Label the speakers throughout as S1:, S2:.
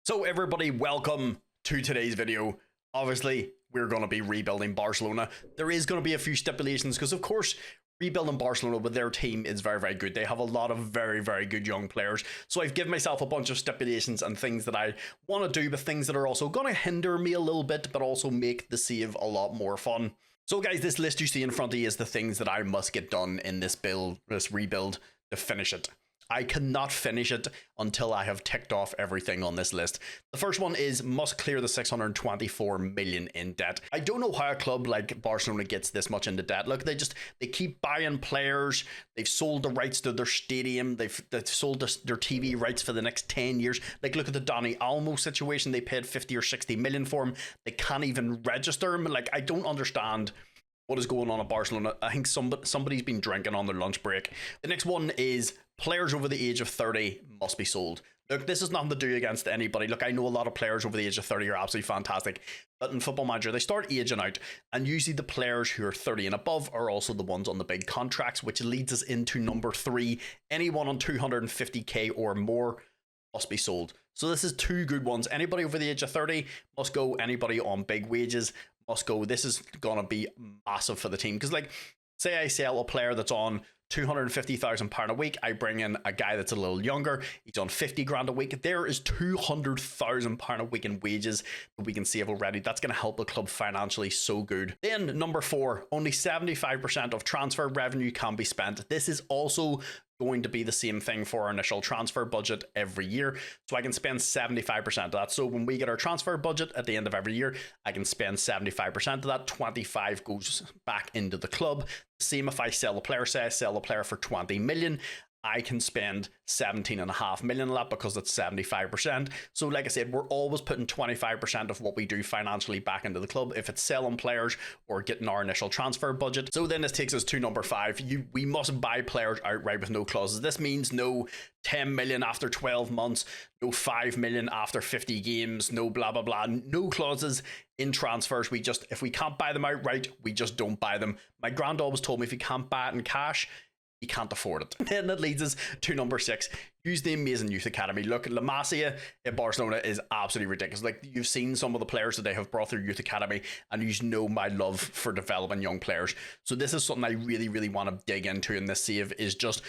S1: So everybody, welcome to today's video. Obviously, we're going to be rebuilding Barcelona. There is going to be a few stipulations because, of course, rebuilding Barcelona with their team is very, very good. They have a lot of very, very good young players. So I've given myself a bunch of stipulations and things that I want to do, but things that are also going to hinder me a little bit, but also make the save a lot more fun. So guys, this list you see in front of you is the things that I must get done in this rebuild to finish it. I cannot finish it until I have ticked off everything on this list. The first one is must clear the 624 million in debt. I don't know how a club like Barcelona gets this much into debt. Look, they keep buying players. They've sold the rights to their stadium. They've sold their TV rights for the next 10 years. Like, look at the Dani Olmo situation. They paid 50 or 60 million for him. They can't even register him. Like, I don't understand what is going on at Barcelona. I think somebody's been drinking on their lunch break. The next one is players over the age of 30 must be sold. Look, this is nothing to do against anybody. Look, I know a lot of players over the age of 30 are absolutely fantastic, but in Football Manager, they start aging out, and usually the players who are 30 and above are also the ones on the big contracts, which leads us into number 3. Anyone on 250k or more must be sold. So this is two good ones. Anybody over the age of 30 must go. Anybody on big wages must go. This is gonna be massive for the team, because, like, say I sell a player that's on £250,000 a week, I bring in a guy that's a little younger, he's on 50 grand a week. There is £200,000 a week in wages that we can save already. That's going to help the club financially so good. Then number 4, only 75% of transfer revenue can be spent. This is also going to be the same thing for our initial transfer budget every year. So I can spend 75% of that. So when we get our transfer budget at the end of every year, I can spend 75% of that. 25 goes back into the club. Same if I sell a player. Say I sell a player for 20 million, I can spend 17.5 million of that because it's 75%. So like I said, we're always putting 25% of what we do financially back into the club, if it's selling players or getting our initial transfer budget. So then this takes us to number 5. We must buy players outright with no clauses. This means no 10 million after 12 months, no 5 million after 50 games, no blah blah blah, no clauses in transfers. If we can't buy them outright, we just don't buy them. My grand always told me, if you can't buy it in cash, you can't afford it. Then that leads us to number 6. Use the amazing youth academy. Look, La Masia at Barcelona is absolutely ridiculous. Like, you've seen some of the players that they have brought through youth academy, and you know my love for developing young players. So this is something I really, really want to dig into in this save, is just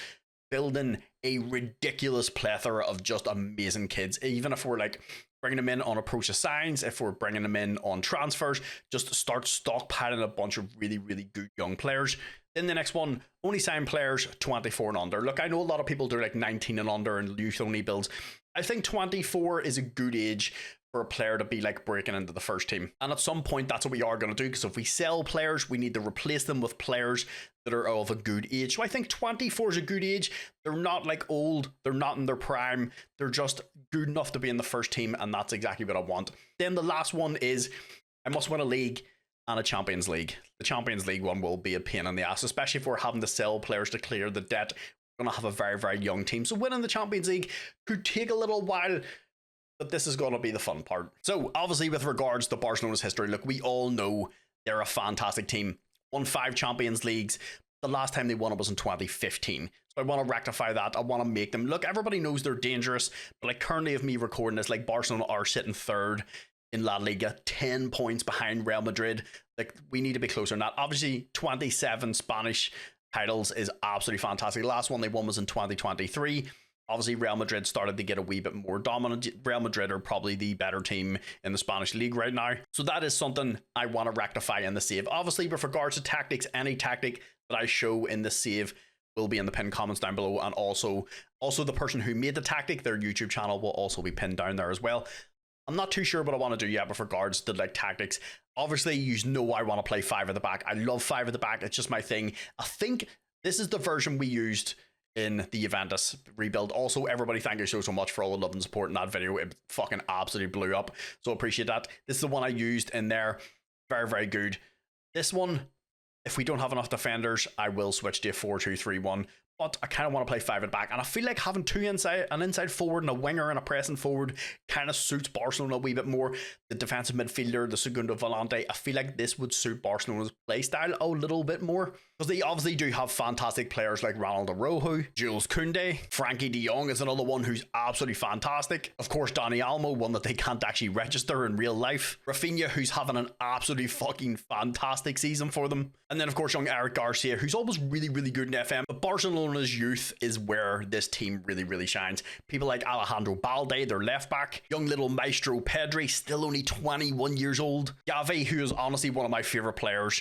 S1: building a ridiculous plethora of just amazing kids. Even if we're like bringing them in on approach of signs, if we're bringing them in on transfers, just start stockpiling a bunch of really, really good young players. Then the next one, only sign players 24 and under. Look, I know a lot of people do like 19 and under and youth only builds. I think 24 is a good age for a player to be like breaking into the first team. And at some point, that's what we are going to do, because if we sell players, we need to replace them with players that are of a good age. So I think 24 is a good age. They're not like old, they're not in their prime, they're just good enough to be in the first team, and that's exactly what I want. Then the last one is I must win a league and a Champions League. The Champions League one will be a pain in the ass, especially if we're having to sell players to clear the debt. We're going to have a very, very young team. So winning the Champions League could take a little while, but this is going to be the fun part. So obviously, with regards to Barcelona's history, look, we all know they're a fantastic team. Won 5 Champions Leagues. The last time they won it was in 2015. So I want to rectify that. I want to make them, look, everybody knows they're dangerous, but like currently of me recording this, like Barcelona are sitting 3rd in La Liga, 10 points behind Real Madrid. Like, we need to be closer than that. Obviously, 27 Spanish titles is absolutely fantastic. The last one they won was in 2023. Obviously, Real Madrid started to get a wee bit more dominant. Real Madrid are probably the better team in the Spanish league right now. So that is something I want to rectify in the save. Obviously, with regards to tactics, any tactic that I show in the save will be in the pinned comments down below. And also the person who made the tactic, their YouTube channel will also be pinned down there as well. I'm not too sure what I want to do yet with regards to like tactics. Obviously, you know I want to play 5 at the back. I love 5 at the back. It's just my thing. I think this is the version we used in the Juventus rebuild. Also, everybody, thank you so much for all the love and support in that video. It fucking absolutely blew up. So appreciate that. This is the one I used in there. Very, very good. This one, if we don't have enough defenders, I will switch to a 4-2-3-1. but I kind of want to play 5 at back. And I feel like having an inside forward and a winger and a pressing forward kind of suits Barcelona a wee bit more. The defensive midfielder, the segundo volante, I feel like this would suit Barcelona's play style a little bit more. Because they obviously do have fantastic players like Ronald Araujo, Jules Koundé, Frankie de Jong is another one who's absolutely fantastic. Of course, Dani Olmo, one that they can't actually register in real life. Rafinha, who's having an absolutely fucking fantastic season for them. And then, of course, young Eric Garcia, who's always really, really good in FM. But Barcelona's youth is where this team really, really shines. People like Alejandro Balde, their left back. Young little maestro Pedri, still only 21 years old. Gavi, who is honestly one of my favorite players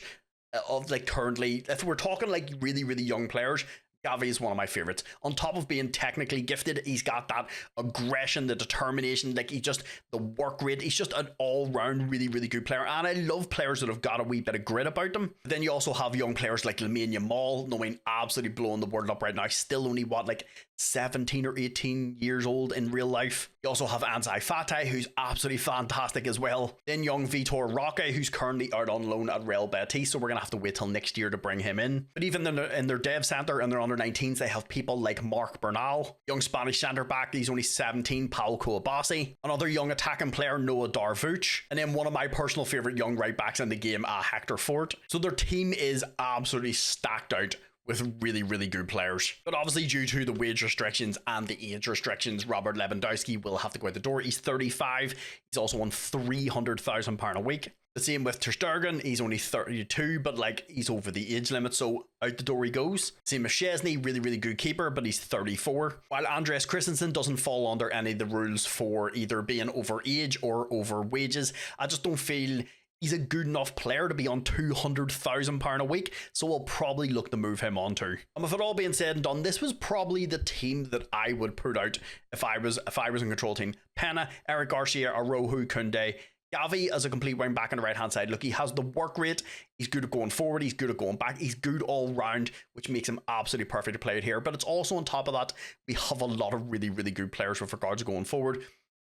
S1: of like currently. If we're talking like really, really young players, Gavi is one of my favorites. On top of being technically gifted, he's got that aggression, the determination, like the work rate. He's just an all-round really, really good player. And I love players that have got a wee bit of grit about them. But then you also have young players like Lamine Yamal, knowing absolutely blowing the world up right now. Still only, like 17 or 18 years old in real life. You also have Ansu Fati, who's absolutely fantastic as well. Then young Vitor Roque, who's currently out on loan at Real Betis, so we're going to have to wait till next year to bring him in. But even in their dev centre and their under-19s, they have people like Marc Bernal, young Spanish centre-back, he's only 17, Pau Coabasi, another young attacking player, Noah Darvuch, and then one of my personal favourite young right-backs in the game, Hector Fort. So their team is absolutely stacked out with really, really good players. But obviously, due to the wage restrictions and the age restrictions, Robert Lewandowski will have to go out the door. He's 35. He's also on £300,000 a week. The same with Ter Stegen. He's only 32, but like he's over the age limit, so out the door he goes. Same with Szczesny, really, really good keeper, but he's 34. While Andreas Christensen doesn't fall under any of the rules for either being over age or over wages. I just don't feel he's a good enough player to be on £200,000 a week, so we'll probably look to move him on too. And with it all being said and done, this was probably the team that I would put out if I was in control team. Pena, Eric Garcia, Araujo, Koundé, Gavi as a complete wing back on the right hand side. Look, he has the work rate, he's good at going forward, he's good at going back, he's good all round, which makes him absolutely perfect to play it here. But it's also on top of that, we have a lot of really, really good players with regards to going forward.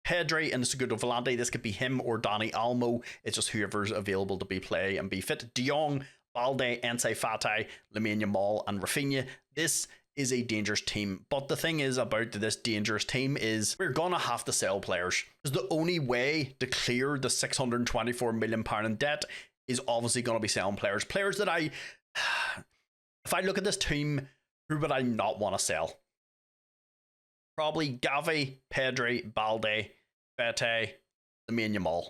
S1: Pedri and the segundo volante, this could be him or Dani Olmo. It's just whoever's available to be play and be fit. De Jong, Balde, Ansu Fati, Lamine Yamal and Rafinha. This is a dangerous team. But the thing is about this dangerous team is we're going to have to sell players. Because the only way to clear the £624 million in debt is obviously going to be selling players. Players that if I look at this team, who would I not want to sell? Probably Gavi, Pedri, Balde, Fete, Lamine Yamal.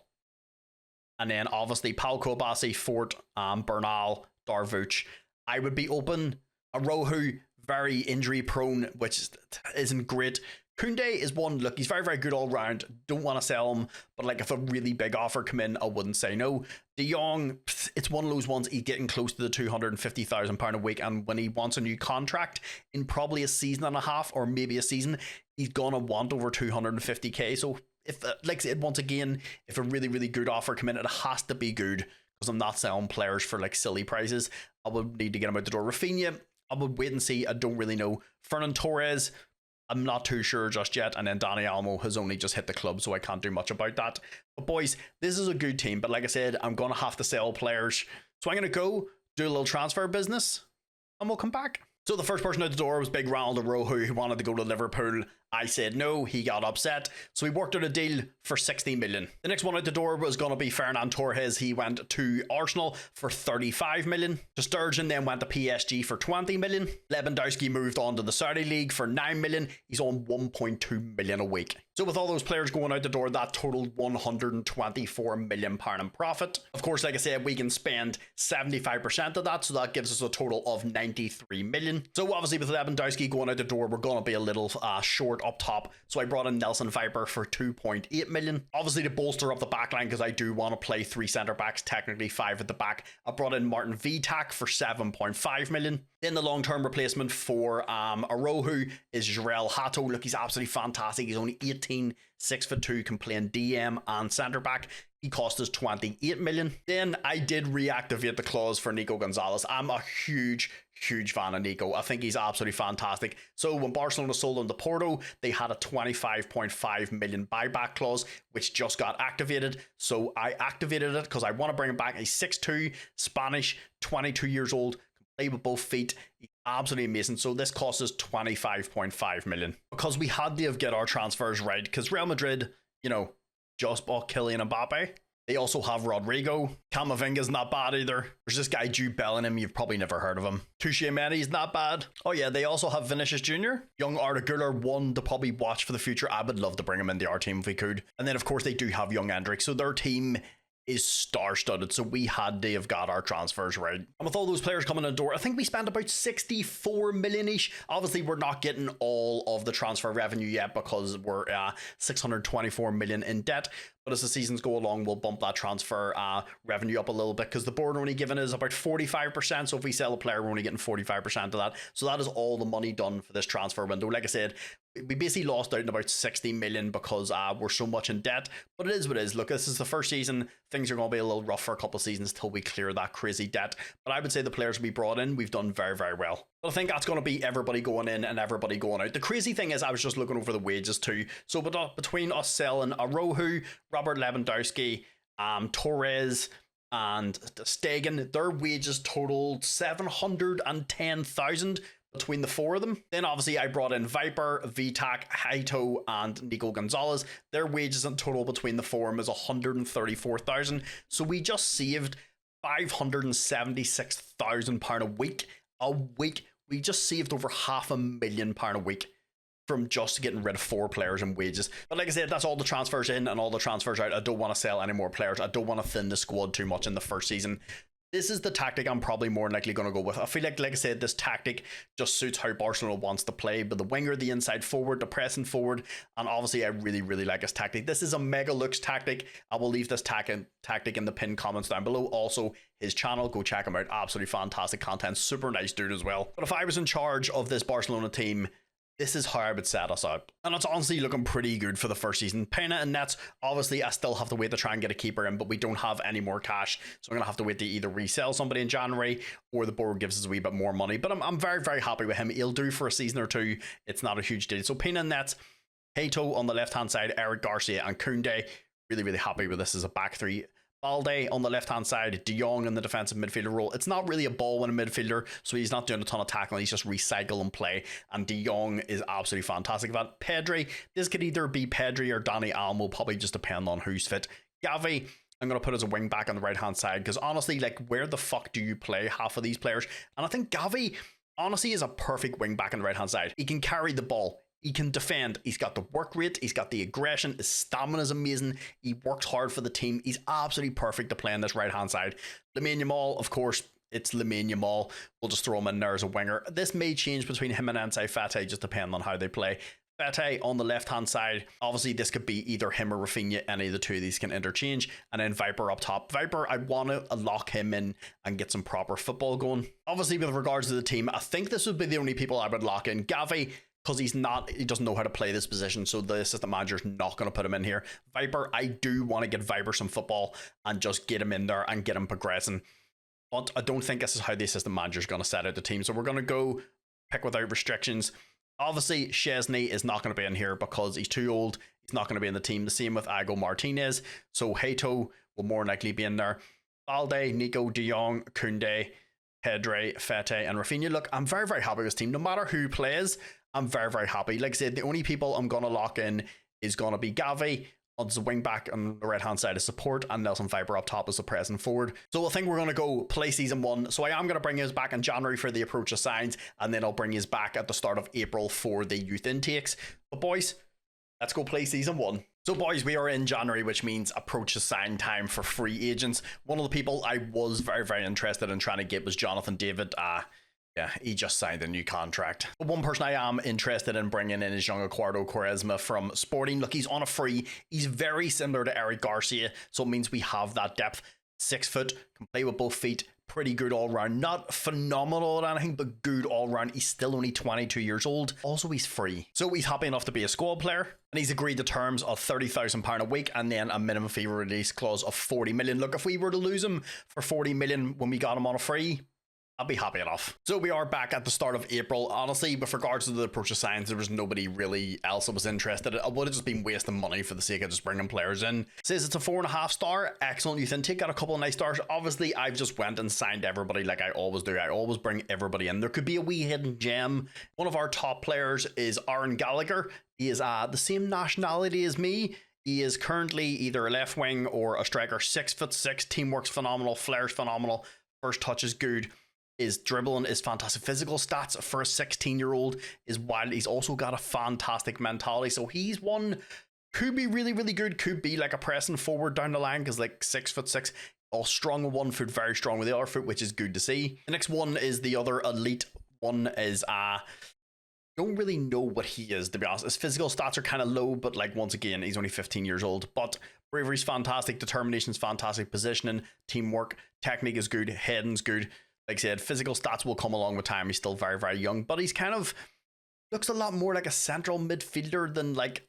S1: And then obviously Pau Coabasi, Fort, Bernal, Darvuch. I would be open. Araujo, very injury prone, which isn't great. Koundé is one, look, he's very, very good all round. Don't want to sell him, but like if a really big offer come in, I wouldn't say no. De Jong, it's one of those ones, he's getting close to the £250,000 a week, and when he wants a new contract in probably a season and a half or maybe a season, he's gonna want over 250k. So if, like I said, once again, if a really, really good offer come in, it has to be good, because I'm not selling players for like silly prices. I would need to get him out the door. Rafinha, I would wait and see. I don't really know. Fernan Torres, I'm not too sure just yet. And then Dani Olmo has only just hit the club, so I can't do much about that. But boys, this is a good team. But like I said, I'm going to have to sell players. So I'm going to go do a little transfer business and we'll come back. So the first person out the door was big Ronald Araujo, who wanted to go to Liverpool. I said no, he got upset, so we worked out a deal for 60 million. The next one out the door was going to be Fernan Torres. He went to Arsenal for 35 million. Ter Stegen then went to PSG for 20 million. Lewandowski moved on to the Saudi League for 9 million. He's on 1.2 million a week. So with all those players going out the door, that totaled 124 million pound in profit. Of course, like I said, we can spend 75% of that, so that gives us a total of 93 million. So obviously with Lewandowski going out the door, we're going to be a little short up top, so I brought in Nelson Viper for 2.8 million. Obviously to bolster up the back line, because I do want to play 3 centre backs, technically 5 at the back, I brought in Martin Vitak for 7.5 million. Then the long-term replacement for Araujo is Jarell Hato. Look, he's absolutely fantastic. He's only 18, 6'2", can play in DM and centre back. He cost us 28 million. Then I did reactivate the clause for Nico Gonzalez. I'm a huge fan of Nico. I think he's absolutely fantastic. So when Barcelona sold him to Porto, they had a 25.5 million buyback clause, which just got activated. So I activated it because I want to bring him back. He's 6'2", Spanish, 22 years old, can play with both feet. He's Absolutely amazing. So this cost us 25.5 million because we had to have get our transfers right, because Real Madrid, you know, just bought Kylian Mbappe. They also have Rodrigo. Camavinga's not bad either. There's this guy Jude Bellingham, you've probably never heard of him. Tchouaméni's not bad. Oh yeah, they also have Vinicius Jr. Young Arda Güler, one to probably watch for the future. I would love to bring him into our team if we could. And then of course they do have young Endrick, so their team is star-studded, so we had to have got our transfers right. And with all those players coming in the door, I think we spent about 64 million each. Obviously, we're not getting all of the transfer revenue yet because we're 624 million in debt. But as the seasons go along, we'll bump that transfer revenue up a little bit, because the board only giving us about 45%. So if we sell a player, we're only getting 45% of that. So that is all the money done for this transfer window. Like I said, we basically lost out in about 60 million because we're so much in debt. But it is what it is. Look, this is the first season. Things are going to be a little rough for a couple of seasons till we clear that crazy debt. But I would say the players we brought in, we've done very, very well. But I think that's going to be everybody going in and everybody going out. The crazy thing is, I was just looking over the wages too. So between us selling Arohu, Robert Lewandowski, Torres, and Stegen, their wages totaled 710,000 between the four of them. Then obviously I brought in Viper, Vitak, Haito, and Nico Gonzalez. Their wages in total between the four of them is 134,000. So we just saved £576,000 a week. We just saved over £500,000 a week from just getting rid of four players and wages. But like I said, that's all the transfers in and all the transfers out. I don't want to sell any more players. I don't want to thin the squad too much in the first season. This is the tactic I'm probably more likely going to go with. I feel like I said, this tactic just suits how Barcelona wants to play. But the winger, the inside forward, the pressing forward, and obviously I really, really like his tactic. This is a Mega Lux tactic. I will leave this tactic in the pinned comments down below. Also, his channel, go check him out. Absolutely fantastic content. Super nice dude as well. But if I was in charge of this Barcelona team, this is how I would set us out. And it's honestly looking pretty good for the first season. Pena and Nets, obviously I still have to wait to try and get a keeper in, but we don't have any more cash. So I'm going to have to wait to either resell somebody in January or the board gives us a wee bit more money. But I'm very, very happy with him. He'll do for a season or two. It's not a huge deal. So Pena and Nets, Hato on the left-hand side, Eric Garcia and Koundé. Really, really happy with this as a back three. Balde on the left-hand side, De Jong in the defensive midfielder role. It's not really a ball-winning midfielder, so he's not doing a ton of tackling. He's just recycle and play, and De Jong is absolutely fantastic at that. Pedri, this could either be Pedri or Dani Almo, probably just depend on who's fit. Gavi, I'm going to put as a wing back on the right-hand side, because honestly, like, where the fuck do you play half of these players? And I think Gavi, honestly, is a perfect wing back on the right-hand side. He can carry the ball. He can defend. He's got the work rate. He's got the aggression. His stamina is amazing. He works hard for the team. He's absolutely perfect to play on this right-hand side. Lamine Yamal, of course, it's Lamine Yamal. We'll just throw him in there as a winger. This may change between him and Ansai Fati, just depending on how they play. Fati on the left-hand side. Obviously, this could be either him or Rafinha. Any of the two of these can interchange. And then Viper up top. Viper, I want to lock him in and get some proper football going. Obviously, with regards to the team, I think this would be the only people I would lock in. Gavi, because he doesn't know how to play this position, so the assistant manager's not going to put him in here. Viper, I do want to get Viper some football and just get him in there and get him progressing. But I don't think this is how the assistant manager's going to set out the team. So we're going to go pick without restrictions. Obviously, Szczesny is not going to be in here because he's too old. He's not going to be in the team. The same with Ago Martinez. So Hato will more likely be in there. Balde, Nico, De Jong, Koundé, Pedri, Fete, and Rafinha. Look, I'm very, very happy with this team. No matter who plays, I'm very, very happy. Like I said, the only people I'm going to lock in is going to be Gavi as a wing back on the right hand side as support, and Nelson Viper up top as a pressing forward. So I think we're going to go play season 1. So I am going to bring his back in January for the approach of signs, and then I'll bring his back at the start of April for the youth intakes. But boys, let's go play season 1. So boys, we are in January, which means approach of sign time for free agents. One of the people I was very, very interested in trying to get was Jonathan David. Yeah, he just signed a new contract. But one person I am interested in bringing in is young Eduardo Quaresma from Sporting. Look, he's on a free. He's very similar to Eric Garcia, so it means we have that depth. 6 foot, can play with both feet, pretty good all round. Not phenomenal at anything, but good all round. He's still only 22 years old. Also, he's free. So he's happy enough to be a squad player, and he's agreed to terms of £30,000 a week and then a minimum fee release clause of 40 million. Look, if we were to lose him for 40 million when we got him on a free, I'll be happy enough. So we are back at the start of April. Honestly, with regards to the approach of science, there was nobody really else that was interested. I would have just been wasting money for the sake of just bringing players in. Says it's a 4.5 star. Excellent youth intake. Got a couple of nice stars. Obviously, I've just went and signed everybody like I always do. I always bring everybody in. There could be a wee hidden gem. One of our top players is Aaron Gallagher. He is the same nationality as me. He is currently either a left wing or a striker. 6'6". Teamwork's phenomenal. Flair's phenomenal. First touch is good. His dribbling is fantastic. Physical stats for a 16-year-old is wild. He's also got a fantastic mentality. So he's one, could be really, really good. Could be like a pressing forward down the line because like 6'6", all strong with one foot, very strong with the other foot, which is good to see. The next one is the other elite one is don't really know what he is, to be honest. His physical stats are kind of low, but like once again, he's only 15 years old. But bravery's fantastic, determination's fantastic, positioning, teamwork, technique is good, heading's good. Like I said, physical stats will come along with time. He's still very, very young, but he's kind of looks a lot more like a central midfielder than like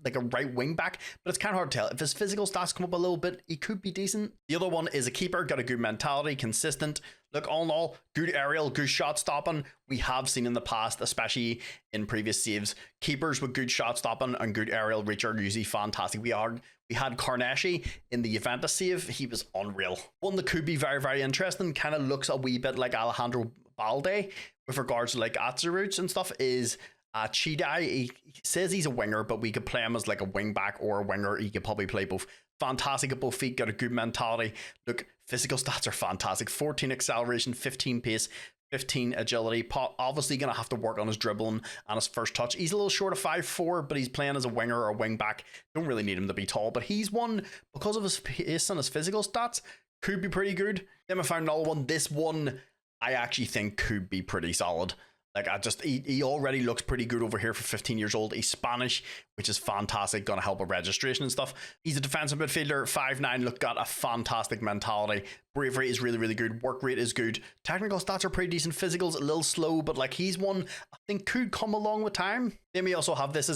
S1: a right wing back, but it's kind of hard to tell. If his physical stats come up a little bit, he could be decent. The other one is a keeper, got a good mentality, consistent. Look, all in all, good aerial, good shot stopping. We have seen in the past, especially in previous saves, keepers with good shot stopping and good aerial reach are usually fantastic. We had Carnesci in the Juventus save. He was unreal. One that could be very, very interesting, kind of looks a wee bit like Alejandro Balde with regards to like attributes and stuff, is Chidai. He says he's a winger, but we could play him as like a wing back or a winger. He could probably play both. Fantastic at both feet, got a good mentality. Look, physical stats are fantastic. 14 acceleration, 15 pace, 15 agility. Obviously going to have to work on his dribbling and his first touch. He's a little short of 5'4", but he's playing as a winger or a wing back. Don't really need him to be tall, but he's one, because of his pace and his physical stats, could be pretty good. Then I found another one. This one I actually think could be pretty solid. Like, he already looks pretty good over here for 15 years old. He's Spanish, which is fantastic. Going to help with registration and stuff. He's a defensive midfielder, 5'9". Look, got a fantastic mentality. Bravery is really, really good. Work rate is good. Technical stats are pretty decent. Physical's a little slow, but like he's one I think could come along with time. Then we also have this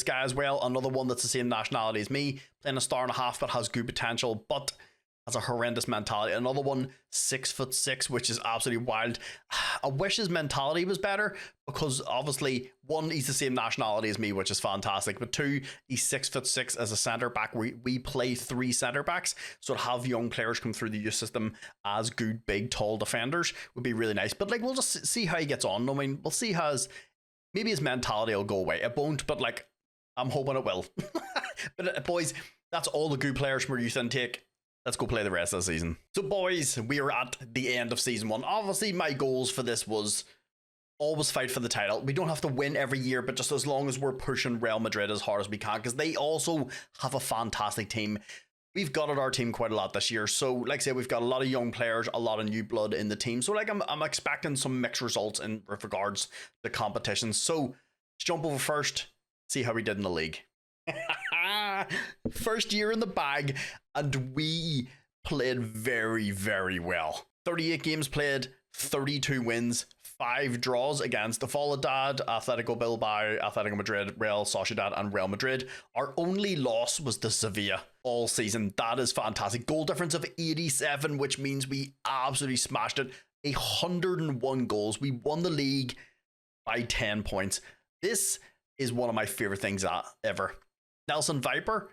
S1: guy as well. Another one that's the same nationality as me. Playing a 1.5 stars, but has good potential, but has a horrendous mentality. Another one, 6'6", which is absolutely wild. I wish his mentality was better because obviously, one, he's the same nationality as me, which is fantastic. But two, he's 6'6" as a centre back. We play 3 centre backs, so to have young players come through the youth system as good, big, tall defenders would be really nice. But like, we'll just see how he gets on. I mean, we'll see how maybe his mentality will go away. It won't, but like, I'm hoping it will. But boys, that's all the good players from our youth intake. Let's go play the rest of the season. So boys, we are at the end of season 1. Obviously, my goals for this was always fight for the title. We don't have to win every year, but just as long as we're pushing Real Madrid as hard as we can, because they also have a fantastic team. We've gutted our team quite a lot this year. So like I said, we've got a lot of young players, a lot of new blood in the team. So like I'm expecting some mixed results in regards to competitions. So let's jump over first, see how we did in the league. First year in the bag, and we played very, very well. 38 games played, 32 wins, 5 draws against the Soledad, Atletico Bilbao, Atletico Madrid, Real Sociedad, and Real Madrid. Our only loss was to Sevilla all season. That is fantastic. Goal difference of 87, which means we absolutely smashed it. 101 goals. We won the league by 10 points. This is one of my favorite things ever. Nelson Viper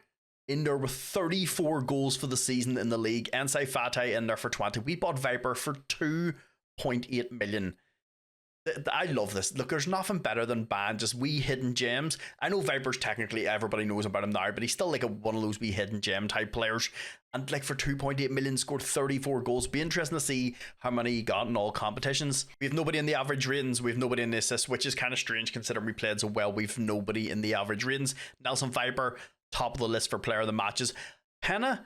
S1: in there with 34 goals for the season in the league. Ensai Fatay in there for 20. We bought Viper for 2.8 million. I love this. Look, there's nothing better than buying just wee hidden gems. I know Viper's technically, everybody knows about him now, but he's still like one of those wee hidden gem type players. And like for 2.8 million, scored 34 goals. Be interesting to see how many he got in all competitions. We have nobody in the average ratings. We have nobody in the assists, which is kind of strange considering we played so well. We've nobody in the average ratings. Nelson Viper, top of the list for player of the matches. Penna,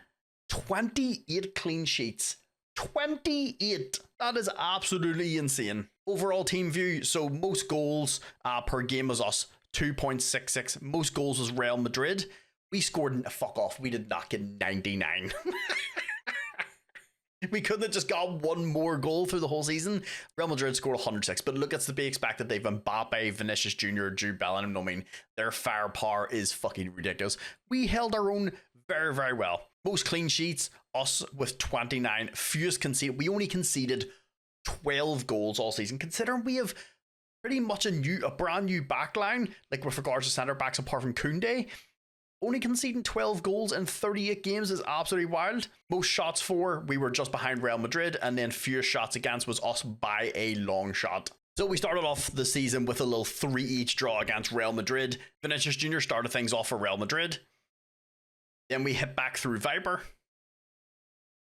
S1: 28 clean sheets. 28. That is absolutely insane. Overall team view, so most goals per game was us, 2.66. Most goals was Real Madrid. We scored, fuck off, we did not get 99. We couldn't have just got one more goal through the whole season. Real Madrid scored 106, but look, it's to be expected. They've Mbappe, Vinicius Jr., Jude Bellingham. I mean, their firepower is fucking ridiculous. We held our own very, very well. Most clean sheets, us with 29. Fewest conceded. We only conceded 12 goals all season, considering we have pretty much a brand new backline, like with regards to centre backs apart from Koundé. Only conceding 12 goals in 38 games is absolutely wild. Most shots for, we were just behind Real Madrid, and then fewest shots against was us by a long shot. So we started off the season with a little 3-each draw against Real Madrid. Vinicius Jr. started things off for Real Madrid. Then we hit back through Viper.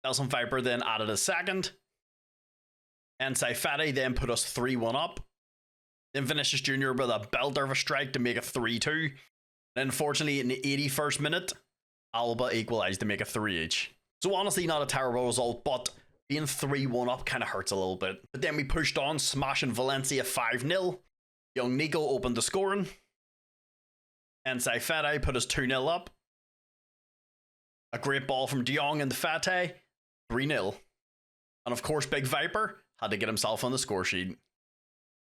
S1: Nelson Viper then added a second. And Saifati then put us 3-1 up. Then Vinicius Jr. with a belter of a strike to make it 3-2. And unfortunately, in the 81st minute, Alba equalised to make it 3-each. So honestly, not a terrible result, but being 3-1 up kind of hurts a little bit. But then we pushed on, smashing Valencia 5-0. Young Nico opened the scoring. And Saifati put us 2-0 up. A great ball from De Jong and the Fate, 3-0. And of course, Big Viper had to get himself on the score sheet.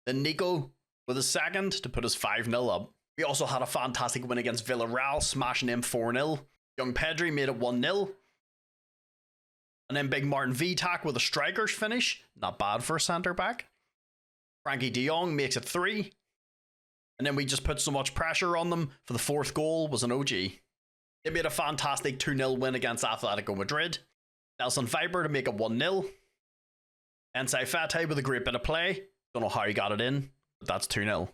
S1: Then Nico with a second to put us 5-0 up. We also had a fantastic win against Villarreal, smashing him 4-0. Young Pedri made it 1-0. And then Big Martin Vitak with a striker's finish. Not bad for a centre-back. Frankie de Jong makes it 3. And then we just put so much pressure on them for the 4th goal was an OG. They made a fantastic 2-0 win against Atletico Madrid. Nelson Viper to make it 1-0. And Saifati with a great bit of play. Don't know how he got it in, but that's 2-0.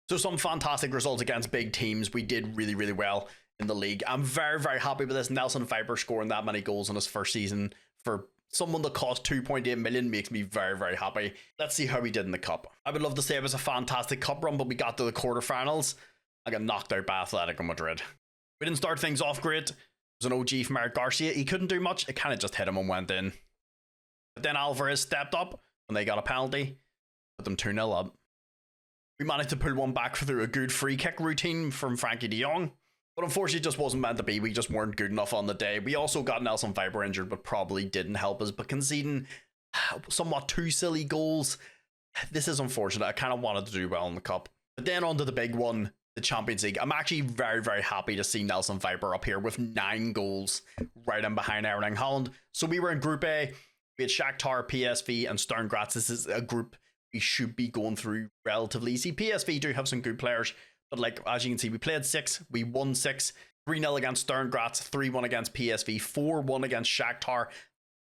S1: So some fantastic results against big teams. We did really, really well in the league. I'm very, very happy with this. Nelson Viper scoring that many goals in his first season for someone that cost 2.8 million makes me very, very happy. Let's see how we did in the cup. I would love to say it was a fantastic cup run, but we got to the quarterfinals. I got knocked out by Atletico Madrid. We didn't start things off great. It was an OG from Eric Garcia. He couldn't do much. It kind of just hit him and went in. But then Alvarez stepped up when they got a penalty. Put them 2-0 up. We managed to pull one back through a good free kick routine from Frankie de Jong. But unfortunately, it just wasn't meant to be. We just weren't good enough on the day. We also got Nelson Viper injured, but probably didn't help us. But conceding somewhat 2 silly goals, this is unfortunate. I kind of wanted to do well in the cup. But then on to the big one, the Champions League. I'm actually very, very happy to see Nelson Viper up here with 9 goals right in behind Erling Haaland. So we were in Group A. We had Shakhtar, PSV, and Stern Graz. This is a group we should be going through relatively easy. PSV do have some good players, but like as you can see, we played 6, we won 6, 3-0 against Stern Graz, 3-1 against PSV, 4-1 against Shakhtar,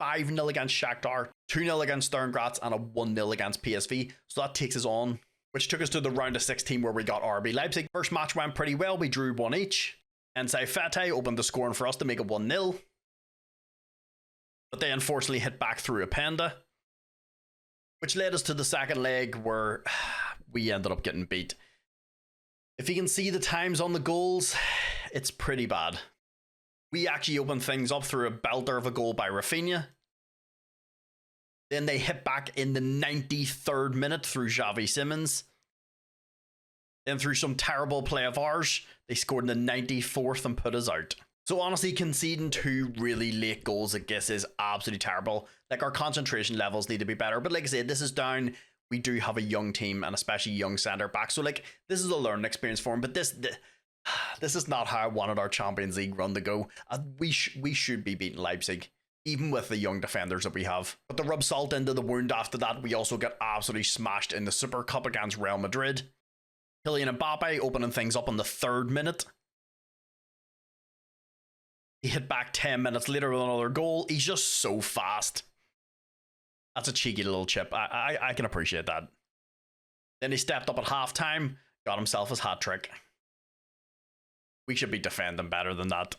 S1: 5-0 against Shakhtar, 2-0 against Stern Graz, and a 1-0 against PSV. So that takes us on, which took us to the round of 16 where we got RB Leipzig. First match went pretty well. We drew 1 each. And Saifati opened the scoring for us to make it 1-0. But they unfortunately hit back through a Penda, which led us to the second leg where we ended up getting beat. If you can see the times on the goals, it's pretty bad. We actually opened things up through a belter of a goal by Rafinha. Then they hit back in the 93rd minute through Xavi Simons. Then through some terrible play of ours, they scored in the 94th and put us out. So honestly, conceding 2 really late goals, I guess, is absolutely terrible. Like, our concentration levels need to be better. But like I said, this is down. We do have a young team, and especially young centre back. So like, this is a learning experience for him. But this is not how I wanted our Champions League run to go. We should be beating Leipzig, even with the young defenders that we have. But to rub salt into the wound after that, we also got absolutely smashed in the Super Cup against Real Madrid. Kylian Mbappe opening things up in the 3rd minute. He hit back 10 minutes later with another goal. He's just so fast. That's a cheeky little chip. I can appreciate that. Then he stepped up at halftime, got himself his hat-trick. We should be defending better than that.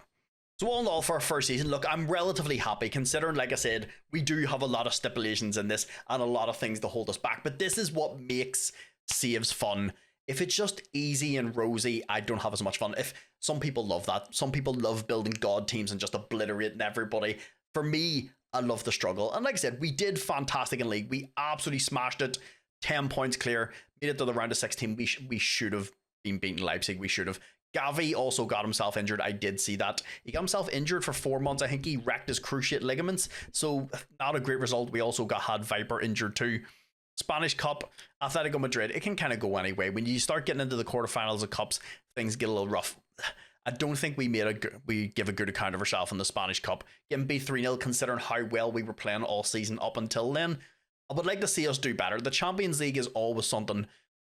S1: So all in all, for our first season, look, I'm relatively happy considering, like I said, we do have a lot of stipulations in this and a lot of things to hold us back. But this is what makes saves fun. If it's just easy and rosy, I don't have as much fun. If some people love that. Some people love building god teams and just obliterating everybody. For me, I love the struggle. And like I said, we did fantastic in league. We absolutely smashed it. 10 points clear. Made it to the round of 16. We should have been beating Leipzig. We should have. Gavi also got himself injured. I did see that. He got himself injured for 4 months. I think he wrecked his cruciate ligaments. So not a great result. We also had Viper injured too. Spanish Cup, Atletico Madrid, it can kind of go anyway. When you start getting into the quarterfinals of cups, things get a little rough. I don't think we give a good account of ourselves in the Spanish Cup. Getting beat 3-0 considering how well we were playing all season up until then. I would like to see us do better. The Champions League is always something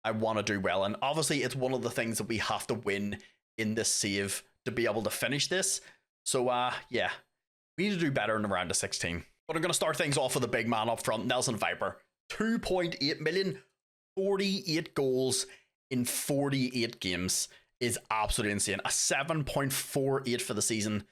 S1: I want to do well, and obviously it's one of the things that we have to win in this save to be able to finish this. So yeah, we need to do better in the round of 16. But I'm going to start things off with the big man up front, Nelson Viper. 2.8 million, 48 goals in 48 games is absolutely insane. A 7.48 for the season.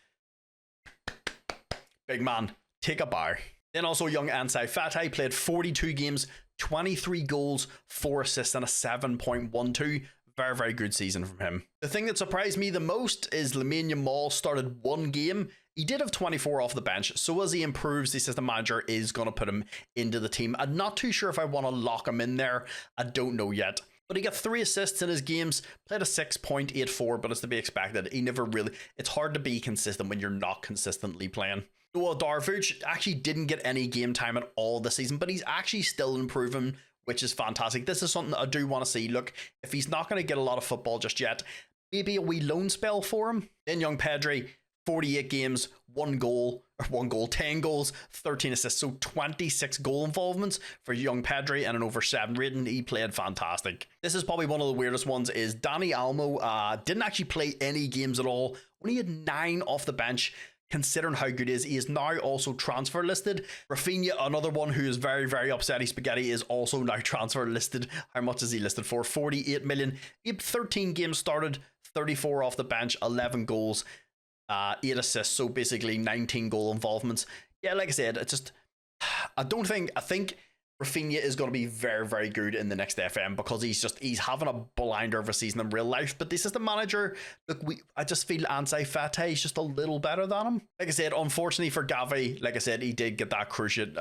S1: Big man, take a bow. Then also young Ansai Fatai played 42 games, 23 goals, 4 assists and a 7.12. Very, very good season from him. The thing that surprised me the most is Lamine Yamal started 1 game. He did have 24 off the bench, so as he improves, the assistant manager is going to put him into the team. I'm not too sure if I want to lock him in there. I don't know yet. But he got 3 assists in his games, played a 6.84, but it's to be expected. He never really... It's hard to be consistent when you're not consistently playing. Noah Darvuch actually didn't get any game time at all this season, but he's actually still improving, which is fantastic. This is something that I do want to see. Look, if he's not going to get a lot of football just yet, maybe a wee loan spell for him. Then young Pedri, 48 games, 10 goals, 13 assists, so 26 goal involvements for young Pedri and an over 7 rating. He played fantastic. This is probably one of the weirdest ones is Dani Olmo didn't actually play any games at all. Only had 9 off the bench. Considering how good he is now also transfer listed. Rafinha, another one who is very, very upsetty spaghetti, is also now transfer listed. How much is he listed for? 48 million. He had 13 games started, 34 off the bench, 11 goals, 8 assists, so basically 19 goal involvements. Yeah, like I said, it's just, I think Rafinha is going to be very, very good in the next FM because he's having a blinder of a season in real life. But this is the manager. Look, I just feel Ansai Fatai is just a little better than him. Like I said, unfortunately for Gavi, like I said, he did get that cruciate,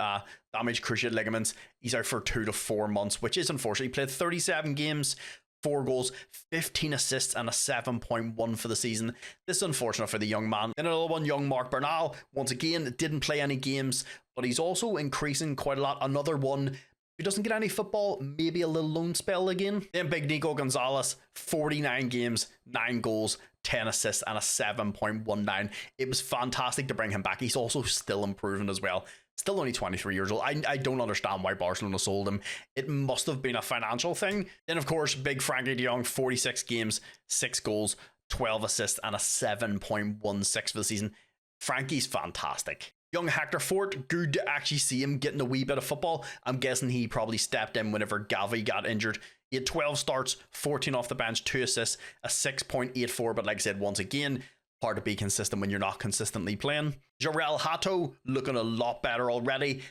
S1: damaged cruciate ligaments. He's out for 2 to 4 months, which is unfortunate. He played 37 games, 4 goals, 15 assists, and a 7.1 for the season. This is unfortunate for the young man. Then another one, young Mark Bernal, once again, didn't play any games, but he's also increasing quite a lot. Another one who doesn't get any football, maybe a little loan spell again. Then big Nico Gonzalez, 49 games, 9 goals, 10 assists, and a 7.19. It was fantastic to bring him back. He's also still improving as well. Still only 23 years old. I don't understand why Barcelona sold him. It must have been a financial thing. Then, of course, big Frankie de Jong, 46 games, 6 goals, 12 assists, and a 7.16 for the season. Frankie's fantastic. Young Hector Fort, good to actually see him getting a wee bit of football. I'm guessing he probably stepped in whenever Gavi got injured. He had 12 starts, 14 off the bench, 2 assists, a 6.84. But like I said, once again, hard to be consistent when you're not consistently playing. Jarell Hato looking a lot better already.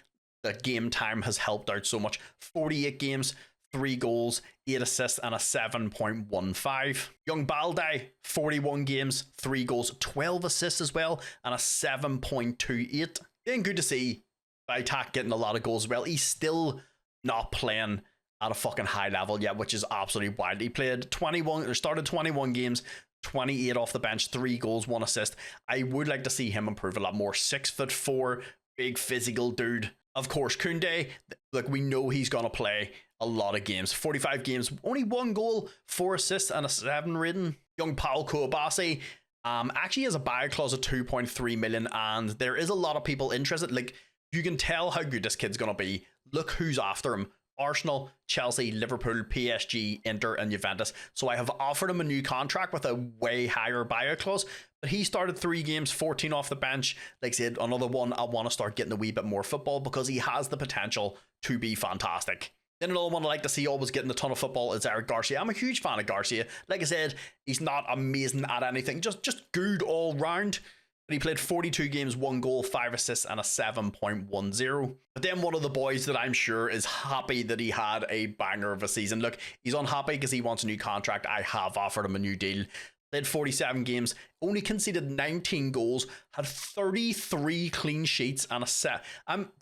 S1: The game time has helped out so much. 48 games, 3 goals, 8 assists, and a 7.15. Young Balde, 41 games, 3 goals, 12 assists as well, and a 7.28. Then good to see Baitak getting a lot of goals as well. He's still not playing at a fucking high level yet, which is absolutely wild. He played 21, or started 21 games, 28 off the bench, 3 goals, 1 assist. I would like to see him improve a lot more. 6'4", big physical dude. Of course, Koundé, like we know he's going to play a lot of games. 45 games, only 1 goal, 4 assists, and a 7 rating. Young Paul Kouabasi actually has a buy clause of 2.3 million, and there is a lot of people interested. Like, you can tell how good this kid's going to be. Look who's after him. Arsenal, Chelsea, Liverpool, PSG, Inter, and Juventus. So I have offered him a new contract with a way higher buyout clause. But he started 3 games, 14 off the bench. Like I said, another one I want to start getting a wee bit more football because he has the potential to be fantastic. Then another one I like to see always getting a ton of football is Eric Garcia. I'm a huge fan of Garcia. Like I said, he's not amazing at anything, just good all round. But he played 42 games, 1 goal, 5 assists, and a 7.10. But then one of the boys that I'm sure is happy that he had a banger of a season. Look, he's unhappy because he wants a new contract. I have offered him a new deal. Played 47 games, only conceded 19 goals, had 33 clean sheets, and a set.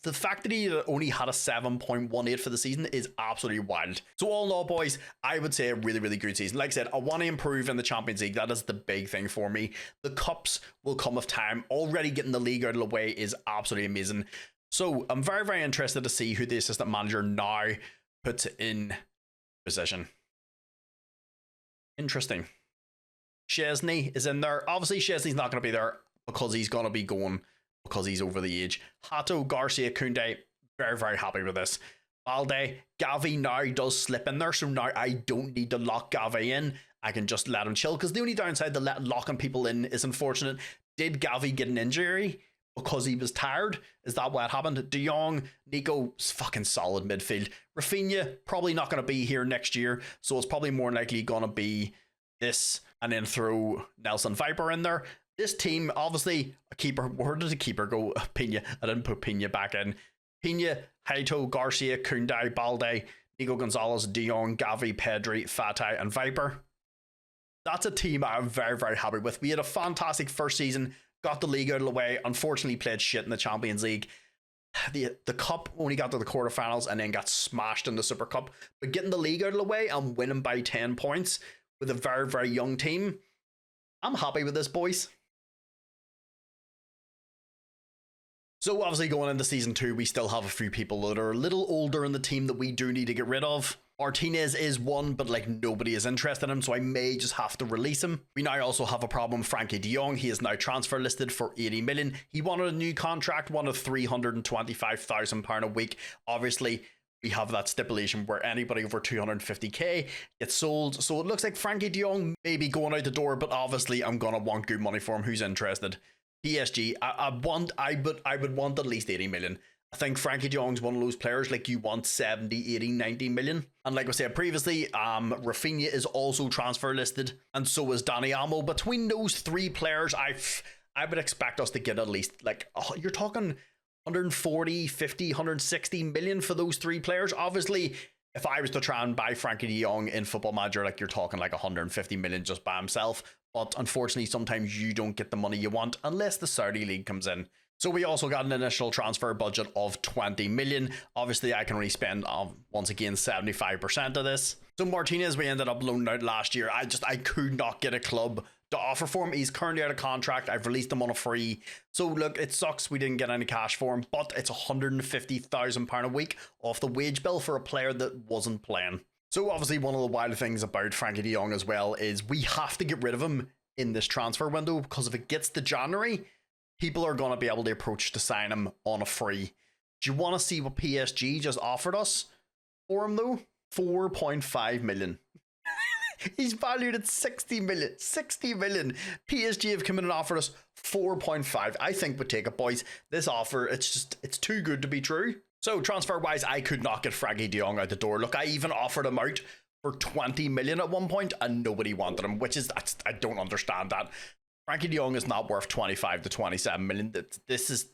S1: The fact that he only had a 7.18 for the season is absolutely wild. So all in all, boys, I would say a really, really good season. Like I said, I want to improve in the Champions League. That is the big thing for me. The cups will come with time. Already getting the league out of the way is absolutely amazing. So I'm very, very interested to see who the assistant manager now puts in position. Interesting. Chesney is in there. Obviously, Chesney's not going to be there because he's going to be going because he's over the age. Hato, Garcia, Koundé, very, very happy with this. Balde, Gavi now does slip in there, so now I don't need to lock Gavi in. I can just let him chill, because the only downside to locking people in is unfortunate. Did Gavi get an injury because he was tired? Is that what happened? De Jong, Nico, fucking solid midfield. Rafinha, probably not going to be here next year, so it's probably more likely going to be this, and then throw Nelson Viper in there. This team, obviously, a keeper. Where did the keeper go? Pina. I didn't put Pina back in. Pina, Haito, Garcia, Koundé, Balde, Nico Gonzalez, De Jong, Gavi, Pedri, Fatah, and Viper. That's a team I'm very, very happy with. We had a fantastic first season, got the league out of the way, unfortunately played shit in the Champions League. The cup only got to the quarterfinals and then got smashed in the Super Cup. But getting the league out of the way and winning by 10 points with a very, very young team, I'm happy with this, boys. So obviously going into season 2, we still have a few people that are a little older in the team that we do need to get rid of. Martinez is one, but like nobody is interested in him, so I may just have to release him. We now also have a problem with Frankie de Jong. He is now transfer listed for 80 million. He wanted a new contract, wanted £325,000 a week. Obviously, we have that stipulation where anybody over 250k gets sold. So it looks like Frankie de Jong may be going out the door, but obviously I'm gonna want good money for him. Who's interested? PSG, I would want at least 80 million. I think Frankie de Jong's one of those players, like you want 70, 80, 90 million. And like I said previously, Rafinha is also transfer listed, and so is Dani Olmo. Between those three players, I would expect us to get at least, like, you're talking 140, 50, 160 million for those three players. Obviously, if I was to try and buy Frankie de Jong in Football Manager, like you're talking like 150 million just by himself. But unfortunately, sometimes you don't get the money you want unless the Saudi League comes in. So we also got an initial transfer budget of 20 million. Obviously, I can only spend, once again, 75% of this. So Martinez, we ended up loaning out last year. I could not get a club to offer for him. He's currently out of contract. I've released him on a free. So look, it sucks we didn't get any cash for him, but it's £150,000 a week off the wage bill for a player that wasn't playing. So obviously one of the wild things about Frankie de Jong as well is we have to get rid of him in this transfer window, because if it gets to January, people are going to be able to approach to sign him on a free. Do you want to see what PSG just offered us for him though? 4.5 million. He's valued at 60 million. 60 million. PSG have come in and offered us 4.5. I think we'd take it, boys. This offer, it's too good to be true. So transfer wise, I could not get Frankie de Jong out the door. Look, I even offered him out for 20 million at one point and nobody wanted him, which is, I don't understand that. Frankie de Jong is not worth 25 to 27 million. This is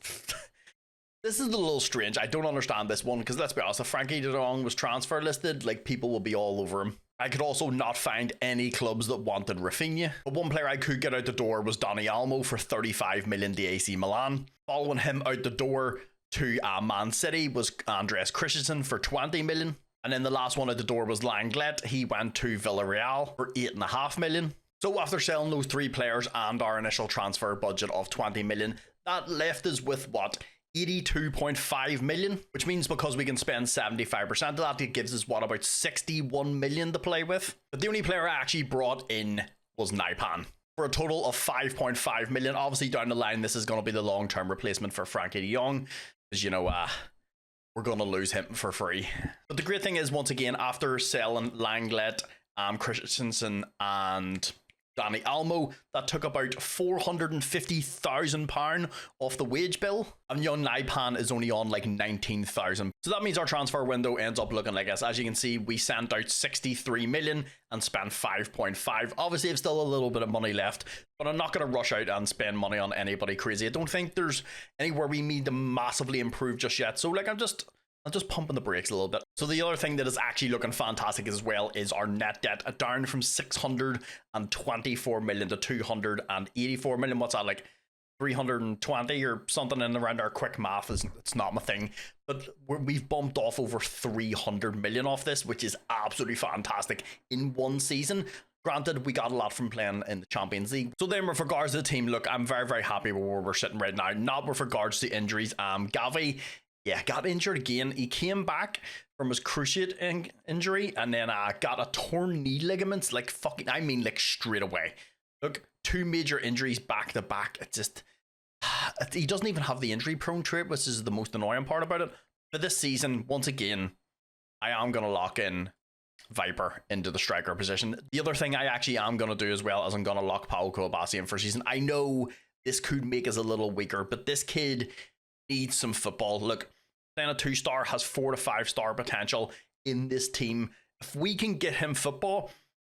S1: a little strange. I don't understand this one, because let's be honest, if Frankie de Jong was transfer listed, like, people will be all over him. I could also not find any clubs that wanted Rafinha. But one player I could get out the door was Dani Olmo for 35 million to AC Milan. Following him out the door to Man City was Andreas Christensen for 20 million. And then the last one out the door was Langlet. He went to Villarreal for 8.5 million. So after selling those three players and our initial transfer budget of 20 million, that left us with what? 82.5 million, which means because we can spend 75% of that, it gives us what, about 61 million to play with. But the only player I actually brought in was Naipan for a total of 5.5 million. Obviously down the line, this is going to be the long-term replacement for Frankie de Jong, because, you know, we're going to lose him for free. But the great thing is, once again, after selling Langlet, Christensen and Dani Olmo, that took about £450,000 off the wage bill, and young Naipan is only on like 19,000. So that means our transfer window ends up looking like this. As you can see, we sent out 63 million and spent 5.5. Obviously, I've still a little bit of money left, but I'm not going to rush out and spend money on anybody crazy. I don't think there's anywhere we need to massively improve just yet. So like, I'm just pumping the brakes a little bit. So the other thing that is actually looking fantastic as well is our net debt, down from 624 million to 284 million. What's that, like 320 or something in around? Our quick math it's not my thing, but we've bumped off over 300 million off this, which is absolutely fantastic in one season. Granted, we got a lot from playing in the Champions League. So then with regards to the team, look, I'm very, very happy with where we're sitting right now. Not with regards to injuries. Gavi, yeah, got injured again. He came back from his cruciate injury and then got a torn knee ligaments, like fucking, I mean, like straight away. Look, 2 major injuries back to back. It just, he doesn't even have the injury prone trait, which is the most annoying part about it. For this season, once again, I am going to lock in Viper into the striker position. The other thing I actually am going to do as well is I'm going to lock Paul Koulibaly in for season. I know this could make us a little weaker, but this kid needs some football. Look, then a 2-star has 4 to 5-star potential in this team. If we can get him football,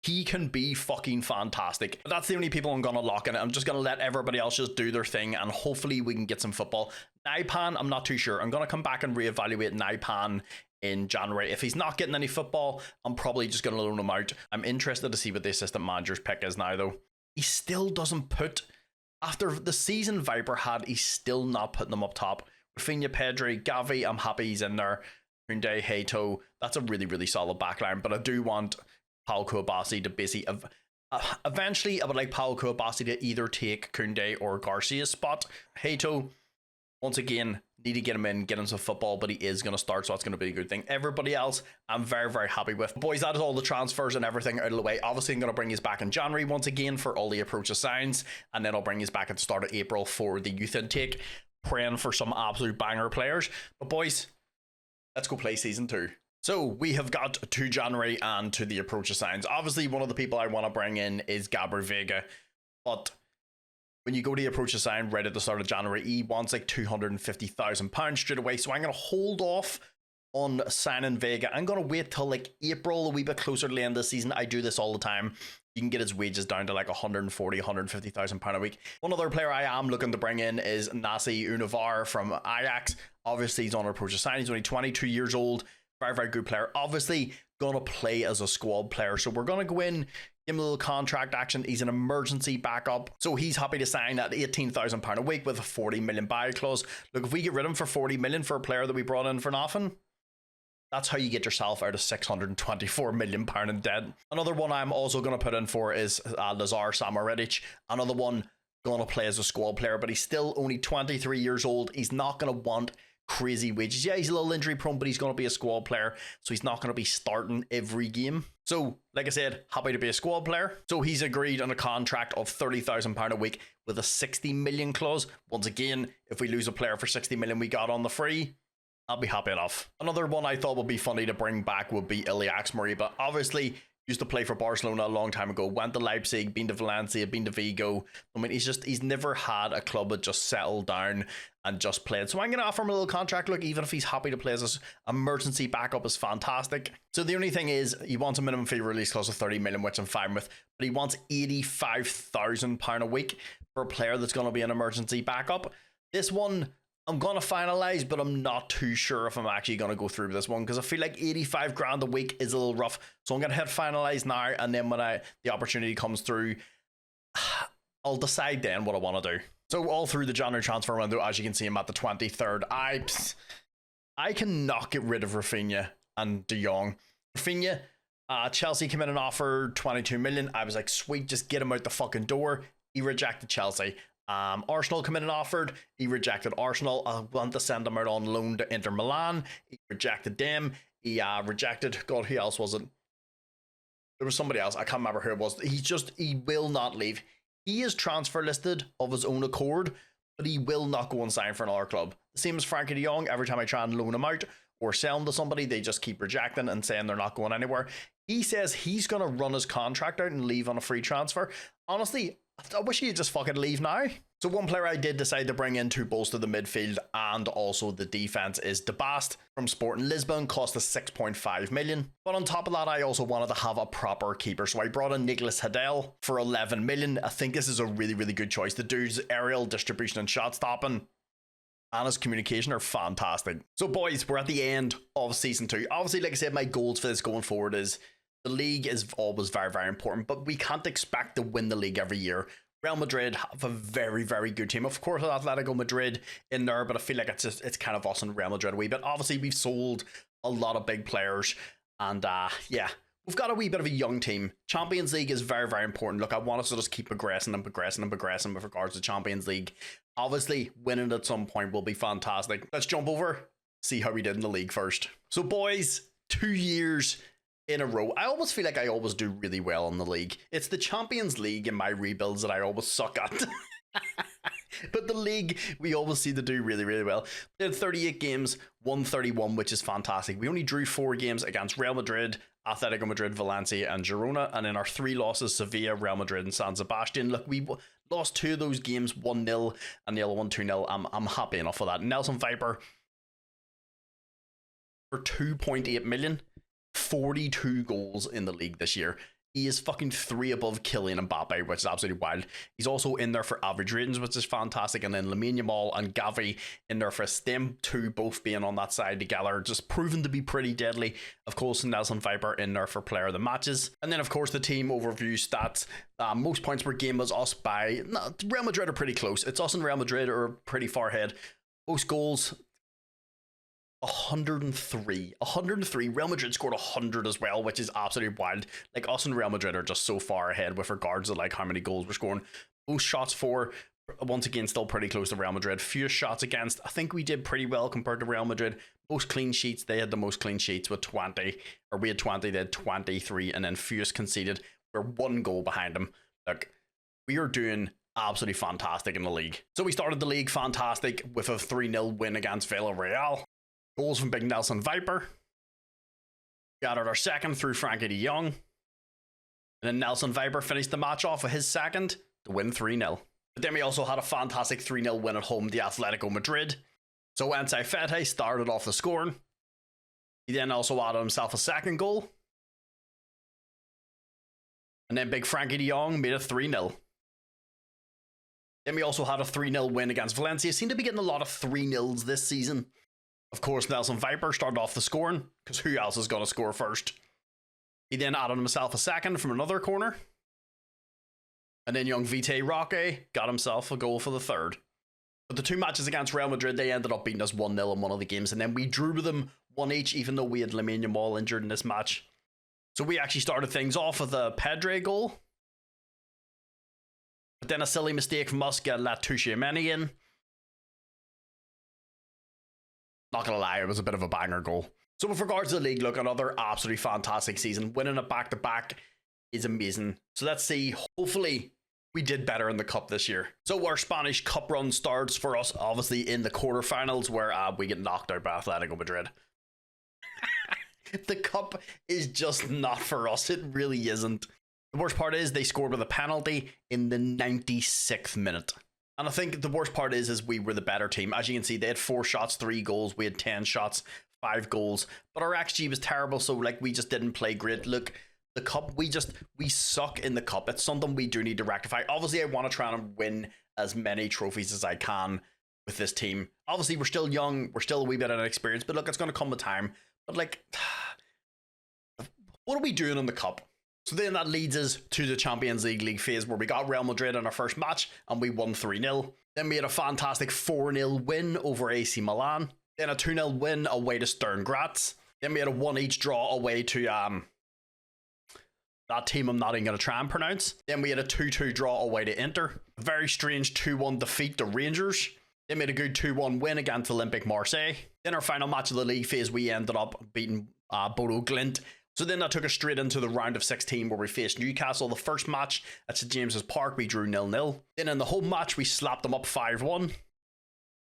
S1: he can be fucking fantastic. That's the only people I'm going to lock in. I'm just going to let everybody else just do their thing, and hopefully we can get some football. Naipan, I'm not too sure. I'm going to come back and reevaluate Naipan in January. If he's not getting any football, I'm probably just going to loan him out. I'm interested to see what the assistant manager's pick is now, though. He still doesn't put, after the season Viper had, he's still not putting them up top. Rafinha, Pedri, Gavi, I'm happy he's in there. Koundé, Hato, that's a really, really solid backline, but I do want Paul Koulibaly to basically, eventually I would like Paul Koulibaly to either take Koundé or Garcia's spot. Hato, once again, need to get him in, get him some football, but he is going to start, so that's going to be a good thing. Everybody else, I'm very, very happy with. Boys, that is all the transfers and everything out of the way. Obviously, I'm going to bring you back in January once again for all the approach signs, and then I'll bring you back at the start of April for the youth intake, praying for some absolute banger players. But boys, let's go play season 2. So we have got to January and to the approach signs. Obviously, one of the people I want to bring in is Gabriel Vega, but when you go to the approach sign right at the start of January, he wants like £250,000 straight away. So I'm going to hold off on signing Vega. I'm going to wait till like April, a wee bit closer to the end of the season. I do this all the time. You can get his wages down to like £140,000-150,000 a week. One other player I am looking to bring in is Nasi Univar from Ajax. Obviously, he's on approach sign. He's only 22 years old. Very, very good player. Obviously, going to play as a squad player. So we're going to go in, give him a little contract action. He's an emergency backup. So he's happy to sign at £18,000 a week with a 40 million buy clause. Look, if we get rid of him for 40 million for a player that we brought in for nothing, that's how you get yourself out of £624 million in debt. Another one I'm also going to put in for is Lazar Samaric. Another one going to play as a squad player, but he's still only 23 years old. He's not going to want crazy wages. Yeah, he's a little injury prone, but he's going to be a squad player, so he's not going to be starting every game. So, like I said, happy to be a squad player. So he's agreed on a contract of £30,000 a week with a 60 million clause. Once again, if we lose a player for 60 million we got on the free, I'll be happy enough. Another one I thought would be funny to bring back would be Iliax Moriba. Obviously, used to play for Barcelona a long time ago, went to Leipzig, been to Valencia, been to Vigo. I mean, he's never had a club that just settled down and just played. So I'm going to offer him a little contract. Look, even if he's happy to play as an emergency backup is fantastic. So the only thing is, he wants a minimum fee release clause of 30 million, which I'm fine with, but he wants £85,000 a week for a player that's going to be an emergency backup. This one I'm going to finalize, but I'm not too sure if I'm actually going to go through with this one because I feel like 85 grand a week is a little rough. So I'm going to hit finalize now, and then when the opportunity comes through, I'll decide then what I want to do. So all through the January transfer window, as you can see, I'm at the 23rd. I cannot get rid of Rafinha and De Jong. Rafinha, Chelsea came in and offered 22 million. I was like, sweet, just get him out the fucking door. He rejected Chelsea. Arsenal come in and offered. He rejected Arsenal. I want to send him out on loan to Inter Milan. He rejected them. He rejected, God, who else was it? There was somebody else. I can't remember who it was. He will not leave. He is transfer listed of his own accord, but he will not go and sign for another club. The same as Frankie de Jong. Every time I try and loan him out or sell him to somebody, they just keep rejecting and saying they're not going anywhere. He says he's going to run his contract out and leave on a free transfer. Honestly, I wish he'd just fucking leave now. So one player I did decide to bring in to bolster the midfield and also the defense is De Bast from Sporting Lisbon, cost us 6.5 million. But on top of that, I also wanted to have a proper keeper. So I brought in Nicolas Hadel for 11 million. I think this is a really, really good choice. The dude's aerial distribution and shot stopping and his communication are fantastic. So boys, we're at the end of season 2. Obviously, like I said, my goals for this going forward is the league is always very, very important, but we can't expect to win the league every year. Real Madrid have a very, very good team. Of course, Atletico Madrid in there, but I feel like it's kind of us and Real Madrid a wee bit. Obviously, we've sold a lot of big players, and yeah, we've got a wee bit of a young team. Champions League is very, very important. Look, I want us to just keep progressing and progressing and progressing with regards to Champions League. Obviously, winning at some point will be fantastic. Let's jump over, see how we did in the league first. So, boys, 2 years in a row. I always feel like I always do really well in the league. It's the Champions League in my rebuilds that I always suck at. But the league, we always seem to do really, really well. We did 38 games, won 31, which is fantastic. We only drew 4 games against Real Madrid, Atletico Madrid, Valencia, and Girona. And in our 3 losses, Sevilla, Real Madrid, and San Sebastian. Look, we lost 2 of those games, 1-0, and the other one 2-0. I'm happy enough with that. Nelson Viper, for 2.8 million, 42 goals in the league this year. He is fucking 3 above Kylian Mbappe, which is absolutely wild. He's also in there for average ratings, which is fantastic. And then Lamine Yamal and Gavi in there for them 2 both being on that side together, just proven to be pretty deadly. Of course, Nelson Viper in there for player of the matches. And then, of course, the team overview stats. Most points per game was us by... No, Real Madrid are pretty close. It's us and Real Madrid are pretty far ahead. Most goals... 103. Real Madrid scored 100 as well, which is absolutely wild. Like, us and Real Madrid are just so far ahead with regards to like how many goals we're scoring. Most shots for, once again, still pretty close to Real Madrid. Fewest shots against, I think we did pretty well compared to Real Madrid. Most clean sheets, they had the most clean sheets with 20, or we had 20, they had 23, and then fewest conceded. We're 1 goal behind them. Look, we are doing absolutely fantastic in the league. So we started the league fantastic with a 3-0 win against Villarreal. Goals from Big Nelson Viper. Got our second through Frankie de Jong. And then Nelson Viper finished the match off with his second to win 3-0. But then we also had a fantastic 3-0 win at home to Atletico Madrid. So Enzo Fete started off the scoring. He then also added himself a second goal. And then Big Frankie de Jong made it 3-0. Then we also had a 3-0 win against Valencia. Seem to be getting a lot of 3-0s this season. Of course, Nelson Viper started off the scoring, because who else is going to score first? He then added himself a second from another corner. And then young Vite Roque got himself a goal for the third. But the 2 matches against Real Madrid, they ended up beating us 1-0 in one of the games. And then we drew with them 1 each, even though we had Lamine Yamal injured in this match. So we actually started things off with a Pedre goal. But then a silly mistake from us let Tuchemeni in. Not gonna lie, it was a bit of a banger goal. So with regards to the league, look, another absolutely fantastic season. Winning it back-to-back is amazing. So let's see, hopefully we did better in the cup this year. So our Spanish cup run starts for us, obviously, in the quarterfinals, where we get knocked out by Atletico Madrid. The cup is just not for us. It really isn't. The worst part is they scored with a penalty in the 96th minute. And I think the worst part is we were the better team. As you can see, they had 4 shots, 3 goals. We had 10 shots, 5 goals. But our XG was terrible, so like we just didn't play great. Look, the cup, we suck in the cup. It's something we do need to rectify. Obviously, I want to try and win as many trophies as I can with this team. Obviously, we're still young. We're still a wee bit inexperienced. But look, it's going to come with time. But like, what are we doing in the cup? So then that leads us to the Champions League phase, where we got Real Madrid in our first match and we won 3-0. Then we had a fantastic 4-0 win over AC Milan. Then a 2-0 win away to Stern Graz. Then we had a 1-each draw away to that team I'm not even going to try and pronounce. Then we had a 2-2 draw away to Inter. A very strange 2-1 defeat to Rangers. Then we had a good 2-1 win against Olympique Marseille. Then our final match of the league phase, we ended up beating Bodo Glimt. So then that took us straight into the round of 16, where we faced Newcastle. The first match at St James's Park, we drew 0-0. Then in the home match, we slapped them up 5-1.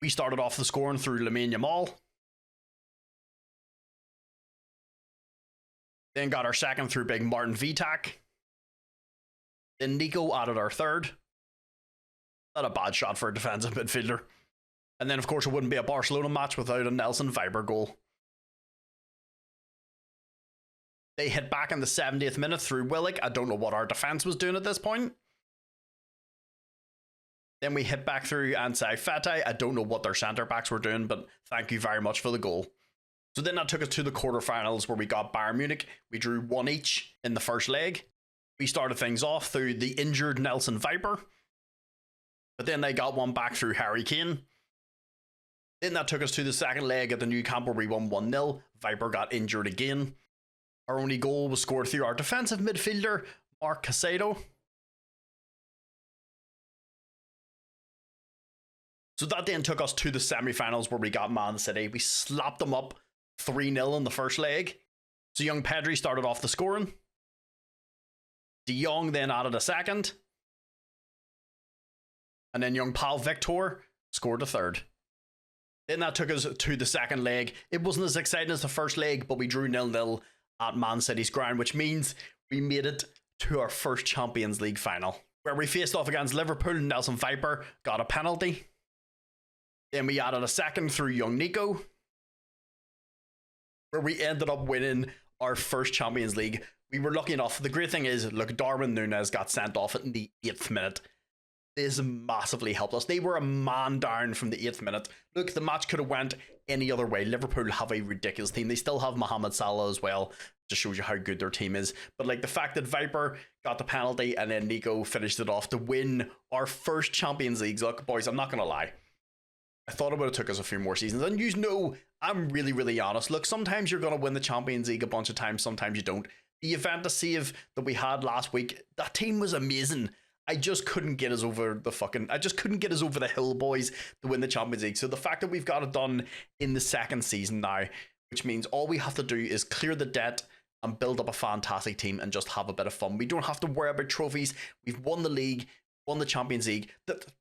S1: We started off the scoring through Lamine Yamal. Then got our second through big Martin Vitak. Then Nico added our third. Not a bad shot for a defensive midfielder. And then, of course, it wouldn't be a Barcelona match without a Nelson Viper goal. They hit back in the 70th minute through Willock. I don't know what our defense was doing at this point. Then we hit back through Enzo Fete. I don't know what their centre backs were doing, but thank you very much for the goal. So then that took us to the quarterfinals, where we got Bayern Munich. We drew 1 each in the first leg. We started things off through the injured Nelson Viper. But then they got one back through Harry Kane. Then that took us to the second leg at the new camp, where we won 1-0. Viper got injured again. Our only goal was scored through our defensive midfielder, Mark Casado. So that then took us to the semi-finals, where we got Man City. We slapped them up 3-0 in the first leg. So young Pedri started off the scoring. De Jong then added a second. And then young pal Victor scored a third. Then that took us to the second leg. It wasn't as exciting as the first leg, but we drew 0-0 at Man City's ground, which means we made it to our first Champions League final, where we faced off against Liverpool. Nelson Viper got a penalty. Then we added a second through young Nico, where we ended up winning our first Champions League. We were lucky enough. The great thing is, look, Darwin Núñez got sent off in the 8th minute. This massively helped us. They were a man down from the 8th minute. Look, the match could have went any other way. Liverpool have a ridiculous team. They still have Mohamed Salah as well. Just shows you how good their team is. But like the fact that Viper got the penalty and then Nico finished it off to win our first Champions League. Look, boys, I'm not going to lie. I thought it would have took us a few more seasons. And you know, I'm really, really honest. Look, sometimes you're going to win the Champions League a bunch of times. Sometimes you don't. The Juventus save that we had last week, that team was amazing. I just couldn't get us over the hill, boys, to win the Champions League. So the fact that we've got it done in the second season now, which means all we have to do is clear the debt and build up a fantastic team and just have a bit of fun. We don't have to worry about trophies. We've won the league, won the Champions League.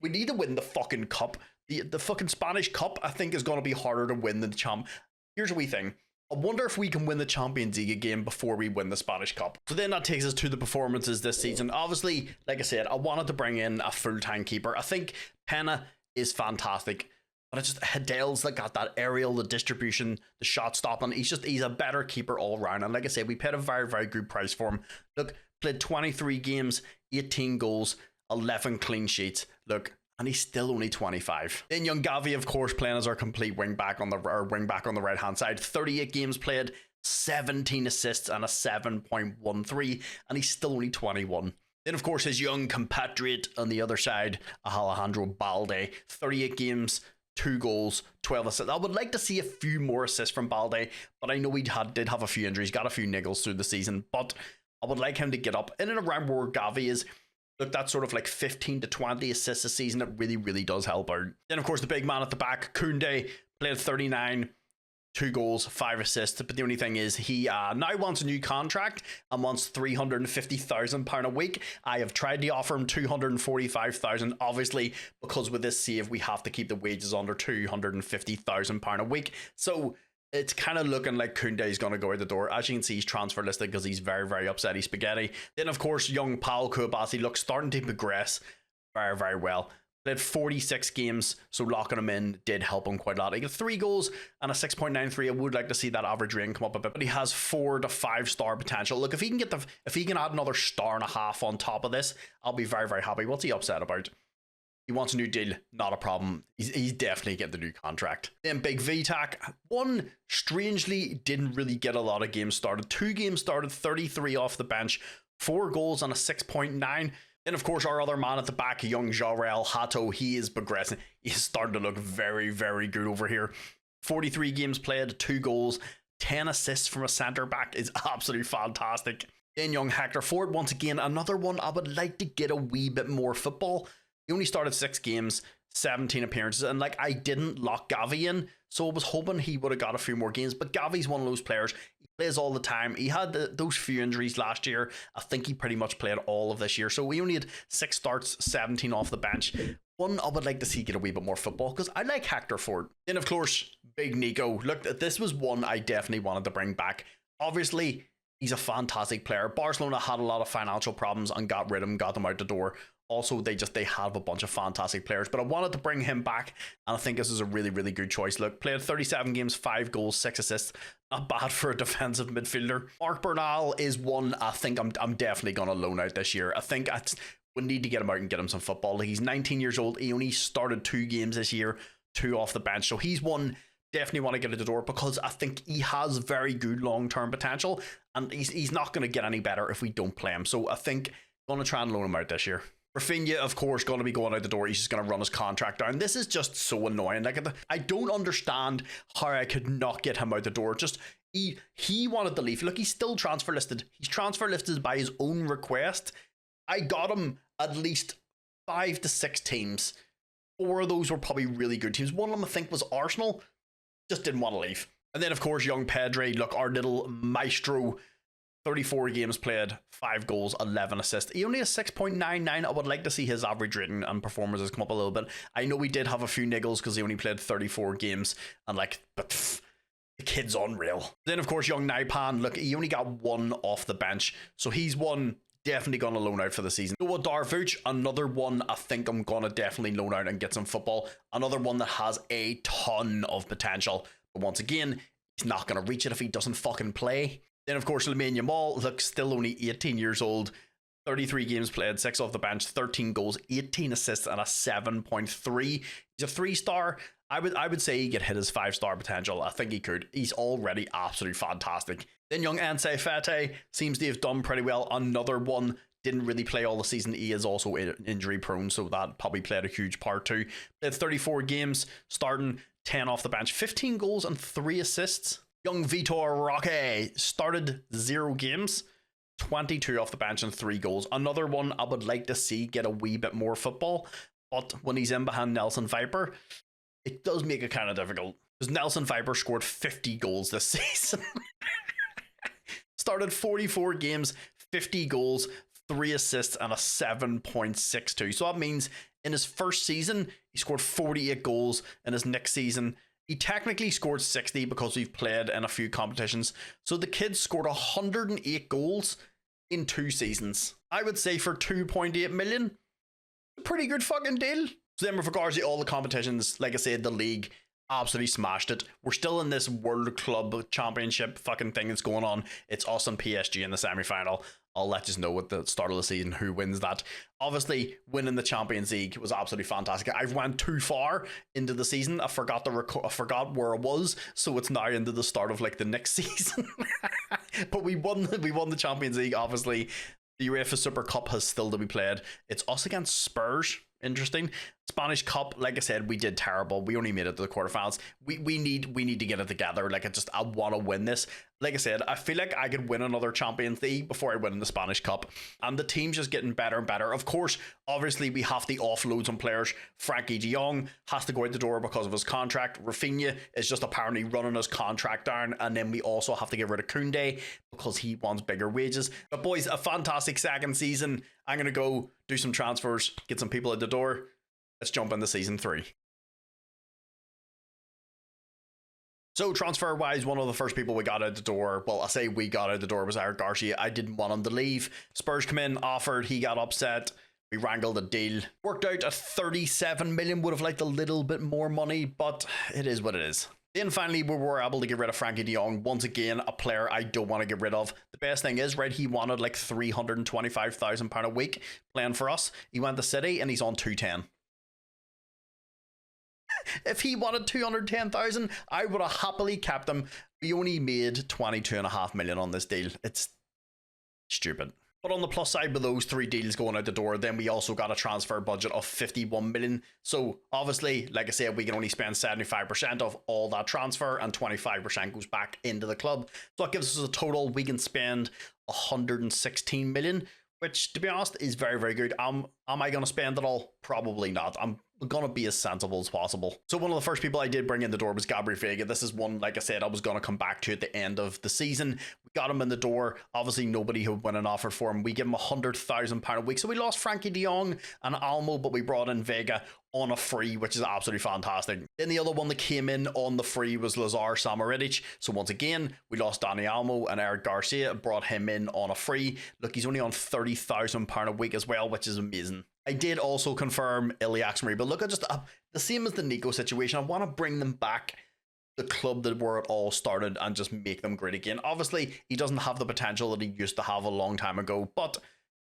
S1: We need to win the fucking cup. The fucking Spanish Cup, I think, is going to be harder to win than the champ. Here's a wee thing. I wonder if we can win the Champions League again before we win the Spanish Cup. So then that takes us to the performances this season. Obviously, like I said, I wanted to bring in a full-time keeper. I think Pena is fantastic, but it's just Hidel's like got that aerial, the distribution, the shot stopping. He's a better keeper all around. And like I said, we paid a very, very good price for him. Look, played 23 games, 18 goals, 11 clean sheets. Look, and he's still only 25. Then young Gavi, of course, playing as our complete wing back on the right hand side. 38 games played, 17 assists and a 7.13, and he's still only 21. Then, of course, his young compatriot on the other side, Alejandro Balde. 38 games, 2 goals, 12 assists. I would like to see a few more assists from Balde, but I know he did have a few injuries, got a few niggles through the season, but I would like him to get up in and around where Gavi is. Look, that's sort of like 15 to 20 assists a season. It really, really does help out. Then, of course, the big man at the back, Koundé, played 39, 2 goals, 5 assists. But the only thing is he now wants a new contract and wants £350,000 a week. I have tried to offer him £245,000, obviously, because with this save, we have to keep the wages under £250,000 a week. So it's kind of looking like Koundé is going to go out the door. As you can see, he's transfer listed because he's very, very upset. He's spaghetti. Then, of course, young Paul Kouabasi looks starting to progress very, very well. Played 46 games, so locking him in did help him quite a lot. He got 3 goals and a 6.93. I would like to see that average rating come up a bit, but he has 4 to 5 star potential. Look, if he can add another 1.5 stars on top of this, I'll be very, very happy. What's he upset about? He wants a new deal, not a problem. He's definitely getting the new contract. Then Big VTAC, one strangely didn't really get a lot of games started. 2 games started, 33 off the bench, 4 goals and a 6.9. Then, of course, our other man at the back, young Jarrell Hato, he is progressing. He's starting to look very, very good over here. 43 games played, 2 goals, 10 assists from a centre back is absolutely fantastic. Then young Hector Ford, once again, another one I would like to get a wee bit more football. He only started 6 games, 17 appearances, and like I didn't lock Gavi in, so I was hoping he would have got a few more games, but Gavi's one of those players. He plays all the time. He had those few injuries last year. I think he pretty much played all of this year, so we only had 6 starts, 17 off the bench. One I would like to see get a wee bit more football, because I like Hector Ford. Then, of course, Big Nico. Look, this was one I definitely wanted to bring back. Obviously, he's a fantastic player. Barcelona had a lot of financial problems and got rid of him, got them out the door. Also, they have a bunch of fantastic players, but I wanted to bring him back, and I think this is a really, really good choice. Look, played 37 games, 5 goals, 6 assists. Not bad for a defensive midfielder. Marc Bernal is one I think I'm definitely going to loan out this year. I think we need to get him out and get him some football. He's 19 years old. He only started 2 games this year, 2 off the bench. So he's one definitely want to get out the door, because I think he has very good long-term potential, and he's not going to get any better if we don't play him. So I think I'm going to try and loan him out this year. Rafinha, of course, going to be going out the door. He's just going to run his contract down. This is just so annoying. Like, I don't understand how I could not get him out the door. Just he wanted to leave. Look, he's still transfer listed. He's transfer listed by his own request. I got him at least 5 to 6 teams. 4 of those were probably really good teams. One of them, I think, was Arsenal. Just didn't want to leave. And then, of course, young Pedri. Look, our little maestro. 34 games played, 5 goals, 11 assists. He only has 6.99. I would like to see his average rating and performances come up a little bit. I know we did have a few niggles because he only played 34 games, and the kid's unreal. Then, of course, young Naipan, look, he only got 1 off the bench, so he's one definitely going to loan out for the season. Noah Darvuch, another one I think I'm going to definitely loan out and get some football. Another one that has a ton of potential, but once again, he's not going to reach it if he doesn't fucking play. Then, of course, Lamine Yamal, look, still only 18 years old, 33 games played, 6 off the bench, 13 goals, 18 assists, and a 7.3. He's a 3-star. I would say he could hit his 5-star potential. I think he could. He's already absolutely fantastic. Then young Ansei Fete seems to have done pretty well. Another one, didn't really play all the season. He is also injury prone, so that probably played a huge part too. Played 34 games, starting 10 off the bench, 15 goals and 3 assists. Young Vitor Roque started 0 games, 22 off the bench and 3 goals. Another one I would like to see get a wee bit more football, but when he's in behind Nelson Viper, it does make it kind of difficult, because Nelson Viper scored 50 goals this season. Started 44 games, 50 goals, 3 assists, and a 7.62. So that means in his first season, he scored 48 goals. In his next season, he technically scored 60 because we've played in a few competitions. So the kid scored 108 goals in 2 seasons. I would say for 2.8 million, a pretty good fucking deal. So then with regards to all the competitions, like I said, the league absolutely smashed it. We're still in this World Club Championship fucking thing that's going on. It's us and PSG in the semi-final. I'll let you know at the start of the season who wins that. Obviously, winning the Champions League was absolutely fantastic. I went too far into the season. I forgot I forgot where I was, so it's now into the start of like the next season. But we won the Champions League. Obviously, the UEFA Super Cup has still to be played. It's us against Spurs. Interesting. Spanish Cup, like I said, we did terrible. We only made it to the quarterfinals. We need to get it together. Like, I want to win this. Like I said, I feel like I could win another Champions League before I win the Spanish Cup. And the team's just getting better and better. Of course, obviously, we have to offload some players. Frankie de Jong has to go out the door because of his contract. Rafinha is just apparently running his contract down. And then we also have to get rid of Koundé because he wants bigger wages. But boys, a fantastic second season. I'm going to go do some transfers, get some people at the door. Let's jump into season 3. So transfer wise, one of the first people we got out the door, well, I say we got out the door, was Eric Garcia. I didn't want him to leave. Spurs come in, offered, he got upset. We wrangled a deal. Worked out at 37 million. Would have liked a little bit more money, but it is what it is. Then finally, we were able to get rid of Frankie de Jong. Once again, a player I don't want to get rid of. The best thing is, right, he wanted like £325,000 a week playing for us. He went to City and he's on 210. If he wanted 210,000, I would have happily kept him. We only made 22.5 million on this deal. It's stupid. But on the plus side, with those 3 deals going out the door, then we also got a transfer budget of 51 million. So obviously, like I said, we can only spend 75% of all that transfer and 25% goes back into the club. So that gives us a total we can spend 116 million, which to be honest is very, very good. Am I going to spend it all? Probably not. I'm going to be as sensible as possible. So one of the first people I did bring in the door was Gabriel Vega. This is one, like I said, I was going to come back to at the end of the season. We got him in the door. Obviously, nobody had went and offered for him. We give him £100,000 a week. So we lost Frankie de Jong and Almo, but we brought in Vega on a free, which is absolutely fantastic. Then the other one that came in on the free was Lazar Samaric. So once again, we lost Dani Almo and Eric Garcia, brought him in on a free. Look, he's only on £30,000 a week as well, which is amazing. I did also confirm Iliax Marie, but look at just the same as the Nico situation. I want to bring them back, the club that where it all started, and just make them great again. Obviously, he doesn't have the potential that he used to have a long time ago, but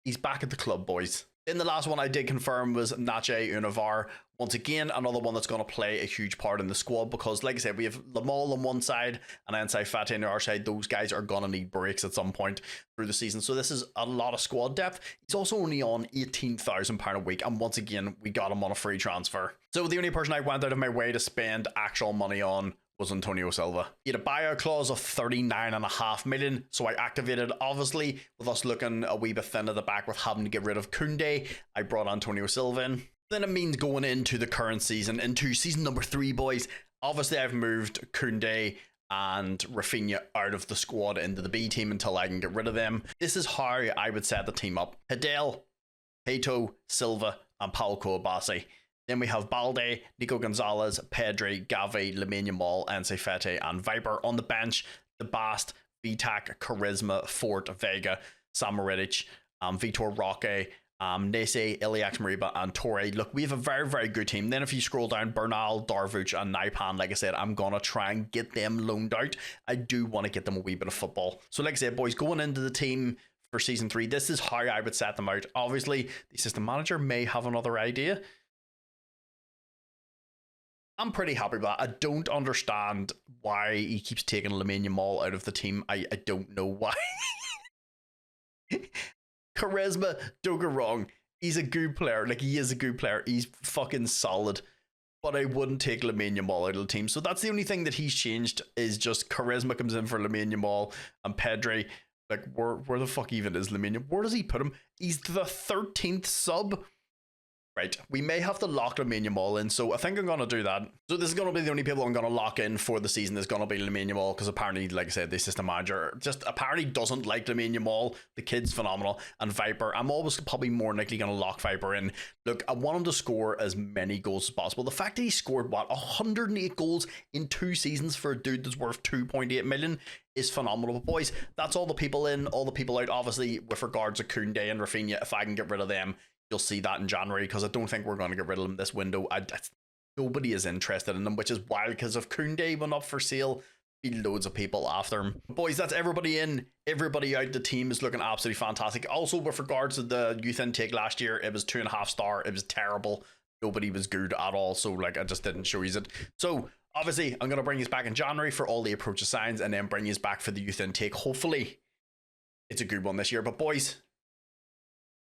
S1: he's back at the club, boys. Then the last one I did confirm was Nache Unavar. Once again, another one that's going to play a huge part in the squad because, like I said, we have Lamal on one side and Ensai Fatih on the other side. Those guys are going to need breaks at some point through the season. So this is a lot of squad depth. He's also only on £18,000 a week. And once again, we got him on a free transfer. So the only person I went out of my way to spend actual money on was Antonio Silva. He had a buyout clause of 39.5 million, so I activated. Obviously, with us looking a wee bit thin at the back with having to get rid of Koundé, I brought Antonio Silva in. Then it means going into the current season, into season number 3, boys. Obviously, I've moved Koundé and Rafinha out of the squad into the B team until I can get rid of them. This is how I would set the team up. Hidel, Heito, Silva, and Paul Kouabasi. Then we have Balde, Nico Gonzalez, Pedri, Gavi, Lamine Yamal, Ense Fete, and Viper. On the bench, the Bast, Vitak, Charisma, Fort, Vega, Samaritic, Vitor Roque, Nese, Iliax Mariba, and Torre. Look, we have a very, very good team. Then if you scroll down, Bernal, Darvuch, and Naipan, like I said, I'm going to try and get them loaned out. I do want to get them a wee bit of football. So like I said, boys, going into the team for Season 3, this is how I would set them out. Obviously, the assistant manager may have another idea. I'm pretty happy with that. I don't understand why he keeps taking Lamine Yamal out of the team. I don't know why. Charisma, don't get wrong. He's a good player. Like, he is a good player. He's fucking solid. But I wouldn't take Lamine Yamal out of the team. So that's the only thing that he's changed, is just Charisma comes in for Lamine Yamal and Pedri. Like, where the fuck even is Lamine Yamal? Where does he put him? He's the 13th sub. Right, we may have to lock Lamine Yamal in, so I think I'm going to do that. So this is going to be the only people I'm going to lock in for the season is going to be Lamine Yamal, because apparently, like I said, the assistant manager just apparently doesn't like Lamine Yamal. The kid's phenomenal. And Viper, I'm always probably more likely going to lock Viper in. Look, I want him to score as many goals as possible. The fact that he scored, what, 108 goals in 2 seasons for a dude that's worth 2.8 million is phenomenal. But boys, that's all the people in, all the people out. Obviously, with regards to Koundé and Rafinha, if I can get rid of them, you'll see that in January, because I don't think we're going to get rid of them this window. Nobody is interested in them, which is wild, because if Koundé went up for sale, be loads of people after him. Boys, that's everybody in, everybody out. The team is looking absolutely fantastic. Also, with regards to the youth intake last year, it was 2.5 star. It was terrible. Nobody was good at all. So, like, I just didn't show you it. So, obviously, I'm going to bring you back in January for all the approach signs, and then bring you back for the youth intake. Hopefully, it's a good one this year. But boys,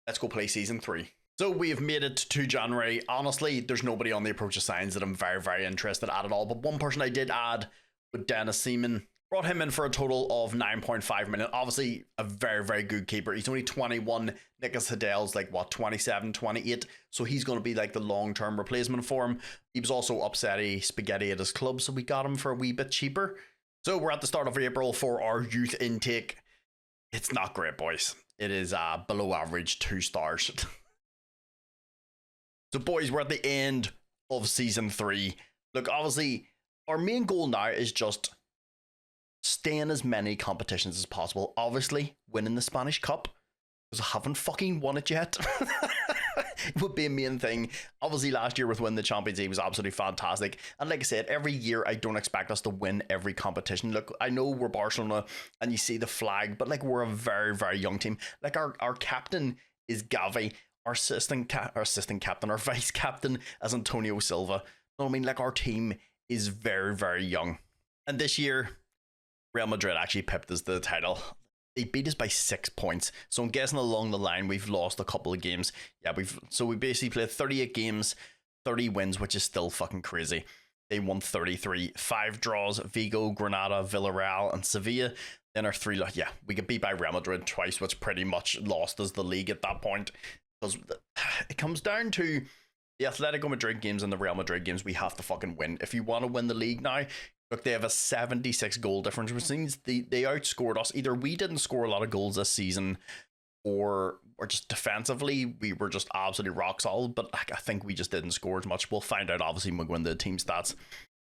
S1: let's go play Season 3. So we have made it to January. Honestly, there's nobody on the approach of signs that I'm very, very interested at all. But one person I did add with Dennis Seaman. Brought him in for a total of 9.5 million. Obviously, a very, very good keeper. He's only 21. Nicholas Hidel's like, what, 27, 28. So he's going to be like the long-term replacement for him. He was also upsetty spaghetti at his club, so we got him for a wee bit cheaper. So we're at the start of April for our youth intake. It's not great, boys. It is below average, 2 stars. So boys, we're at the end of Season 3. Look, obviously, our main goal now is just stay in as many competitions as possible. Obviously, winning the Spanish Cup, because I haven't fucking won it yet. It would be a main thing. Obviously, last year with winning the Champions League was absolutely fantastic. And like I said, every year I don't expect us to win every competition. Look, I know we're Barcelona and you see the flag, but like, we're a very, very young team. Like, our captain is Gavi. Our assistant captain, our vice captain is Antonio Silva. You know what I mean? Like, our team is very, very young. And this year, Real Madrid actually pipped us the title. They beat us by 6 points. So I'm guessing along the line we've lost a couple of games. Yeah, we basically played 38 games, 30 wins, which is still fucking crazy. They won 33, 5 draws: Vigo, Granada, Villarreal, and Sevilla. Then our 3, yeah, we get beat by Real Madrid twice, which pretty much lost us the league at that point. Because it comes down to the Atletico Madrid games and the Real Madrid games. We have to fucking win. If you want to win the league now, look, they have a 76 goal difference, which means they outscored us. Either we didn't score a lot of goals this season, or just defensively, we were just absolutely rock solid. But like, I think we just didn't score as much. We'll find out, obviously, when we win the team stats.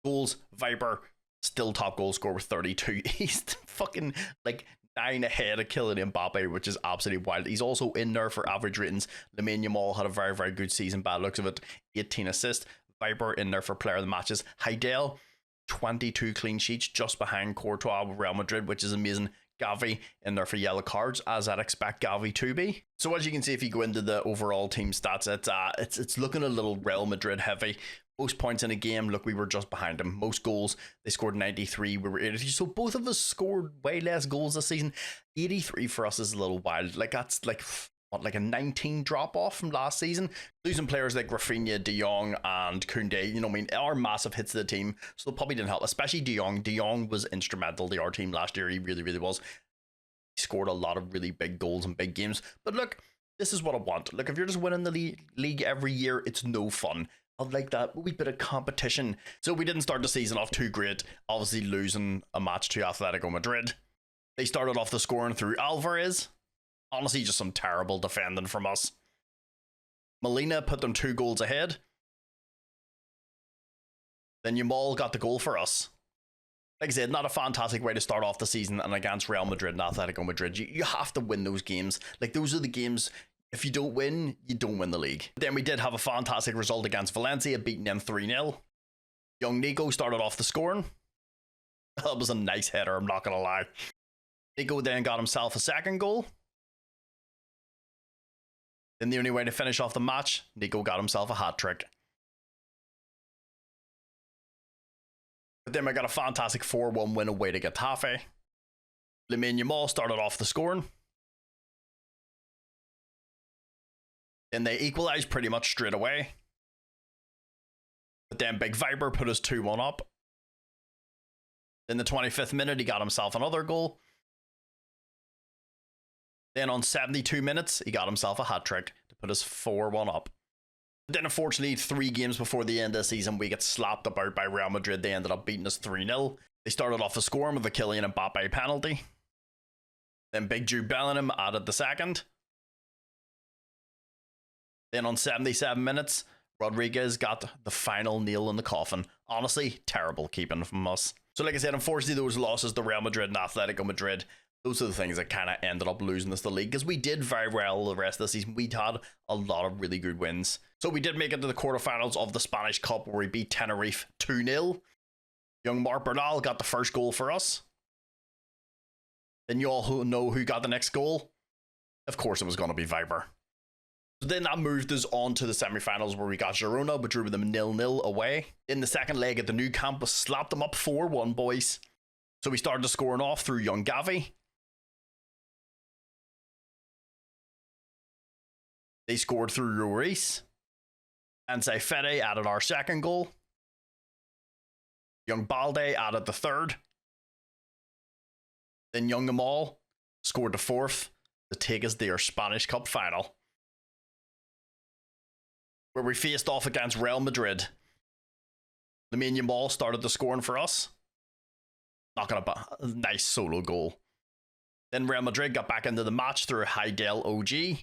S1: Goals, Viper, still top goal scorer with 32. He's fucking like 9 ahead of Kylian Mbappe, which is absolutely wild. He's also in there for average ratings. Lamine Yamal had a very, very good season, bad looks of it. 18 assists. Viper in there for player of the matches. Hidel, 22 clean sheets, just behind Courtois with Real Madrid, which is amazing. Gavi in there for yellow cards, as I'd expect Gavi to be. So as you can see, if you go into the overall team stats, it's looking a little Real Madrid heavy. Most points in a game, look, we were just behind them. Most goals, they scored 93, we were 83. So both of us scored way less goals this season. 83 for us is a little wild. Like, that's like, what, like a 19 drop off from last season. Losing players like Rafinha, De Jong, and Koundé, you know what I mean, are massive hits to the team. So they probably didn't help, especially De Jong. De Jong was instrumental to our team last year. He really, really was. He scored a lot of really big goals in big games. But look, this is what I want. Look, if you're just winning the league every year, it's no fun. of like that wee bit of competition. So we didn't start the season off too great, obviously losing a match to Atletico Madrid. They started off the scoring through Alvarez. Honestly, just some terrible defending from us. Molina put them 2 goals ahead. Then Yamal got the goal for us. Like I said, not a fantastic way to start off the season, and against Real Madrid and Atletico Madrid, you have to win those games. Like, those are the games, if you don't win, you don't win the league. Then we did have a fantastic result against Valencia, beating them 3-0. Young Nico started off the scoring. That was a nice header, I'm not going to lie. Nico then got himself a second goal. Then the only way to finish off the match, Nico got himself a hat-trick. But then we got a fantastic 4-1 win away to Getafe. Lamine Yamal started off the scoring. Then they equalised pretty much straight away. But then Big Viper put us 2-1 up. In the 25th minute, he got himself another goal. Then on 72 minutes, he got himself a hat-trick to put us 4-1 up. Then unfortunately, 3 games before the end of the season, we get slapped about by Real Madrid. They ended up beating us 3-0. They started off the scoring with a Kylian Mbappe penalty. Then Big Jude Bellingham added the second. Then on 77 minutes, Rodriguez got the final nail in the coffin. Honestly, terrible keeping from us. So like I said, unfortunately, those losses to Real Madrid and Atletico Madrid, those are the things that kind of ended up losing us the league, because we did very well the rest of the season. We had a lot of really good wins. So we did make it to the quarterfinals of the Spanish Cup, where we beat Tenerife 2-0. Young Marc Bernal got the first goal for us. Then you all know who got the next goal. Of course, it was going to be Viper. So then that moved us on to the semi-finals, where we got Girona, but drew them 0-0 away. In the second leg at the new camp, we slapped them up 4-1, boys. So we started scoring off through young Gavi. They scored through Ruiz. And Fede added our second goal. Young Balde added the third. Then young Yamal scored the fourth to take us to our Spanish Cup final, where we faced off against Real Madrid. Lamine Yamal started the scoring for us. Not gonna be a nice solo goal. Then Real Madrid got back into the match through Heidel OG.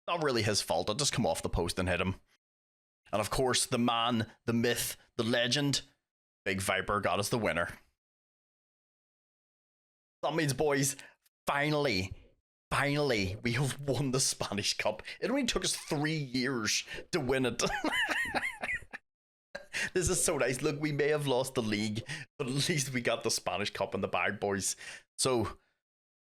S1: Not really his fault, it just come off the post and hit him. And of course, the man, the myth, the legend, Big Viper got us the winner. That means, boys, finally, we have won the Spanish Cup. It only took us 3 years to win it. This is so nice. Look, we may have lost the league, but at least we got the Spanish Cup in the bag, boys. So,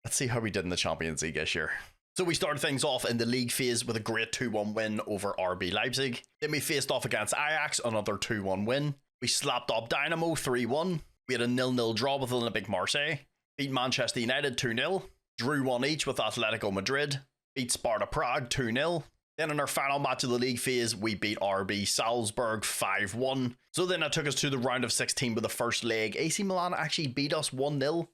S1: let's see how we did in the Champions League this year. So we started things off in the league phase with a great 2-1 win over RB Leipzig. Then we faced off against Ajax, another 2-1 win. We slapped up Dynamo 3-1. We had a 0-0 draw with Olympique Marseille. Beat Manchester United 2-0. Drew 1 each with Atletico Madrid. Beat Sparta Prague 2-0. Then in our final match of the league phase, we beat RB Salzburg 5-1. So then that took us to the round of 16 with the first leg. AC Milan actually beat us 1-0.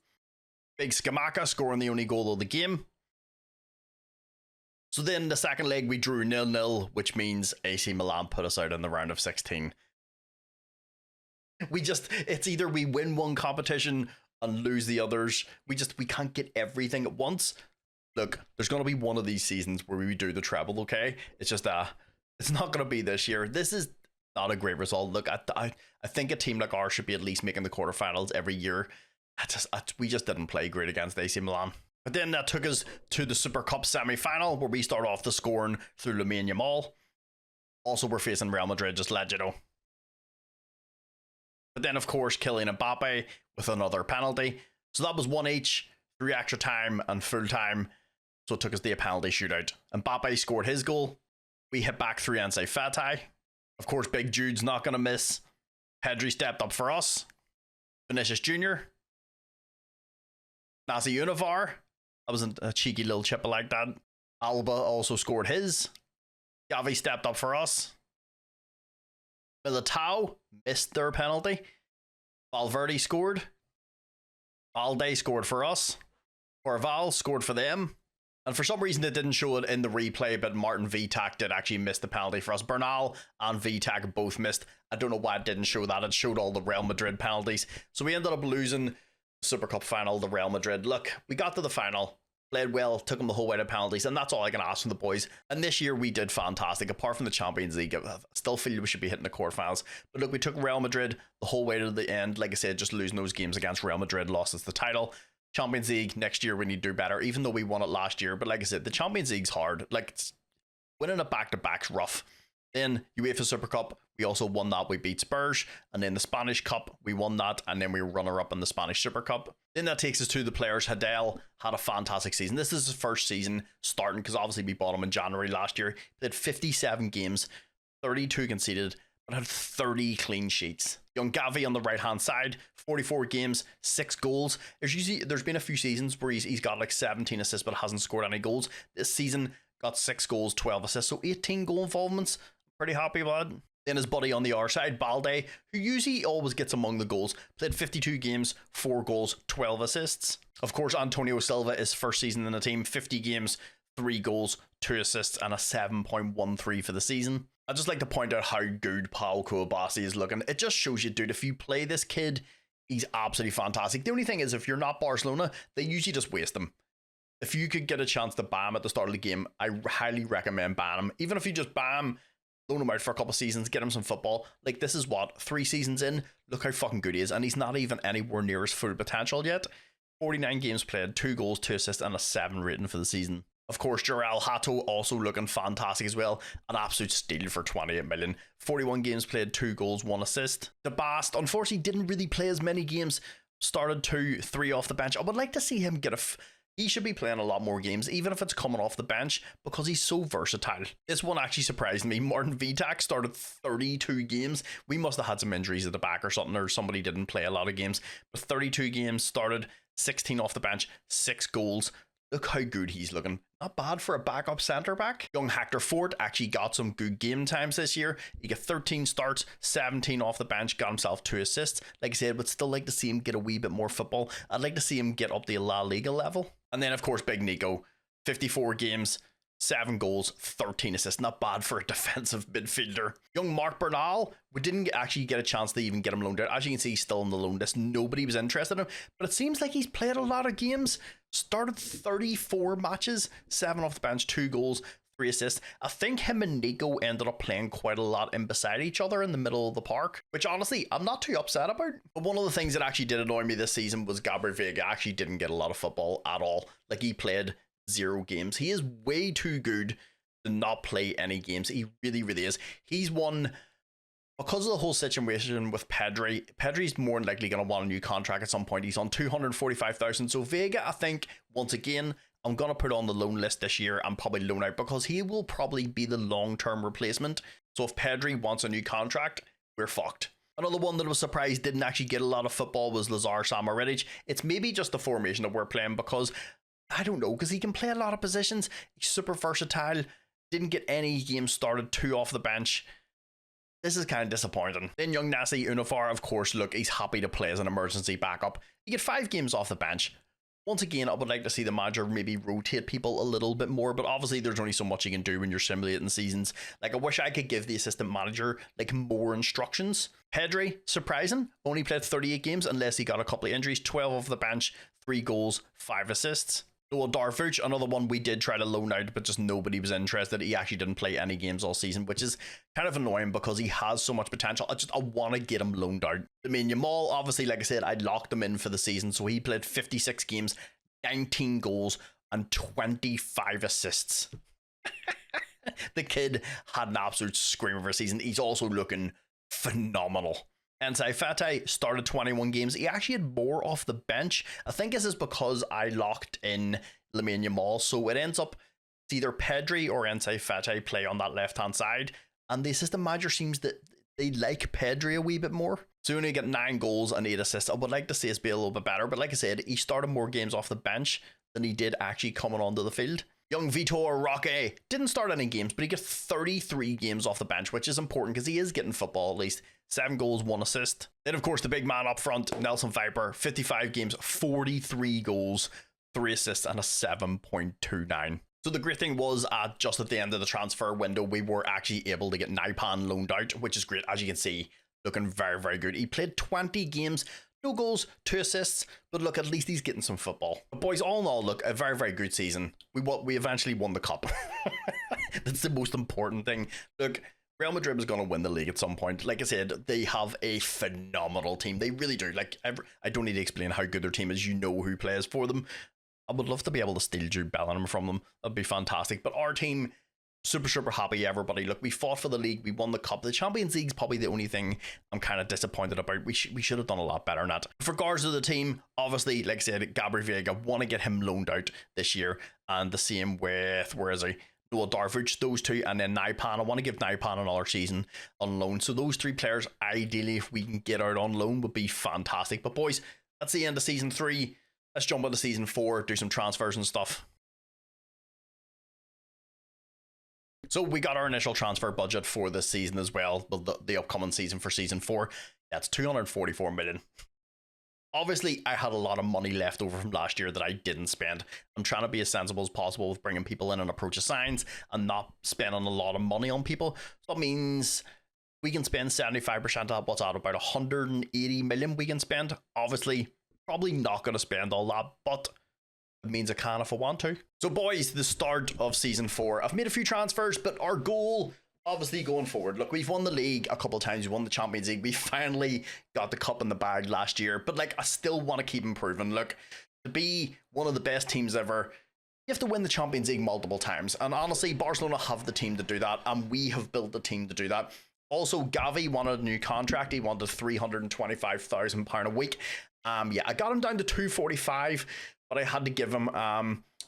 S1: Big Scamacca scoring the only goal of the game. So then the second leg we drew 0-0, which means AC Milan put us out in the round of 16. It's either we win one competition and lose the others. We can't get everything at once. Look, there's going to be one of these seasons where we do the treble, okay? It's just, it's not going to be this year. This is not a great result. Look, I think a team like ours should be at least making the quarterfinals every year. We just didn't play great against AC Milan. But then that took us to the Super Cup semi-final, where we start off the scoring through Lamine Yamal. Also, we're facing Real Madrid, just let you know. But then, of course, Kylian Mbappe with another penalty. So that was 1 each, 3 extra time and full time. So it took us to a penalty shootout. Mbappe scored his goal. We hit back 3 and Fati. Of course, Big Jude's not going to miss. Pedri stepped up for us. Vinicius Jr. Nazi Univar. That was a cheeky little chip like that. Alba also scored his. Gavi stepped up for us. Militao missed their penalty. Valverde scored. Balde scored for us. Orval scored for them. And for some reason, it didn't show it in the replay, but Martin Vitak did actually miss the penalty for us. Bernal and Vitak both missed. I don't know why it didn't show that. It showed all the Real Madrid penalties. So we ended up losing the Super Cup final to Real Madrid. Look, we got to the final, played well, took them the whole way to penalties, and that's all I can ask from the boys. And this year we did fantastic. Apart from the Champions League, I still feel we should be hitting the quarterfinals. But look, we took Real Madrid the whole way to the end. Like I said, just losing those games against Real Madrid lost us the title. Champions League next year we need to do better, even though we won it last year. But like I said, the Champions League's hard. Like, winning it back-to-back's rough. Then UEFA Super Cup, we also won that. We beat Spurs. And then the Spanish Cup, we won that. And then we were runner-up in the Spanish Super Cup. Then that takes us to the players. Hadel had a fantastic season. This is his first season starting, because obviously we bought him in January last year. He had 57 games, 32 conceded, but had 30 clean sheets. Young Gavi on the right-hand side, 44 games, 6 goals. There's been a few seasons where he's got like 17 assists but hasn't scored any goals. This season, got 6 goals, 12 assists, so 18 goal involvements. Pretty happy with that. Then his buddy on the other side, Balde, who usually always gets among the goals, played 52 games, 4 goals, 12 assists. Of course, Antonio Silva is first season in the team, 50 games, 3 goals, 2 assists, and a 7.13 for the season. I'd just like to point out how good Paul Kouabasi is looking. It just shows you, dude, if you play this kid, he's absolutely fantastic. The only thing is, if you're not Barcelona, they usually just waste him. If you could get a chance to ban him at the start of the game, I highly recommend ban him. Even if you just ban him, loan him out for a couple of seasons, get him some football. Like, this is what, 3 seasons in? Look how fucking good he is, and he's not even anywhere near his full potential yet. 49 games played, 2 goals, 2 assists, and a 7 rating for the season. Of course, Joral Hato also looking fantastic as well. An absolute steal for 28 million. 41 games played, 2 goals, 1 assist. The Bast, unfortunately, didn't really play as many games. Started 2, 3 off the bench. I would like to see him get he should be playing a lot more games, even if it's coming off the bench, because he's so versatile. This one actually surprised me. Martin Vitak started 32 games. We must have had some injuries at the back or something, or somebody didn't play a lot of games. But 32 games, started 16 off the bench, 6 goals. Look how good he's looking. Not bad for a backup centre-back. Young Hector Fort actually got some good game times this year. He got 13 starts, 17 off the bench, got himself 2 assists. Like I said, would still like to see him get a wee bit more football. I'd like to see him get up the La Liga level. And then, of course, Big Nico. 54 games, 7 goals, 13 assists. Not bad for a defensive midfielder. Young Marc Bernal, we didn't actually get a chance to even get him loaned out. As you can see, he's still on the loan list. Nobody was interested in him. But it seems like he's played a lot of games. Started 34 matches, 7 off the bench, 2 goals, 3 assists. I think him and Nico ended up playing quite a lot in beside each other in the middle of the park, which honestly, I'm not too upset about. But one of the things that actually did annoy me this season was Gabriel Vega actually didn't get a lot of football at all. Like, he played 0 games. He is way too good to not play any games. He really, really is. He's one... Because of the whole situation with Pedri, Pedri's more than likely going to want a new contract at some point. He's on 245,000. So Vega, I think, once again, I'm going to put on the loan list this year and probably loan out, because he will probably be the long-term replacement. So if Pedri wants a new contract, we're fucked. Another one that I was surprised didn't actually get a lot of football was Lazar Samaric. It's maybe just the formation that we're playing, because, I don't know, because he can play a lot of positions. He's super versatile. Didn't get any games started, 2 off the bench. This is kind of disappointing. Then young Nasi Unifar, of course, look, he's happy to play as an emergency backup. He get 5 games off the bench. Once again, I would like to see the manager maybe rotate people a little bit more, but obviously there's only so much you can do when you're simulating seasons. Like, I wish I could give the assistant manager like more instructions. Pedri, surprising, only played 38 games unless he got a couple of injuries. 12 off the bench, 3 goals, 5 assists. Noel Darfuch, another one we did try to loan out, but just nobody was interested. He actually didn't play any games all season, which is kind of annoying because he has so much potential. I want to get him loaned out. I mean, Yamal, obviously, like I said, I locked him in for the season, so he played 56 games, 19 goals, and 25 assists. The kid had an absolute screamer of a season. He's also looking phenomenal. Ensai Fete started 21 games. He actually had more off the bench. I think this is because I locked in Lamine Yamal. So it ends up it's either Pedri or Ensai Fete play on that left-hand side. And the assistant manager seems that they like Pedri a wee bit more. So he only got 9 goals and 8 assists. I would like to see us be a little bit better. But like I said, he started more games off the bench than he did actually coming onto the field. Young Vitor Roque didn't start any games, but he got 33 games off the bench, which is important because he is getting football at least. 7 goals, 1 assist. Then, of course, the big man up front, Nelson Viper, 55 games, 43 goals, 3 assists, and a 7.29. So the great thing was, just at the end of the transfer window, we were actually able to get Naipan loaned out, which is great. As you can see, looking very, very good. He played 20 games, no goals, 2 assists, but look, at least he's getting some football. But boys, all in all, look, a very, very good season. We eventually won the cup. That's the most important thing. Look, Real Madrid was going to win the league at some point. Like I said, they have a phenomenal team. They really do. Like, I don't need to explain how good their team is. You know who plays for them. I would love to be able to steal Jude Bellingham from them. That'd be fantastic. But our team, super, super happy, everybody. Look, we fought for the league. We won the cup. The Champions League's probably the only thing I'm kind of disappointed about. We should have done a lot better than that. With regards to the team, obviously, like I said, Gabriel Vega, want to get him loaned out this year. And the same with, where is he? Noah Darvuch, those two, and then Naipan. I want to give Naipan another season on loan. So those 3 players, ideally, if we can get out on loan, would be fantastic. But boys, that's the end of season 3. Let's jump into season 4, do some transfers and stuff. So we got our initial transfer budget for this season as well, but the upcoming season for season 4, that's 244 million. Obviously, I had a lot of money left over from last year that I didn't spend. I'm trying to be as sensible as possible with bringing people in and approach assigns and not spending a lot of money on people. So that means we can spend 75% of what's out, about 180 million we can spend. Obviously, probably not going to spend all that, but it means I can if I want to. So boys, the start of season 4. I've made a few transfers, but our goal, obviously, going forward, look, we've won the league a couple of times. We won the Champions League. We finally got the cup in the bag last year, but like, I still want to keep improving. Look, to be one of the best teams ever, you have to win the Champions League multiple times. And honestly, Barcelona have the team to do that, and we have built the team to do that. Also, Gavi wanted a new contract. He wanted £325,000 a week. Yeah, I got him down to 245, but I had to give him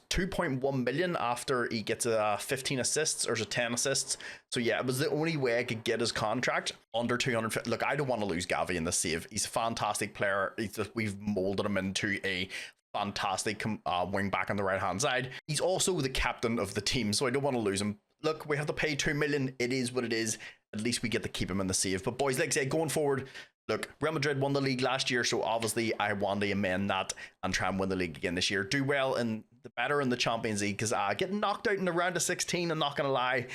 S1: 2.1 million after he gets 15 assists or 10 assists. So yeah, it was the only way I could get his contract under 250. Look, I don't want to lose Gavi in the save. He's a fantastic player. We've molded him into a fantastic wing back on the right hand side. He's also the captain of the team, so I don't want to lose him. Look, we have to pay 2 million. It is what it is. At least we get to keep him in the save. But boys, like I say, going forward, look, Real Madrid won the league last year, so obviously I want to amend that and try and win the league again this year. Do well and the better in the Champions League, because getting knocked out in the round of 16, I'm not going to lie,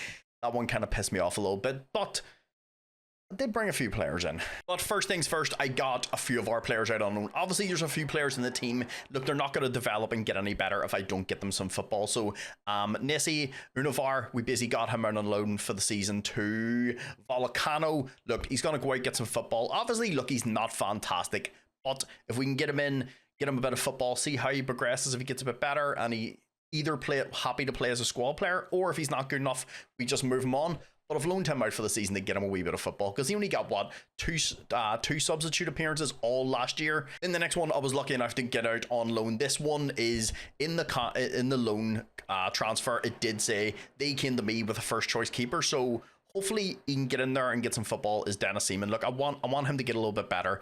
S1: that one kind of pissed me off a little bit, but I did bring a few players in. But first things first, I got a few of our players out on loan. Obviously, there's a few players in the team. Look, they're not going to develop and get any better if I don't get them some football. So, Nessie Unovar, we basically got him out on loan for the season to Volcano. Look, he's going to go out and get some football. Obviously, look, he's not fantastic, but if we can get him in, get him a bit of football, see how he progresses, if he gets a bit better, and he either happy to play as a squad player, or if he's not good enough, we just move him on. But I've loaned him out for the season to get him a wee bit of football, because he only got, what, two substitute appearances all last year. In the next one, I was lucky enough to get out on loan. This one is in the loan transfer. It did say they came to me with a first choice keeper, so hopefully he can get in there and get some football. Is Dennis Seaman. Look, I want him to get a little bit better.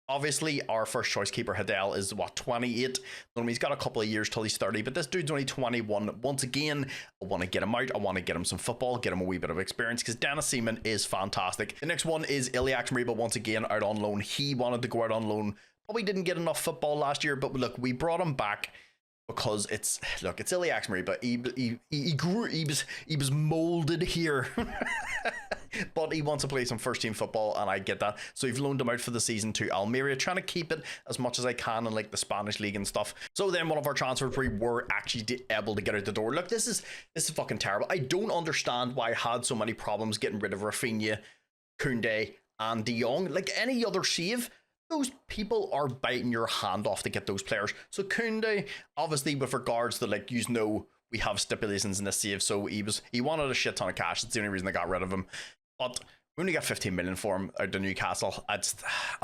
S1: Obviously, our first choice keeper, Hadel, is what, 28? He's got a couple of years till he's 30, but this dude's only 21. Once again, I want to get him out. I want to get him some football, get him a wee bit of experience, because Dennis Seaman is fantastic. The next one is Iliax Mariba, once again, out on loan. He wanted to go out on loan. Probably didn't get enough football last year, but look, we brought him back because it's Iliax Mariba. He was molded here. But he wants to play some first team football, and I get that. So we've loaned him out for the season to Almeria, trying to keep it as much as I can in like the Spanish league and stuff. So then one of our transfers, we were actually able to get out the door. Look, this is fucking terrible. I don't understand why I had so many problems getting rid of Rafinha, Koundé, and De Jong. Like any other save, those people are biting your hand off to get those players. So Koundé, obviously, with regards to, like, we have stipulations in this save, so he wanted a shit ton of cash. That's the only reason I got rid of him. But we only got 15 million for him out to Newcastle. I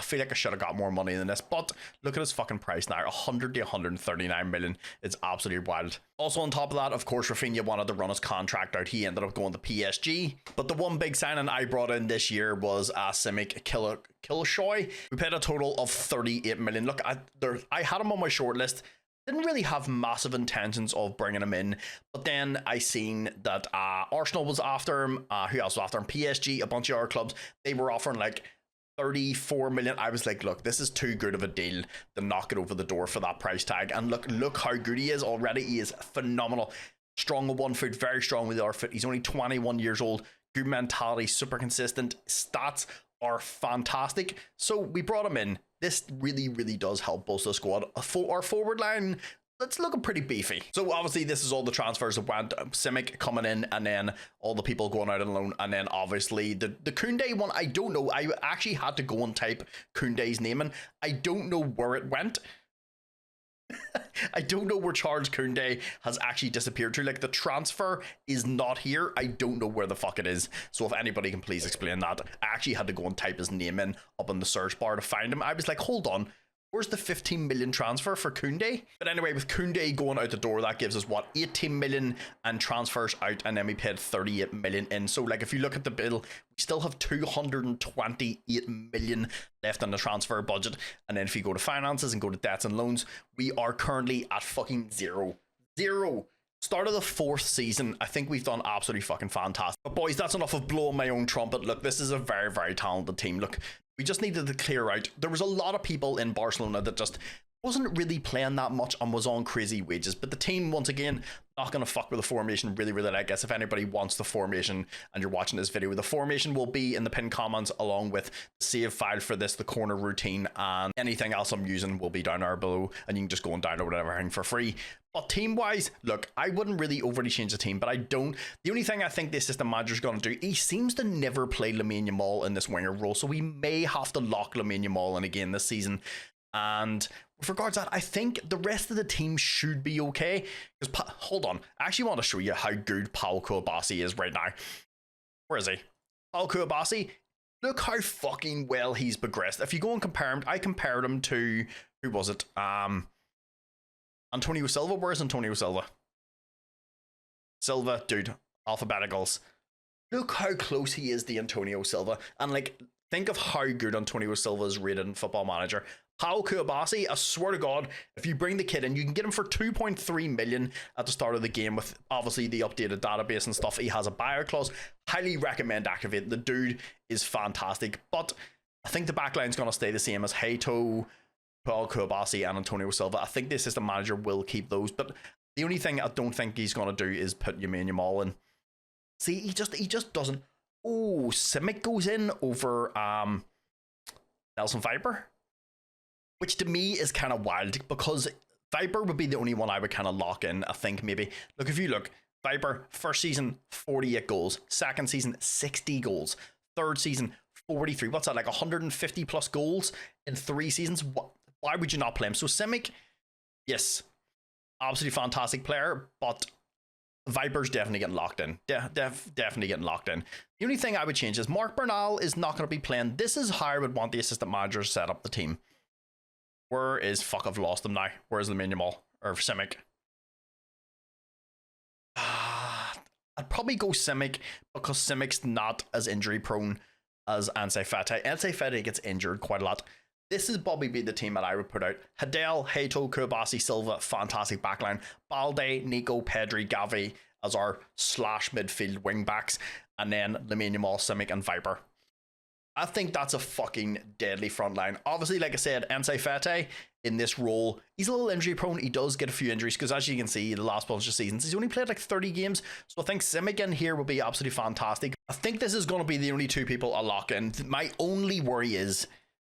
S1: feel like I should have got more money than this, but look at his fucking price now, 100 to 139 million. It's absolutely wild. Also on top of that, of course, Rafinha wanted to run his contract out. He ended up going to PSG. But the one big signing I brought in this year was Simic Kilshoy. We paid a total of 38 million. Look, I had him on my short list. Didn't really have massive intentions of bringing him in, but then I seen that Arsenal was after him. Who else was after him? PSG, a bunch of other clubs. They were offering like 34 million. I was like, look, this is too good of a deal to knock it over the door for that price tag. And look how good he is already. He is phenomenal. Strong with one foot, very strong with the other foot. He's only 21 years old. Good mentality, super consistent. Stats are fantastic. So we brought him in. This really, really does help bolster the squad. Our forward line, it's looking pretty beefy. So obviously this is all the transfers that went. Simic coming in, and then all the people going out on loan, and then obviously the Koundé one, I don't know. I actually had to go and type Koundé's name in. I don't know where it went. I don't know where Charles Koundé has actually disappeared to. Like, the transfer is not here. I don't know where the fuck it is. So if anybody can please explain that. I actually had to go and type his name in up in the search bar to find him. I was like, hold on, where's the 15 million transfer for Koundé? But anyway, with Koundé going out the door, that gives us what, 18 million and transfers out, and then we paid 38 million in. So like, if you look at the bill, we still have 228 million left in the transfer budget. And then if you go to finances and go to debts and loans, we are currently at fucking zero. Start of the 4th season, I think we've done absolutely fucking fantastic. But boys, that's enough of blowing my own trumpet. Look, this is a very, very talented team. Look, we just needed to clear out. There was a lot of people in Barcelona that just wasn't really playing that much and was on crazy wages. But the team, once again, not going to fuck with the formation. Really, really, I guess if anybody wants the formation and you're watching this video, the formation will be in the pinned comments, along with the save file for this, the corner routine, and anything else I'm using will be down there below, and you can just go and download everything for free. But team wise, look, I wouldn't really overly change the team, but I don't. The only thing I think the assistant manager is going to do, he seems to never play Lamine Yamal in this winger role, so we may have to lock Lamine Yamal in again this season. And with regards to that, I think the rest of the team should be okay. Because hold on, I actually want to show you how good Paul Koulibaly is right now. Where is he? Paul Koulibaly, look how fucking well he's progressed. If you go and compare him, I compared him to, who was it? Antonio Silva. Where's Antonio Silva? Silva, dude, alphabeticals. Look how close he is to Antonio Silva. And like, think of how good Antonio Silva is rated in Football Manager. Paul Koulibaly, I swear to God, if you bring the kid in, you can get him for 2.3 million at the start of the game with obviously the updated database and stuff. He has a buyer clause. Highly recommend activating. The dude is fantastic. But I think the backline's going to stay the same as Hato, Paul Koulibaly, and Antonio Silva. I think the assistant manager will keep those. But the only thing I don't think he's going to do is put Lamine Yamal in. See, he just doesn't. Oh, Simic goes in over Nelson Viper, which to me is kind of wild, because Viper would be the only one I would kind of lock in. I think maybe. Look, if you look, Viper, first season, 48 goals. Second season, 60 goals. Third season, 43. What's that, like 150 plus goals in 3 seasons? Why would you not play him? So Simic, yes, absolutely fantastic player, but Viper's definitely getting locked in. Definitely getting locked in. The only thing I would change is Mark Bernal is not going to be playing. This is how I would want the assistant manager to set up the team. Where is, fuck, I've lost him now. Where's Lamine Yamal? Or Simic? I'd probably go Simic, because Simic's not as injury prone as Anse Fati. Anse Fati gets injured quite a lot. This is probably be the team that I would put out. Hadel, Hato, Koulibaly, Silva, fantastic backline. Balde, Nico, Pedri, Gavi as our slash midfield wing backs. And then Lamine Yamal, Simic, and Viper. I think that's a fucking deadly front line. Obviously, like I said, Anse Fati in this role, he's a little injury prone. He does get a few injuries, because as you can see, the last bunch of seasons, he's only played like 30 games. So I think Simic in here will be absolutely fantastic. I think this is going to be the only 2 people I lock in. My only worry is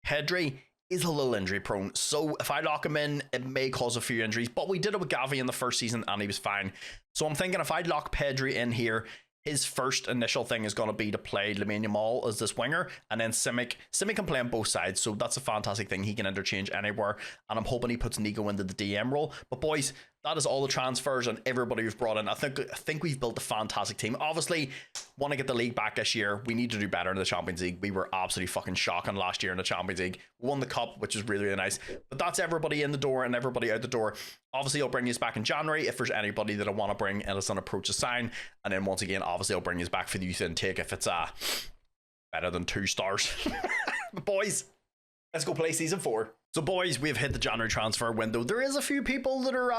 S1: Pedri is a little injury prone. So if I lock him in, it may cause a few injuries. But we did it with Gavi in the first season and he was fine. So I'm thinking if I lock Pedri in here, his first initial thing is going to be to play Lamine Yamal as this winger, and then Simic can play on both sides, so that's a fantastic thing. He can interchange anywhere, and I'm hoping he puts Nico into the DM role. But boys, that is all the transfers and everybody we've brought in. I think we've built a fantastic team. Obviously, want to get the league back this year. We need to do better in the Champions League. We were absolutely fucking shocking last year in the Champions League. We won the cup, which is really, really nice. But that's everybody in the door and everybody out the door. Obviously, I'll bring you back in January if there's anybody that I want to bring and it's an approach to sign. And then once again, obviously, I'll bring you back for the youth intake if it's better than 2 stars. But boys, let's go play season 4. So boys, we've hit the January transfer window. There is a few people that are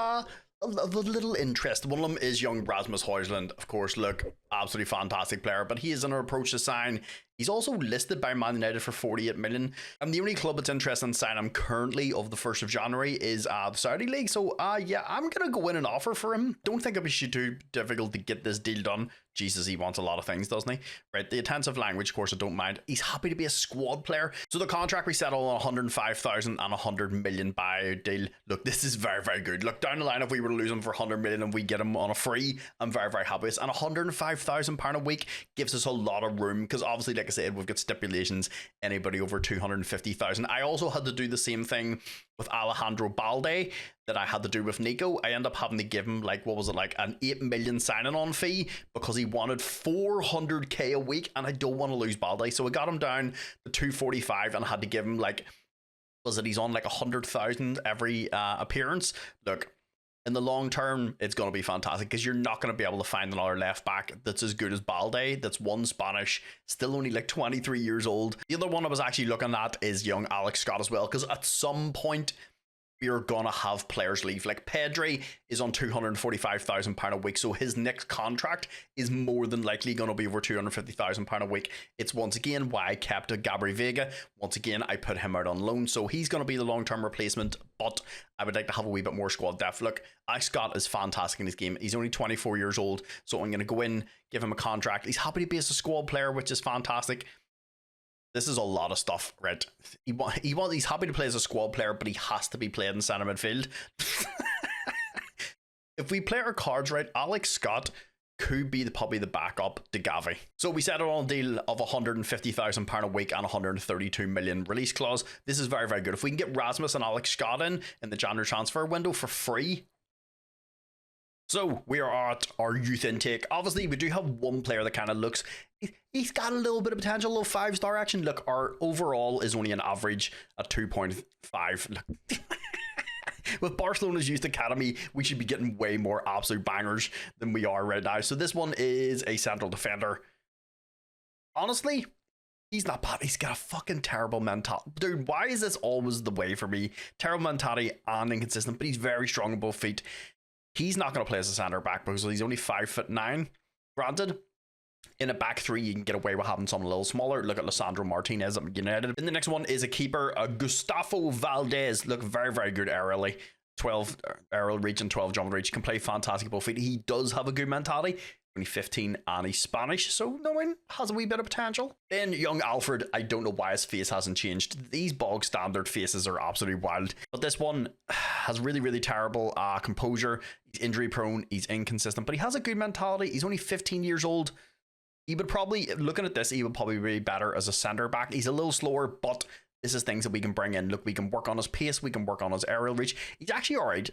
S1: of a little interest. One of them is young Rasmus Højlund. Of course, look, absolutely fantastic player, but he is on an approach to sign. He's also listed by Man United for 48 million. And the only club that's interested in signing him currently of the 1st of January is the Saudi League. So yeah, I'm going to go in and offer for him. Don't think it would be too difficult to get this deal done. Jesus, he wants a lot of things, doesn't he? Right, the intensive language course, I don't mind. He's happy to be a squad player. So the contract we settled on 105,000 and 100 million buyout deal. Look, this is very, very good. Look, down the line, if we were to lose him for 100 million and we get him on a free, I'm very, very happy with this. And £105,000 a week gives us a lot of room because obviously, like I said, we've got stipulations. Anybody over 250,000. I also had to do the same thing with Alejandro Balde that I had to do with Nico. I end up having to give him like, what was it, like an 8 million signing on fee because he wanted 400k a week and I don't want to lose Balde. So I got him down to 245 and I had to give him like, was it, he's on like 100,000 every appearance. Look, in the long term, it's going to be fantastic because you're not going to be able to find another left back that's as good as Balde. That's one Spanish, still only like 23 years old. The other one I was actually looking at is young Alex Scott as well, because at some point we are going to have players leave. Like Pedri is on £245,000 a week, so his next contract is more than likely going to be over £250,000 a week. It's once again why I kept Gabri Vega. Once again, I put him out on loan, so he's going to be the long-term replacement, but I would like to have a wee bit more squad depth. Look, Alex Scott is fantastic in his game. He's only 24 years old, so I'm going to go in, give him a contract. He's happy to be as a squad player, which is fantastic. This is a lot of stuff, right? He's happy to play as a squad player, but he has to be played in centre midfield. If we play our cards right, Alex Scott could be probably the backup to Gavi. So we settled on a deal of £150,000 a week and 132 million release clause. This is very, very good. If we can get Rasmus and Alex Scott in the January transfer window for free. So we are at our youth intake. Obviously, we do have one player that kind of looks, he's got a little bit of potential, a little 5-star action. Look, our overall is only an average at 2.5. With Barcelona's youth academy, we should be getting way more absolute bangers than we are right now. So this one is a central defender. Honestly, he's not bad. He's got a fucking terrible mentality. Dude, why is this always the way for me? Terrible mentality and inconsistent, but he's very strong on both feet. He's not going to play as a centre back because he's only 5'9". Granted, in a back three, you can get away with having someone a little smaller. Look at Lisandro Martinez at United. And the next one is a keeper, Gustavo Valdez. Look, very, very good aerially. 12 aerial reach and 12 jump reach. Can play fantastic both feet. He does have a good mentality. Only 15 and he's Spanish, so no one has a wee bit of potential. Then young Alfred, I don't know why his face hasn't changed. These bog standard faces are absolutely wild, but this one has really, really terrible composure. He's injury prone, he's inconsistent, but he has a good mentality. He's only 15 years old. He would probably, looking at this, he would probably be better as a centre back. He's a little slower, but this is things that we can bring in. Look, we can work on his pace, we can work on his aerial reach. He's actually all right.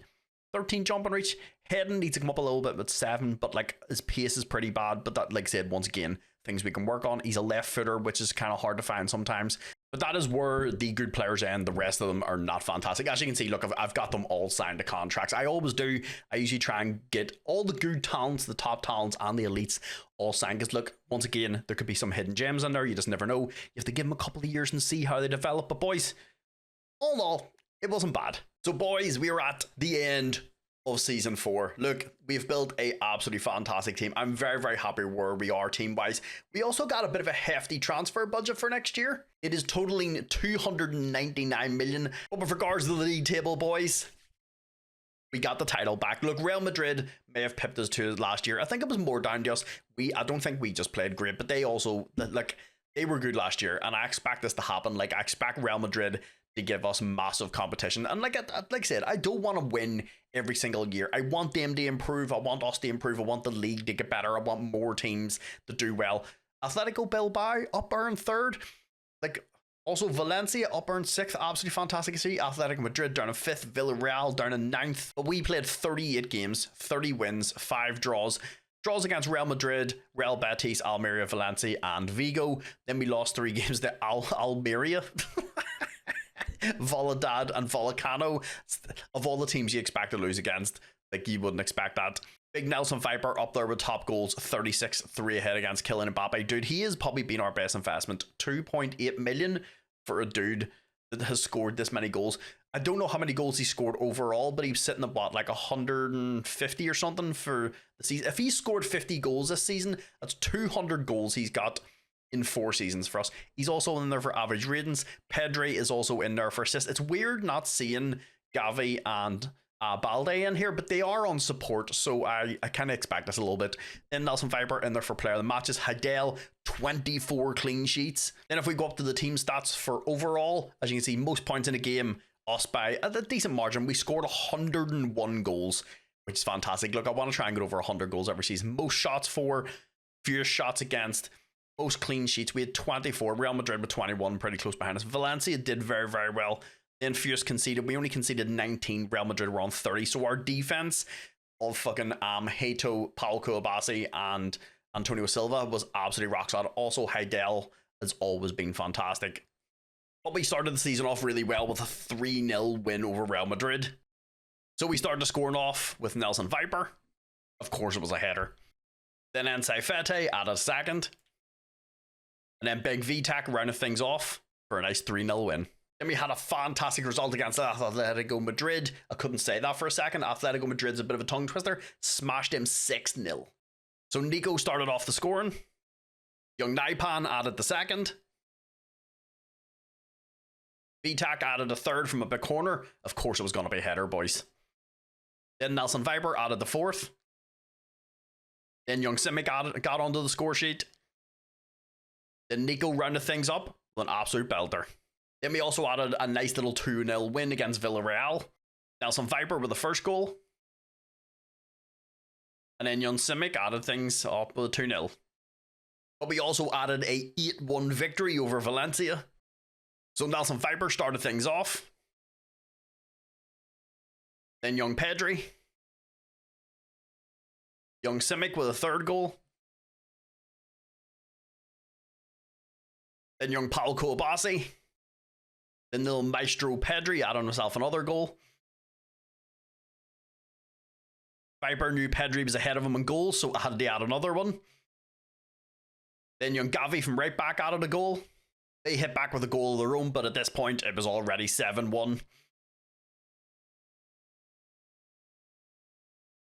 S1: 13 jumping reach. Heading needs to come up a little bit with 7, but like his pace is pretty bad. But that, like I said, once again, things we can work on. He's a left footer, which is kind of hard to find sometimes. But that is where the good players end. The rest of them are not fantastic. As you can see, look, I've got them all signed to contracts. I always do. I usually try and get all the good talents, the top talents, and the elites all signed. Because look, once again, there could be some hidden gems in there. You just never know. You have to give them a couple of years and see how they develop. But boys, all in all, it wasn't bad. So boys, we are at the end of season 4. Look, we've built a absolutely fantastic team. I'm very, very happy where we are team wise. We also got a bit of a hefty transfer budget for next year. It is totaling 299 million. But with regards to the league table, boys, we got the title back. Look, Real Madrid may have pipped us to last year. I think it was more down to us. I don't think we just played great, but they also, like, they were good last year, and I expect this to happen. Like, I expect Real Madrid to give us massive competition. And like I said, I don't want to win every single year. I want them to improve. I want us to improve. I want the league to get better. I want more teams to do well. Atletico Bilbao up there in 3rd. Like, also Valencia up there in 6th. Absolutely fantastic to see. Atletico Madrid down in 5th. Villarreal down in 9th. But we played 38 games, 30 wins, 5 draws. Draws against Real Madrid, Real Betis, Almeria, Valencia, and Vigo. Then we lost 3 games to Almeria. Valladolid and Volcano. Of all the teams you expect to lose against, like, you wouldn't expect that. Big Nelson Viper up there with top goals, 36, 3 ahead against Kylian Mbappe. Dude, he has probably been our best investment. 2.8 million for a dude that has scored this many goals. I don't know how many goals he scored overall, but he's sitting at what, like 150 or something for the season. If he scored 50 goals this season, that's 200 goals he's got in 4 seasons for us. He's also in there for average ratings. Pedri is also in there for assists. It's weird not seeing Gavi and Balde in here, but they are on support, so I kind of expect this a little bit. Then Nelson Viper in there for player of the matches. Heidel, 24 clean sheets. Then if we go up to the team stats for overall, as you can see, most points in a game, us by a decent margin. We scored 101 goals, which is fantastic. Look, I want to try and get over 100 goals every season. Most shots for, fewest shots against, most clean sheets. We had 24. Real Madrid with 21, pretty close behind us. Valencia did very, very well. Then fewest conceded. We only conceded 19. Real Madrid were on 30. So our defense of fucking Hato, Pau Abassi, and Antonio Silva was absolutely rock solid. Also, Heidel has always been fantastic. But we started the season off really well with a 3-0 win over Real Madrid. So we started scoring off with Nelson Viper. Of course, it was a header. Then Ensai Fete added a second. And then Big VTAC rounded things off for a nice 3-0 win. Then we had a fantastic result against Atletico Madrid. I couldn't say that for a second. Atletico Madrid's a bit of a tongue twister. Smashed him 6-0. So Nico started off the scoring. Young Naipan added the second. VTAC added a third from a big corner. Of course it was going to be a header, boys. Then Nelson Viper added the fourth. Then Young Simic got onto the score sheet. Then Nico rounded things up with an absolute belter. Then we also added a nice little 2-0 win against Villarreal. Nelson Viper with the first goal. And then Young Simic added things up with a 2-0. But we also added a 8-1 victory over Valencia. So Nelson Viper started things off. Then Young Pedri. Young Simic with a third goal. Then young Pau Abassi. Then little Maestro Pedri added himself another goal. Viper knew Pedri was ahead of him in goals, so I had to add another one. Then young Gavi from right back added a goal. They hit back with a goal of their own, but at this point it was already 7-1.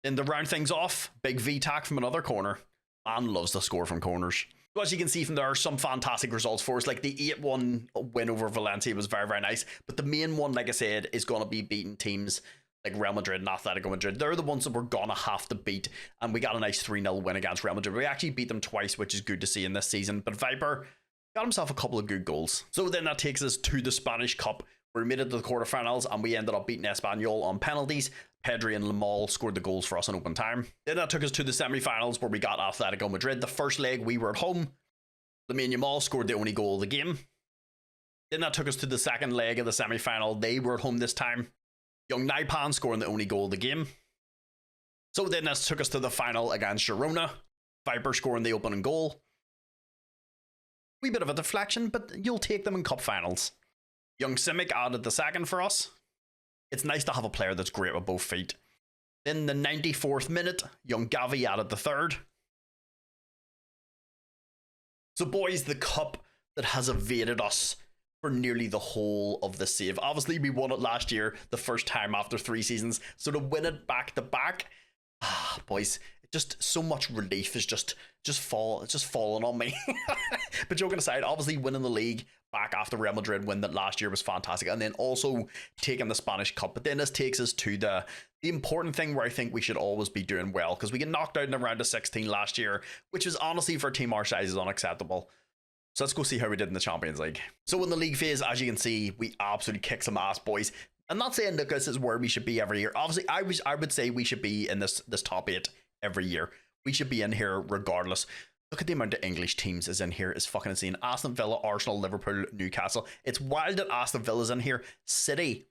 S1: Then to round things off, Big VTAC from another corner. Man loves to score from corners. So as you can see from there, some fantastic results for us. Like the 8-1 win over Valencia was very, very nice. But the main one, like I said, is going to be beating teams like Real Madrid and Atletico Madrid. They're the ones that we're going to have to beat. And we got a nice 3-0 win against Real Madrid. We actually beat them twice, which is good to see in this season. But Viper got himself a couple of good goals. So then that takes us to the Spanish Cup. We made it to the quarterfinals and we ended up beating Espanyol on penalties. Pedri and Lamal scored the goals for us in open time. Then that took us to the semi-finals where we got Atletico Madrid. The first leg we were at home. Lamine Yamal scored the only goal of the game. Then that took us to the second leg of the semi-final. They were at home this time. Young Naipan scoring the only goal of the game. So then this took us to the final against Girona. Viper scoring the opening goal. Wee bit of a deflection, but you'll take them in cup finals. Young Simic added the second for us. It's nice to have a player that's great with both feet. Then the 94th minute, young Gavi added the third. So boys, the cup that has evaded us for nearly the whole of the save. Obviously, we won it last year, the first time after 3 seasons. So to win it back to back, boys, just so much relief is just falling on me. But joking aside, obviously winning the league back after Real Madrid win that last year was fantastic, and then also taking the Spanish Cup. But then this takes us to the important thing where I think we should always be doing well, because we get knocked out in the round of 16 last year, which is honestly for a team our size is unacceptable. So let's go see how we did in the Champions League. So in the league phase, as you can see, we absolutely kicked some ass, boys. I'm not saying that this is where we should be every year. Obviously, I would say we should be in this top 8 every year. We should be in here regardless. Look at the amount of English teams is in here. It's fucking insane. Aston Villa, Arsenal, Liverpool, Newcastle. It's wild that Aston Villa's in here. City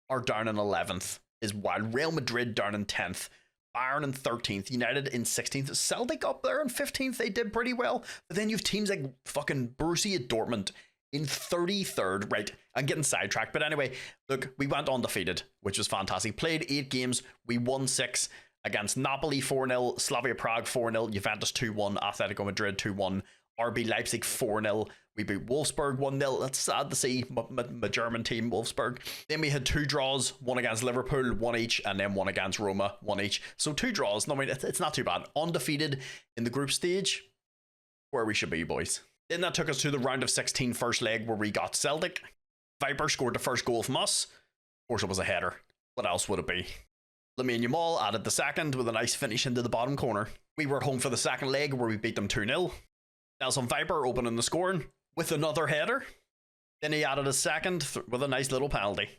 S1: are down in 11th. Is wild. Real Madrid down in 10th. Bayern in 13th. United in 16th. Celtic up there in 15th. They did pretty well. But then you have teams like fucking Borussia Dortmund in 33rd. Right, I'm getting sidetracked. But anyway, look, we went undefeated, which was fantastic. Played 8 games. We won 6. Against Napoli 4-0, Slavia Prague 4-0, Juventus 2-1, Atletico Madrid 2-1, RB Leipzig 4-0. We beat Wolfsburg 1-0. That's sad to see, my German team, Wolfsburg. Then we had 2 draws, one against Liverpool, 1 each, and then 1 against Roma, 1 each. So 2 draws. No, I mean, it's not too bad. Undefeated in the group stage, where we should be, boys. Then that took us to the round of 16 first leg where we got Celtic. Viper scored the first goal from us. Of course, it was a header. What else would it be? Lamine Yamal added the second with a nice finish into the bottom corner. We were at home for the second leg where we beat them 2-0. Nelson Viper opening the scoring with another header. Then he added a second with a nice little penalty.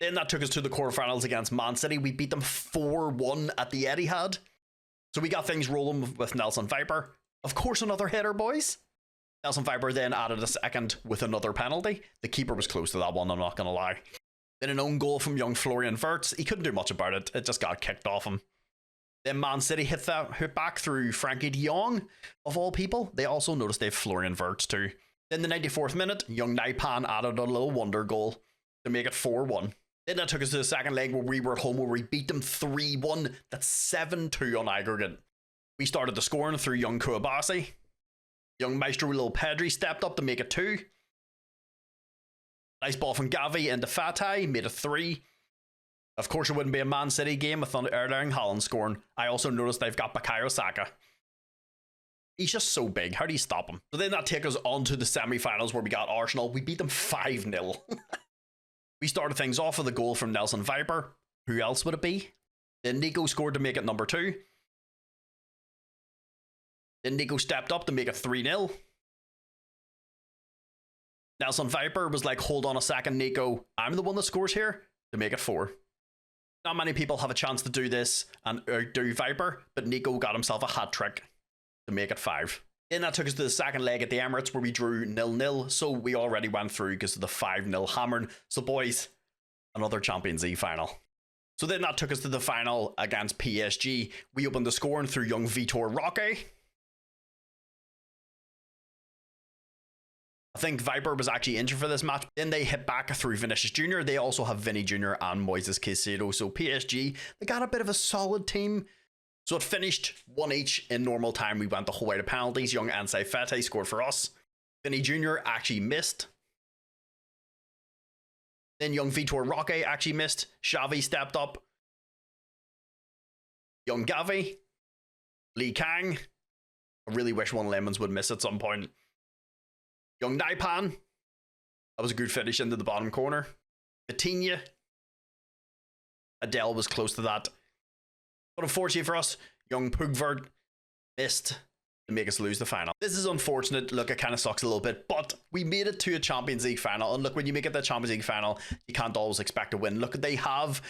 S1: Then that took us to the quarterfinals against Man City. We beat them 4-1 at the Etihad. So we got things rolling with Nelson Viper. Of course, another header, boys. Nelson Viper then added a second with another penalty. The keeper was close to that one, I'm not going to lie. Then an own goal from young Florian Wirtz. He couldn't do much about it. It just got kicked off him. Then Man City hit back through Frankie de Jong, of all people. They also noticed they have Florian Wirtz too. Then the 94th minute, young Naipan added a little wonder goal to make it 4-1. Then that took us to the second leg where we were at home, where we beat them 3-1. That's 7-2 on aggregate. We started the scoring through young Kouabasi. Young Maestro Lil Pedri stepped up to make it 2. Nice ball from Gavi into Fatai, made it 3. Of course, it wouldn't be a Man City game with Erling Haaland scoring. I also noticed they've got Bukayo Saka. He's just so big. How do you stop him? So then that takes us on to the semi-finals where we got Arsenal. We beat them 5-0. We started things off with a goal from Nelson Viper. Who else would it be? Then Nico scored to make it number 2. Then Nico stepped up to make it 3-0. Nelson Viper was like, hold on a second, Nico. I'm the one that scores here, to make it 4. Not many people have a chance to do this and outdo Viper, but Nico got himself a hat trick to make it 5. Then that took us to the second leg at the Emirates where we drew 0-0, so we already went through because of the 5-0 hammering. So boys, another Champions League final. So then that took us to the final against PSG. We opened the scoring through young Vitor Roque. I think Viper was actually injured for this match. Then they hit back through Vinicius Jr. They also have Vinny Jr. and Moises Caicedo. So PSG, they got a bit of a solid team. So it finished 1 each in normal time. We went the whole way to penalties. Young Ansai Fete scored for us. Vinny Jr. actually missed. Then young Vitor Roque actually missed. Xavi stepped up. Young Gavi. Lee Kang. I really wish one Lemons would miss at some point. Young Naipan. That was a good finish into the bottom corner. Vitinha. Adele was close to that. But unfortunately for us, young Pugvert missed to make us lose the final. This is unfortunate. Look, it kind of sucks a little bit, but we made it to a Champions League final. And look, when you make it to the Champions League final, you can't always expect to win. Look, they have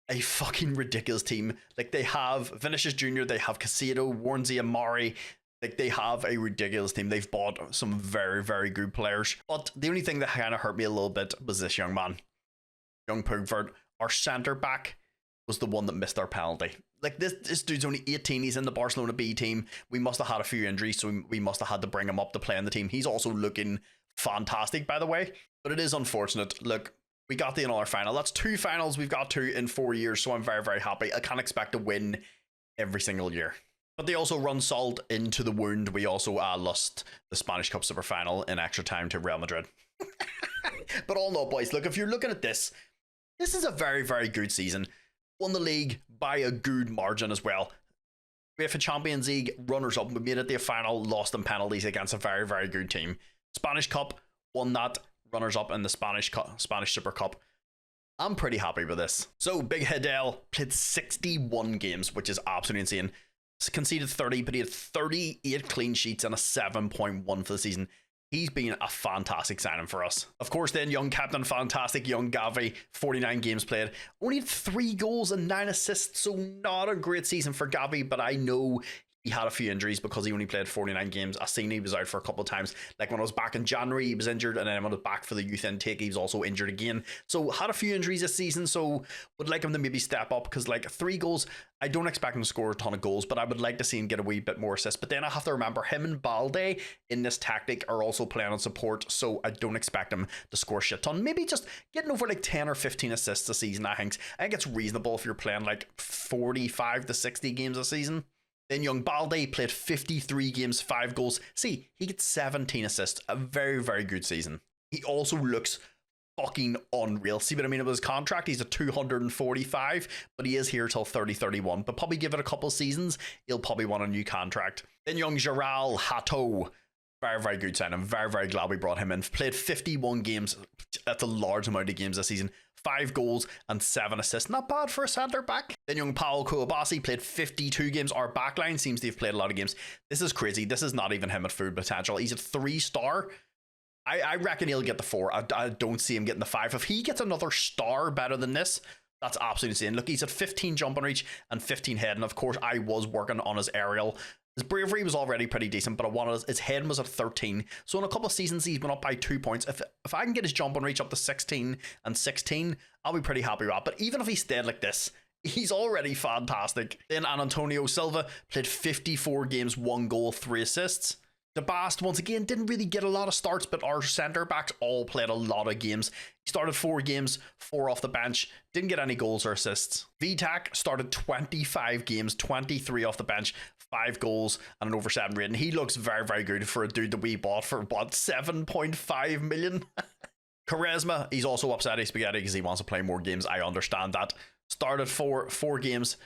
S1: a fucking ridiculous team. Like, they have Vinicius Jr., they have Caicedo, Warnsey, Amari. Like, they have a ridiculous team. They've bought some very, very good players. But the only thing that kind of hurt me a little bit was this young man. Young Pugvert, our centre back, was the one that missed our penalty. Like, this dude's only 18. He's in the Barcelona B team. We must have had a few injuries, so we must have had to bring him up to play in the team. He's also looking fantastic, by the way. But it is unfortunate. Look, we got the another final. That's 2 finals we've got to in 4 years, so I'm very, very happy. I can't expect to win every single year. But they also run salt into the wound. We also lost the Spanish Cup Super Final in extra time to Real Madrid. But all in all, boys, look, if you're looking at this is a very, very good season. Won the league by a good margin as well. UEFA Champions League runners-up. We made it to the final, lost in penalties against a very, very good team. Spanish Cup, won that, runners-up in the Spanish Super Cup. I'm pretty happy with this. So, Big Hidel played 61 games, which is absolutely insane. Conceded 30, but he had 38 clean sheets and a 7.1 for the season. He's been a fantastic signing for us. Of course, then young Captain Fantastic, young Gavi, 49 games played. Only had 3 goals and 9 assists, so not a great season for Gavi, but I know he had a few injuries because he only played 49 games. I seen he was out for a couple of times. Like when I was back in January, he was injured, and then when I was back for the youth intake, he was also injured again. So had a few injuries this season, so would like him to maybe step up because like 3 goals, I don't expect him to score a ton of goals, but I would like to see him get a wee bit more assists. But then I have to remember him and Balde in this tactic are also playing on support, so I don't expect him to score a shit ton. Maybe just getting over like 10 or 15 assists a season, I think it's reasonable if you're playing like 45 to 60 games a season. Then young Balde played 53 games, 5 goals. See, he gets 17 assists. A very, very good season. He also looks fucking unreal. See what I mean about his contract? He's at 245, but he is here till 30-31. But probably give it a couple seasons, he'll probably want a new contract. Then young Gerald Hato Very, very good sign. I'm very, very glad we brought him in. Played 51 games. That's a large amount of games this season. 5 goals and 7 assists. Not bad for a centre back. Then young Paul Kouabasi played 52 games. Our backline seems to have played a lot of games. This is crazy. This is not even him at full potential. He's a 3-star. I reckon he'll get the 4. I don't see him getting the 5. If he gets another star better than this, that's absolutely insane. Look, he's at 15 jump and reach and 15 head. And of course, I was working on his aerial. His bravery was already pretty decent, but I wanted his head was at 13. So in a couple of seasons, he's been up by 2 points. If I can get his jump and reach up to 16 and 16, I'll be pretty happy with that. But even if he stayed like this, he's already fantastic. Then Antonio Silva played 54 games, 1 goal, 3 assists. The Bast, once again, didn't really get a lot of starts, but our centre backs all played a lot of games. He started 4 games, 4 off the bench, didn't get any goals or assists. VTAC started 25 games, 23 off the bench, 5 goals and an over 7 rating. He looks very, very good for a dude that we bought for, what, 7.5 million? Charisma, he's also upset at Spaghetti because he wants to play more games. I understand that. Started 4 games,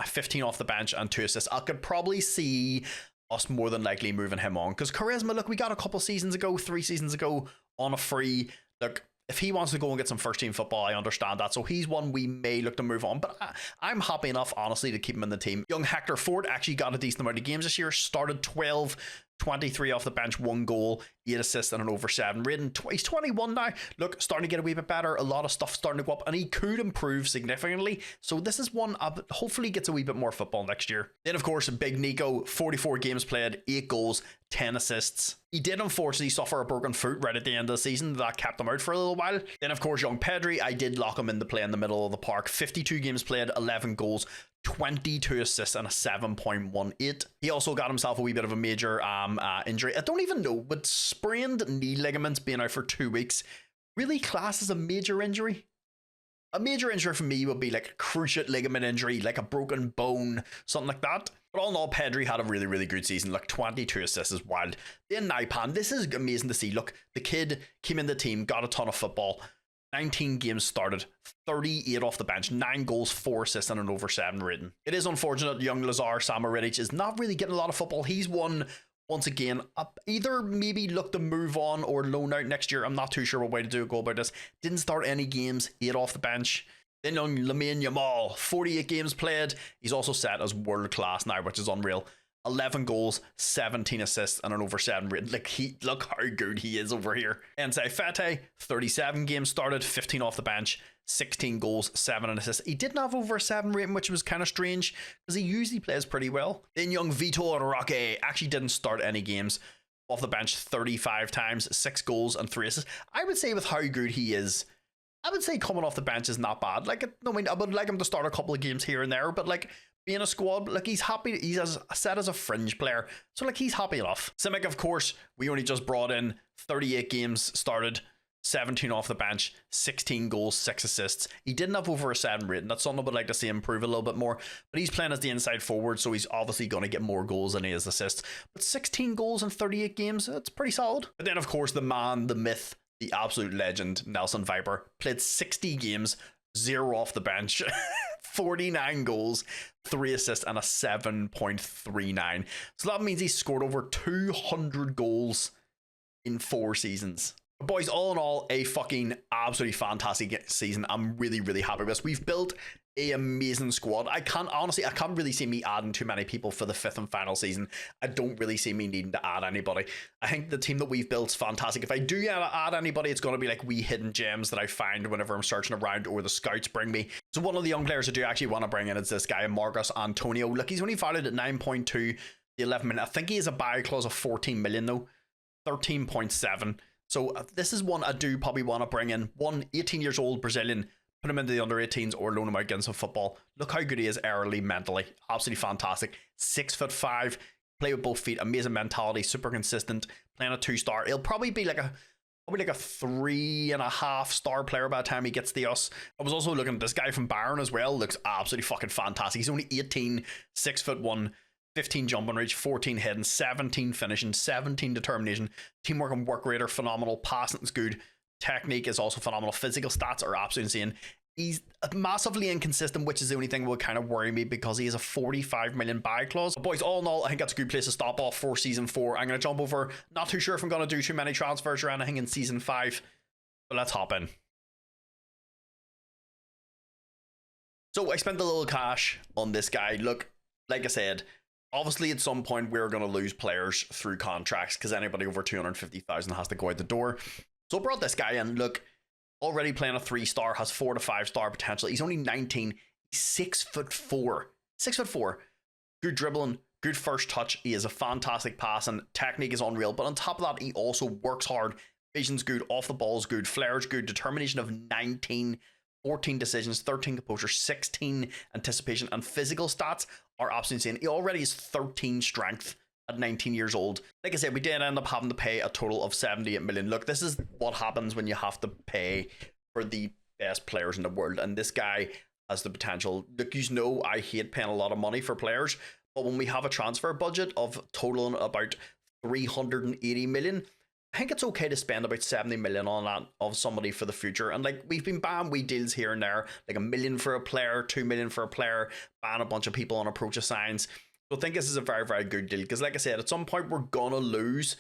S1: 15 off the bench and 2 assists. I could probably see us more than likely moving him on, because Charisma, look, we got a couple seasons ago, 3 seasons ago on a free. Look, if he wants to go and get some first team football, I understand that. So he's one we may look to move on, but I'm happy enough, honestly, to keep him in the team. Young Hector Ford actually got a decent amount of games this year. Started 12, 23 off the bench, 1 goal, 8 assists and an over 7 rating. He's 21 now. Look, starting to get a wee bit better. A lot of stuff starting to go up, and he could improve significantly. So this is one, hopefully gets a wee bit more football next year. Then of course, Big Nico, 44 games played, 8 goals, 10 assists. He did unfortunately suffer a broken foot right at the end of the season. That kept him out for a little while. Then of course, young Pedri, I did lock him into play in the middle of the park. 52 games played, 11 goals, 22 assists and a 7.18. He also got himself a wee bit of a major injury. I don't even know, but sprained knee ligaments being out for 2 weeks really class as a major injury. A major injury for me would be like a cruciate ligament injury, like a broken bone, something like that. But all in all, Pedri had a really, really good season. Like 22 assists is wild. Then Naipan, this is amazing to see. Look, the kid came in the team, got a ton of football. 19 games started, 38 off the bench, 9 goals, 4 assists and an over 7 rating. It is unfortunate young Lazar Samaric is not really getting a lot of football. He's one, once again, either maybe look to move on or loan out next year. I'm not too sure what way to go about this. Didn't start any games, 8 off the bench. Then young Lamine Yamal, 48 games played. He's also set as world class now, which is unreal. 11 goals, 17 assists, and an over 7 rating. Look how good he is over here. Ensei Fete, 37 games started, 15 off the bench, 16 goals, 7 assists. He didn't have over a 7 rating, which was kind of strange, because he usually plays pretty well. Then young Vitor Roque actually didn't start any games. Off the bench 35 times, 6 goals and 3 assists. I would say with how good he is, I would say coming off the bench is not bad. Like, I mean, I would like him to start a couple of games here and there, but like, being a squad, like, he's happy. He's as set as a fringe player, so like, he's happy enough. Simic, of course, we only just brought in. 38 games started, 17 off the bench, 16 goals, 6 assists. He didn't have over a 7 rating. That's something I would like to see him improve a little bit more, but he's playing as the inside forward, so he's obviously going to get more goals than he has assists. But 16 goals in 38 games, that's pretty solid. But then of course, the man, the myth, the absolute legend, Nelson Viper, played 60 games, 0 off the bench, 49 goals, 3 assists and a 7.39. So that means he scored over 200 goals in 4 seasons. Boys, all in all, a fucking absolutely fantastic season. I'm really, really happy with this. We've built an amazing squad. I can't really see me adding too many people for the 5th and final season. I don't really see me needing to add anybody. I think the team that we've built is fantastic. If I do add anybody, it's going to be like wee hidden gems that I find whenever I'm searching around or the scouts bring me. So one of the young players I do actually want to bring in is this guy, Marcos Antonio. Look, he's only valued at 9.2, the 11 minute. I think he has a buy clause of 14 million though, 13.7. So this is one I do probably want to bring in. 18 years old Brazilian, put him into the under 18s or loan him out against some football. Look how good he is early mentally. Absolutely fantastic. 6'5", play with both feet, amazing mentality, super consistent, playing a 2-star. He'll probably be like a 3.5 star player by the time he gets to us. I was also looking at this guy from Bayern as well. Looks absolutely fucking fantastic. He's only 18, 6'1", 15 jump and reach, 14 heading, 17 finishing, 17 determination. Teamwork and work rate are phenomenal. Passing is good. Technique is also phenomenal. Physical stats are absolutely insane. He's massively inconsistent, which is the only thing that will kind of worry me because he has a 45 million buy clause. But boys, all in all, I think that's a good place to stop off for season 4. I'm going to jump over. Not too sure if I'm going to do too many transfers or anything in season 5, but let's hop in. So I spent a little cash on this guy. Look, like I said, obviously at some point we're going to lose players through contracts because anybody over 250,000 has to go out the door. So I brought this guy in. Look, already playing a 3-star, has 4 to 5-star potential. He's only 19. He's 6'4". 6'4". Good dribbling, good first touch. He has a fantastic pass and technique is unreal. But on top of that, he also works hard. Vision's good, off the ball is good, flair's good, determination of 19, 14 decisions, 13 composure, 16 anticipation, and physical stats are absolutely insane. He already has 13 strength at 19 years old. Like I said, we did end up having to pay a total of 78 million. Look, this is what happens when you have to pay for the best players in the world, and this guy has the potential. Look, you know I hate paying a lot of money for players, but when we have a transfer budget of totaling about 380 million, I think it's okay to spend about 70 million on that of somebody for the future. And like, we've been buying wee deals here and there, like 1 million for a player, 2 million for a player, buying a bunch of people on approach assigns. So I think this is a very, very good deal because, like I said, at some point we're gonna lose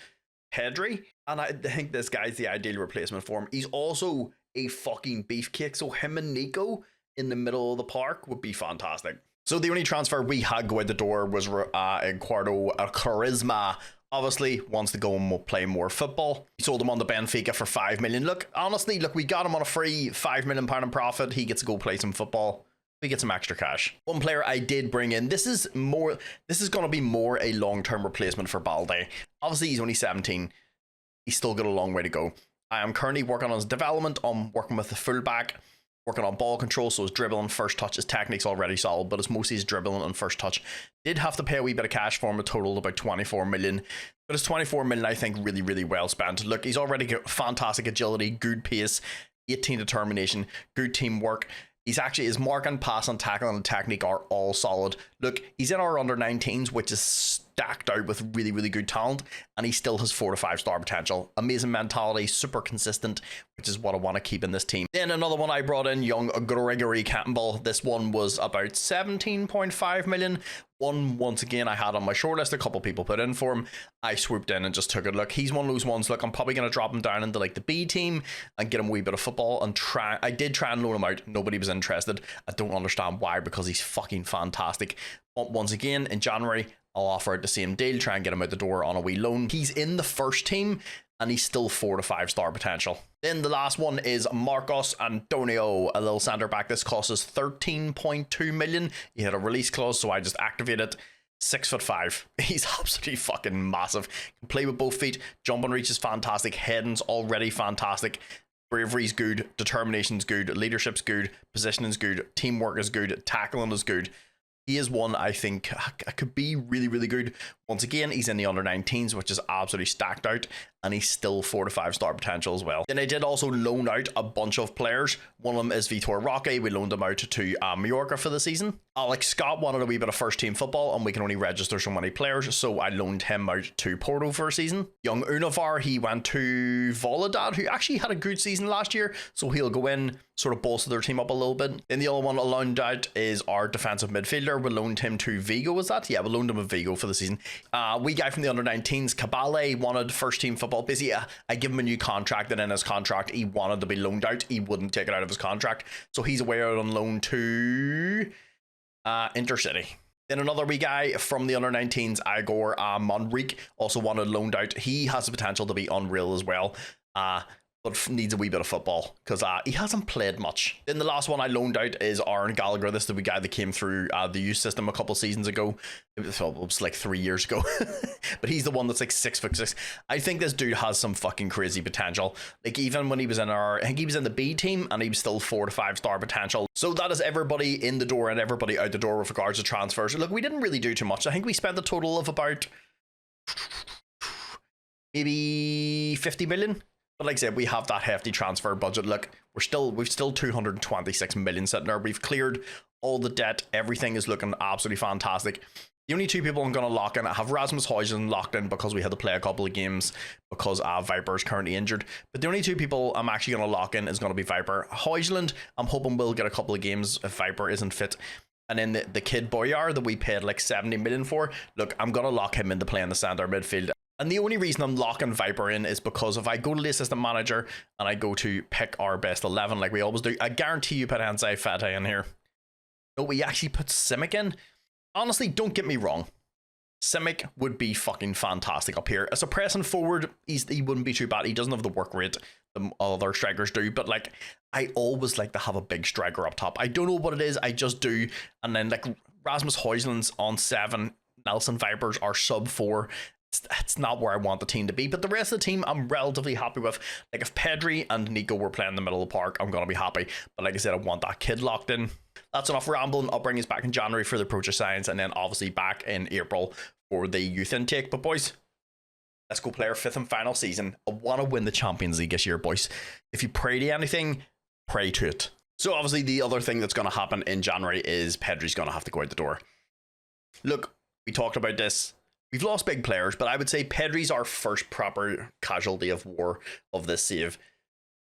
S1: Pedri, and I think this guy's the ideal replacement for him. He's also a fucking beefcake, so him and Nico in the middle of the park would be fantastic. So the only transfer we had go out the door was Eduardo Charisma. Obviously wants to go and play more football. We sold him on the Benfica for 5 million. Look, honestly, look, we got him on a free £5 million in profit. He gets to go play some football. We get some extra cash. One player I did bring in, this is going to be more a long-term replacement for Balde. Obviously, he's only 17. He's still got a long way to go. I am currently working on his development. I'm working with the fullback, working on ball control, so his dribbling, first touch, his technique's already solid, but it's mostly his dribbling and first touch. Did have to pay a wee bit of cash for him, a total of about 24 million. But it's 24 million, I think, really, really well spent. Look, he's already got fantastic agility, good pace, 18 determination, good teamwork. He's actually, his marking, passing, tackling, and technique are all solid. Look, he's in our under 19s, which is stacked out with really, really good talent, and he still has 4 to 5-star potential. Amazing mentality, super consistent, which is what I want to keep in this team. Then another one I brought in, young Gregory Campbell. This one was about 17.5 million. One, once again, I had on my shortlist. A couple people put in for him. I swooped in and just took it. Look, he's one of those ones. Look, I'm probably going to drop him down into like the B team and get him a wee bit of football and try. I did try and loan him out. Nobody was interested. I don't understand why, because he's fucking fantastic. But once again, in January, I'll offer out the same deal, try and get him out the door on a wee loan. He's in the first team and he's still 4 to 5-star potential. Then the last one is Marcos Antonio, a little centre back. This costs us 13.2 million. He had a release clause, so I just activated it. 6'5". He's absolutely fucking massive. Can play with both feet. Jumping reach is fantastic. Heading's already fantastic. Bravery's good. Determination's good. Leadership's good. Positioning's good. Teamwork is good. Tackling is good. He is one I think could be really, really good. Once again, he's in the under 19s, which is absolutely stacked out, and he's still 4 to 5-star potential as well. Then I did also loan out a bunch of players. One of them is Vitor Roque. We loaned him out to Mallorca for the season. Alex Scott wanted a wee bit of first team football, and we can only register so many players, so I loaned him out to Porto for a season. Young Unavar, he went to Volodad, who actually had a good season last year, so he'll go in, sort of bolster their team up a little bit. Then the other one I loaned out is our defensive midfielder. We loaned him to Vigo, was that? Yeah, we loaned him a Vigo for the season. We guy from the under 19s, Cabale, wanted first team football. Basically, I give him a new contract, and in his contract, he wanted to be loaned out. He wouldn't take it out of his contract, so he's away out on loan to Intercity. Then another wee guy from the under 19s, Igor Monrique, also wanted loaned out. He has the potential to be unreal as well. But needs a wee bit of football because he hasn't played much. Then the last one I loaned out is Aaron Gallagher. This is the wee guy that came through the youth system a couple seasons ago. It was like 3 years ago. But he's the one that's like 6'6". I think this dude has some fucking crazy potential. Like, even when he was in I think he was in the B team, and he was still 4 to 5-star potential. So that is everybody in the door and everybody out the door with regards to transfers. Look, we didn't really do too much. I think we spent a total of about maybe 50 million. But like I said, we have that hefty transfer budget. Look, we've still 226 million sitting there. We've cleared all the debt. Everything is looking absolutely fantastic. The only two people I'm going to lock in, I have Rasmus Højlund locked in because we had to play a couple of games because Viper is currently injured. But the only two people I'm actually going to lock in is going to be Viper. Højlund, I'm hoping we'll get a couple of games if Viper isn't fit. And then the kid Boyar that we paid like 70 million for, look, I'm going to lock him into playing the centre midfield. And the only reason I'm locking Viper in is because if I go to the assistant manager and I go to pick our best 11 like we always do, I guarantee you put Ansai Fete in here. No, we actually put Simic in. Honestly, don't get me wrong. Simic would be fucking fantastic up here. As a pressing forward, he wouldn't be too bad. He doesn't have the work rate the other strikers do, but like, I always like to have a big striker up top. I don't know what it is, I just do. And then like Rasmus Højlund's on 7, Nelson Vipers are sub 4. It's not where I want the team to be, but the rest of the team I'm relatively happy with. Like if Pedri and Nico were playing in the middle of the park, I'm gonna be happy. But like I said, I want that kid locked in. That's enough rambling. I'll bring us back in January for the Project Science, and then obviously back in April for the youth intake. But boys, let's go play our 5th and final season. I want to win the Champions League this year, boys. If you pray to anything, pray to it. So obviously the other thing that's going to happen in January is Pedri's going to have to go out the door. Look, we talked about this. We've lost big players, but I would say Pedri's our first proper casualty of war of this save.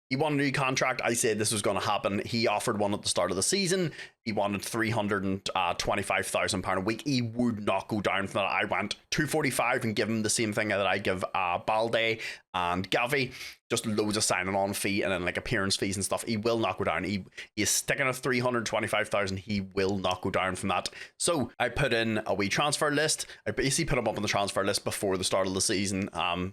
S1: He wanted a new contract. I said this was going to happen. He offered one at the start of the season. He wanted £325,000 a week. He would not go down from that. I went 245 and give him the same thing that I give Balde and Gavi. Just loads of signing on fee and then like appearance fees and stuff. He will not go down. He is sticking at 325,000. He will not go down from that. So I put in a wee transfer list. I basically put him up on the transfer list before the start of the season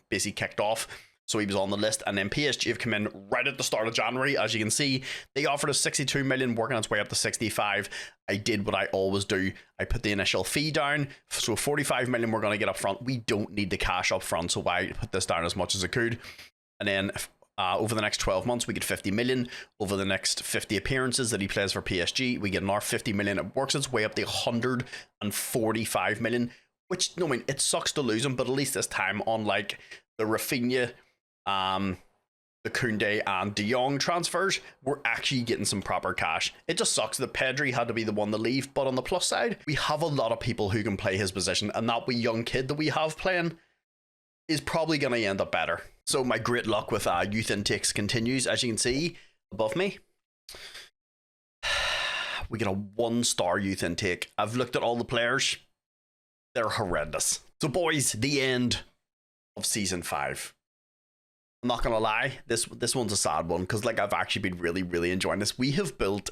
S1: basically kicked off. So he was on the list, and then PSG have come in right at the start of January. As you can see, they offered us 62 million, working its way up to 65. I did what I always do. I put the initial fee down. So 45 million we're going to get up front. We don't need the cash up front, so I put this down as much as I could. And then over the next 12 months, we get 50 million. Over the next 50 appearances that he plays for PSG, we get another 50 million. It works its way up to 145 million, which, no, I mean, it sucks to lose him, but at least this time, unlike the Rafinha, the Koundé and De Jong transfers, we're actually getting some proper cash. It just sucks that Pedri had to be the one to leave, but on the plus side, we have a lot of people who can play his position, and that wee young kid that we have playing is probably going to end up better. So my great luck with youth intakes continues. As you can see above me, we get a 1-star youth intake. I've looked at all the players. They're horrendous. So boys, the end of season 5. I'm not gonna lie, this one's a sad one because like I've actually been really enjoying this. We have built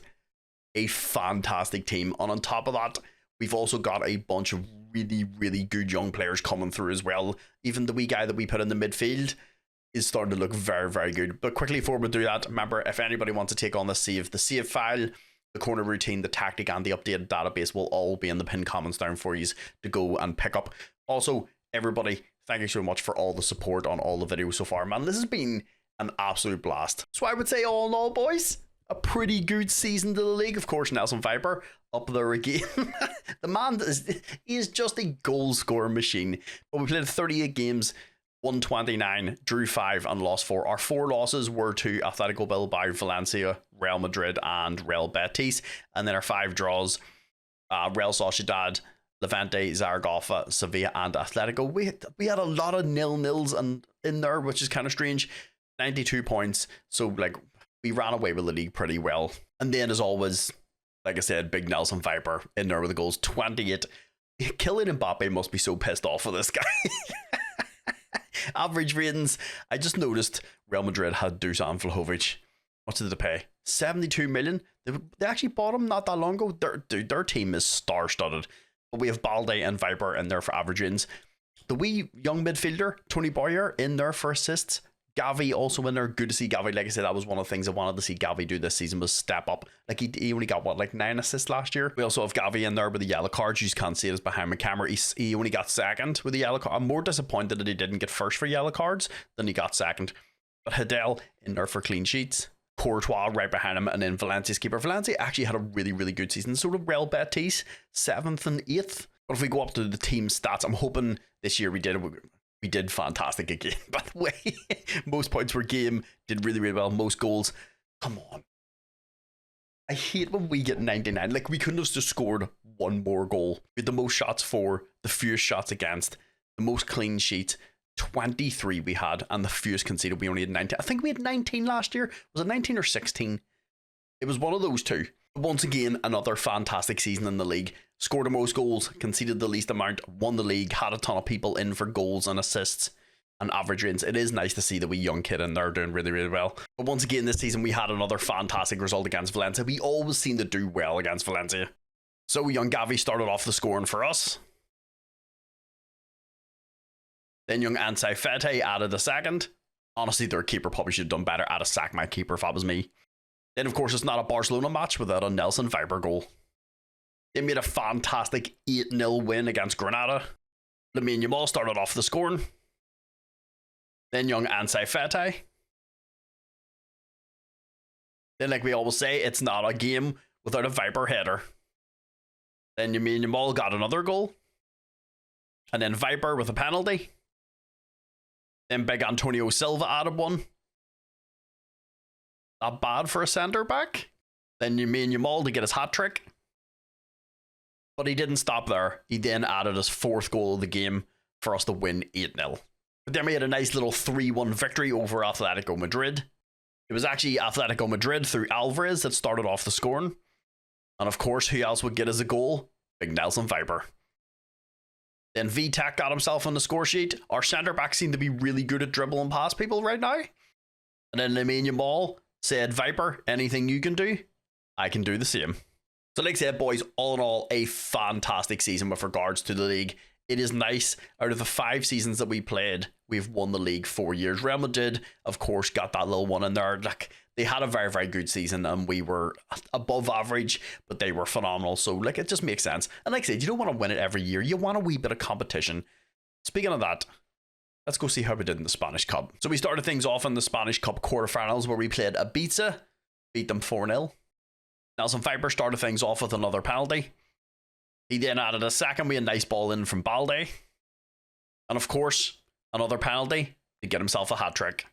S1: a fantastic team, and on top of that, we've also got a bunch of really good young players coming through as well. Even the wee guy that we put in the midfield is starting to look very good. But quickly before we do that, remember, if anybody wants to take on the save file, the corner routine, the tactic, and the updated database will all be in the pinned comments down for you to go and pick up. Also, everybody, thank you so much for all the support on all the videos so far, man. This has been an absolute blast. So I would say all in all, boys, a pretty good season to the league. Of course, Nelson Viper up there again. The man is just a goal scorer machine. But we played 38 games, 129, drew 5 and lost 4. Our 4 losses were to Atletico Bilbao, Valencia, Real Madrid and Real Betis. And then our 5 draws, Real Sociedad, Levante, Zaragoza, Sevilla and Atletico. We had a lot of nil-nils and in there, which is kind of strange. 92 points. So like we ran away with the league pretty well. And then as always, like I said, big Nelson Viper in there with the goals. 28. Kylian Mbappe must be so pissed off with this guy. Average ratings. I just noticed Real Madrid had Dusan Vlahovic. What did they pay? 72 million. They actually bought him not that long ago. Their team is star-studded. But we have Balde and Viper in there for average wins. The wee young midfielder, Tony Boyer, in there for assists. Gavi also in there. Good to see Gavi. Like I said, that was one of the things I wanted to see Gavi do this season, was step up. Like he only got, what, like 9 assists last year? We also have Gavi in there with the yellow cards. You just can't see it, it's behind my camera. He only got second with the yellow card. I'm more disappointed that he didn't get first for yellow cards than he got second. But Hidel in there for clean sheets. Courtois right behind him, and then Valencia's keeper. Valencia actually had a really good season. So did Real Betis, 7th and 8th. But if we go up to the team stats, I'm hoping this year we did fantastic again. By the way, most points per game, did really well. Most goals. Come on. I hate when we get 99. Like, we couldn't have just scored one more goal. We had the most shots for, the fewest shots against, the most clean sheets. 23 we had, and the fewest conceded. We only had 19. I think we had 19 last year. Was it 19 or 16? It was one of those two. Once again, another fantastic season in the league. Scored the most goals, conceded the least amount, won the league, had a ton of people in for goals and assists and average wins. It is nice to see that we young kid in there doing really, really well. But once again, this season we had another fantastic result against Valencia. We always seem to do well against Valencia. So young Gavi started off the scoring for us. Then young Ansai Fete added the second. Honestly, their keeper probably should have done better. I'd have sacked my keeper if that was me. Then, of course, it's not a Barcelona match without a Nelson Viper goal. They made a fantastic 8-0 win against Granada. Lamine Yamal started off the scoring. Then young Ansai Fete. Then, like we always say, it's not a game without a Viper header. Then Lamine Yamal got another goal. And then Viper with a penalty. Then big Antonio Silva added one. Not bad for a centre back. Then Lamine Yamal to get his hat trick. But he didn't stop there. He then added his fourth goal of the game for us to win 8-0. But then we had a nice little 3-1 victory over Atletico Madrid. It was actually Atletico Madrid through Alvarez that started off the scoring. And of course, who else would get us a goal? Big Nelson Viper. Then VTech got himself on the score sheet. Our centre backs seem to be really good at dribbling past people right now. And then Lamine Yamal said, Viper, anything you can do, I can do the same. So like I said, boys, all in all, a fantastic season with regards to the league. It is nice. Out of the 5 seasons that we played, we've won the league 4 years. Real Madrid, of course, got that little one in there. Like, they had a very, very good season, and we were above average, but they were phenomenal. So, like, it just makes sense. And like I said, you don't want to win it every year. You want a wee bit of competition. Speaking of that, let's go see how we did in the Spanish Cup. So we started things off in the Spanish Cup quarterfinals where we played Ibiza, beat them 4-0. Nelson Viper started things off with another penalty. He then added a second. We had a nice ball in from Balde. And of course, another penalty to get himself a hat-trick.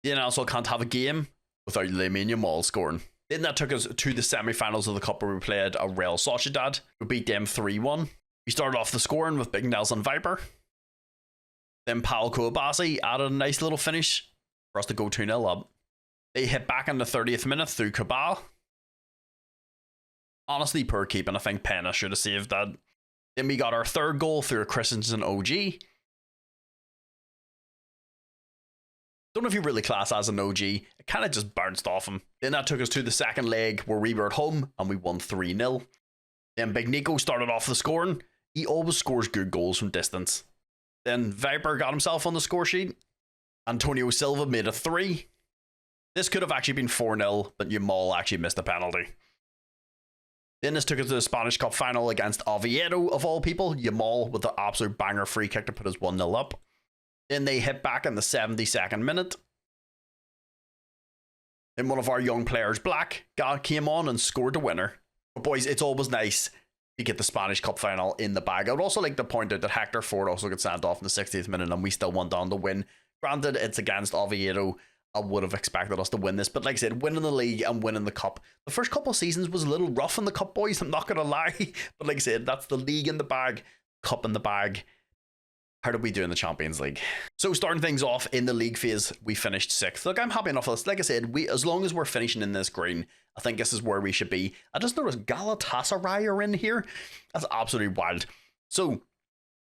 S1: Then also can't have a game without Lamine Yamal scoring. Then that took us to the semi-finals of the Cup where we played a Real Sociedad. We beat them 3-1. We started off the scoring with big Nelson Viper. Then Paul Kouabasi added a nice little finish for us to go 2-0 up. They hit back in the 30th minute through Cabal. Honestly, poor keeping. I think Pena should have saved that. Then we got our third goal through a Christensen OG. Don't know if you really class as an OG. It kind of just bounced off him. Then that took us to the second leg where we were at home and we won 3-0. Then Big Nico started off the scoring. He always scores good goals from distance. Then Viper got himself on the score sheet. Antonio Silva made a 3. This could have actually been 4-0, but Yamal actually missed a penalty. Then this took us to the Spanish Cup final against Oviedo, of all people. Yamal with the absolute banger free kick to put us 1-0 up. Then they hit back in the 72nd minute. Then one of our young players, Black, came on and scored the winner. But boys, it's always nice to get the Spanish Cup final in the bag. I would also like to point out that Hector Ford also got sent off in the 60th minute and we still went on to win. Granted, it's against Oviedo. I would have expected us to win this, but like I said, winning the league and winning the cup. The first couple of seasons was a little rough in the cup, boys, I'm not going to lie. But like I said, that's the league in the bag, cup in the bag. How did we do in the Champions League? So starting things off in the league phase, we finished 6th. Look, I'm happy enough with this. Like I said, as long as we're finishing in this green, I think this is where we should be. I just noticed Galatasaray are in here. That's absolutely wild. So,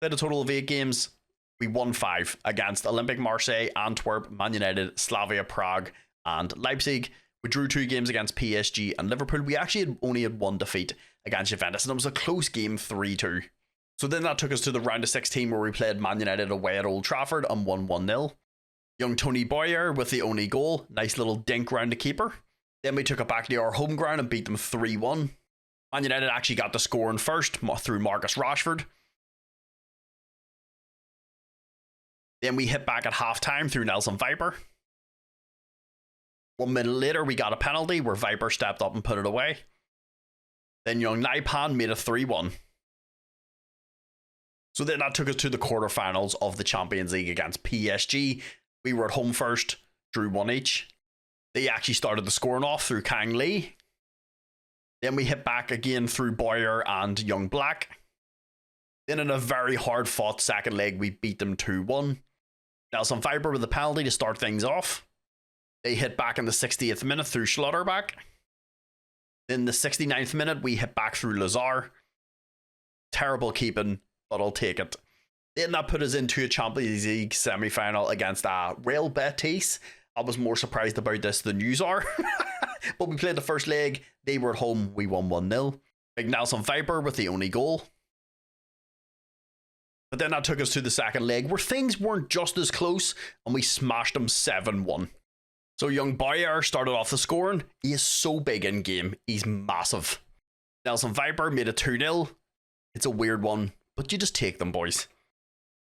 S1: played a total of 8 games. We won 5 against Olympic Marseille, Antwerp, Man United, Slavia Prague, and Leipzig. We drew 2 games against PSG and Liverpool. We actually only had 1 defeat against Juventus, and it was a close game, 3-2. So then that took us to the round of 16 where we played Man United away at Old Trafford and won 1-0. Young Tony Boyer with the only goal. Nice little dink round the keeper. Then we took it back to our home ground and beat them 3-1. Man United actually got the scoring first through Marcus Rashford. Then we hit back at half-time through Nelson Viper. 1 minute later, we got a penalty where Viper stepped up and put it away. Then young Naipan made a 3-1. So then that took us to the quarterfinals of the Champions League against PSG. We were at home first, drew 1 each. They actually started the scoring off through Kang Lee. Then we hit back again through Boyer and Young Black. Then in a very hard fought second leg, we beat them 2-1. Nelson Viper with a penalty to start things off. They hit back in the 60th minute through Schlotterbeck. In the 69th minute, we hit back through Lazar. Terrible keeping, but I'll take it. Then that put us into a Champions League semi-final against Real Betis. I was more surprised about this than you are. But we played the first leg. They were at home. We won 1-0. Big Nelson Viper with the only goal. But then that took us to the second leg where things weren't just as close and we smashed them 7-1. So young Boyer started off the scoring. He is so big in game. He's massive. Nelson Viper made it 2-0. It's a weird one, but you just take them, boys.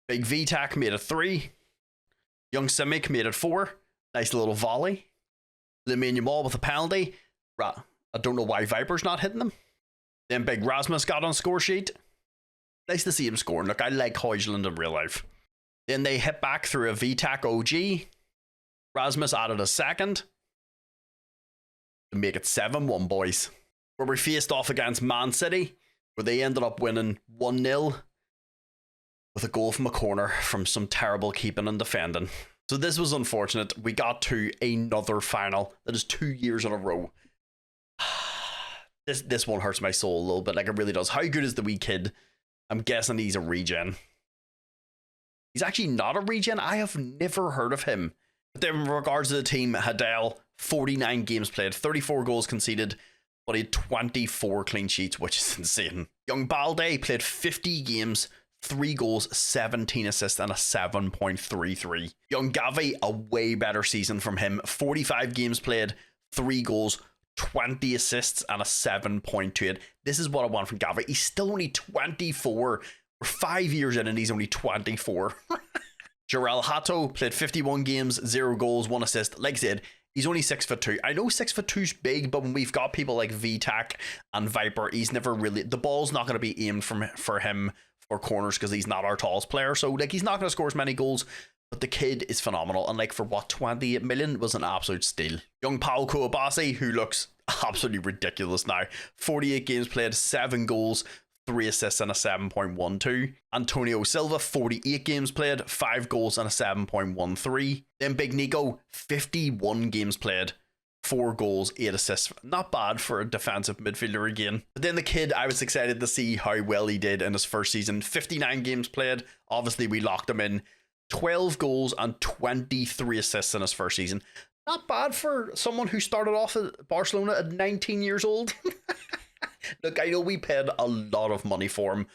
S1: Big VTAC made it 3. Young Simic made it 4. Nice little volley. Lamine Yamal with a penalty. I don't know why Viper's not hitting them. Then Big Rasmus got on score sheet. Nice to see him scoring. Look, I like Højlund in real life. Then they hit back through a VTAC OG. Rasmus added a second. To make it 7-1, boys. Where we faced off against Man City, where they ended up winning 1-0 with a goal from a corner from some terrible keeping and defending. So this was unfortunate. We got to another final that is 2 years in a row. This one hurts my soul a little bit, like it really does. How good is the wee kid? I'm guessing he's a regen. He's actually not a regen. I have never heard of him. But then in regards to the team, Hadel, 49 games played, 34 goals conceded, but he had 24 clean sheets, which is insane. Young Balde played 50 games, 3 goals, 17 assists, and a 7.33. Young Gavi, a way better season from him. 45 games played, 3 goals, 20 assists, and a 7.28. This is what I want from Gavi. He's still only 24. We're 5 years in and he's only 24. Jarell Hato played 51 games, 0 goals, 1 assist. Like I said, he's only 6'2". I know 6'2"'s big, but when we've got people like VTAC and Viper, he's never really... The ball's not going to be aimed for him for corners because he's not our tallest player. So, like, he's not going to score as many goals, but the kid is phenomenal. And, like, for what, 28 million was an absolute steal. Young Paul Kouabasi, who looks absolutely ridiculous now. 48 games played, 7 goals, 3 assists and a 7.12. Antonio Silva, 48 games played, 5 goals and a 7.13. Then Big Nico, 51 games played, 4 goals, 8 assists. Not bad for a defensive midfielder again. But then the kid, I was excited to see how well he did in his first season. 59 games played. Obviously, we locked him in. 12 goals and 23 assists in his first season. Not bad for someone who started off at Barcelona at 19 years old. Look, I know we paid a lot of money for him,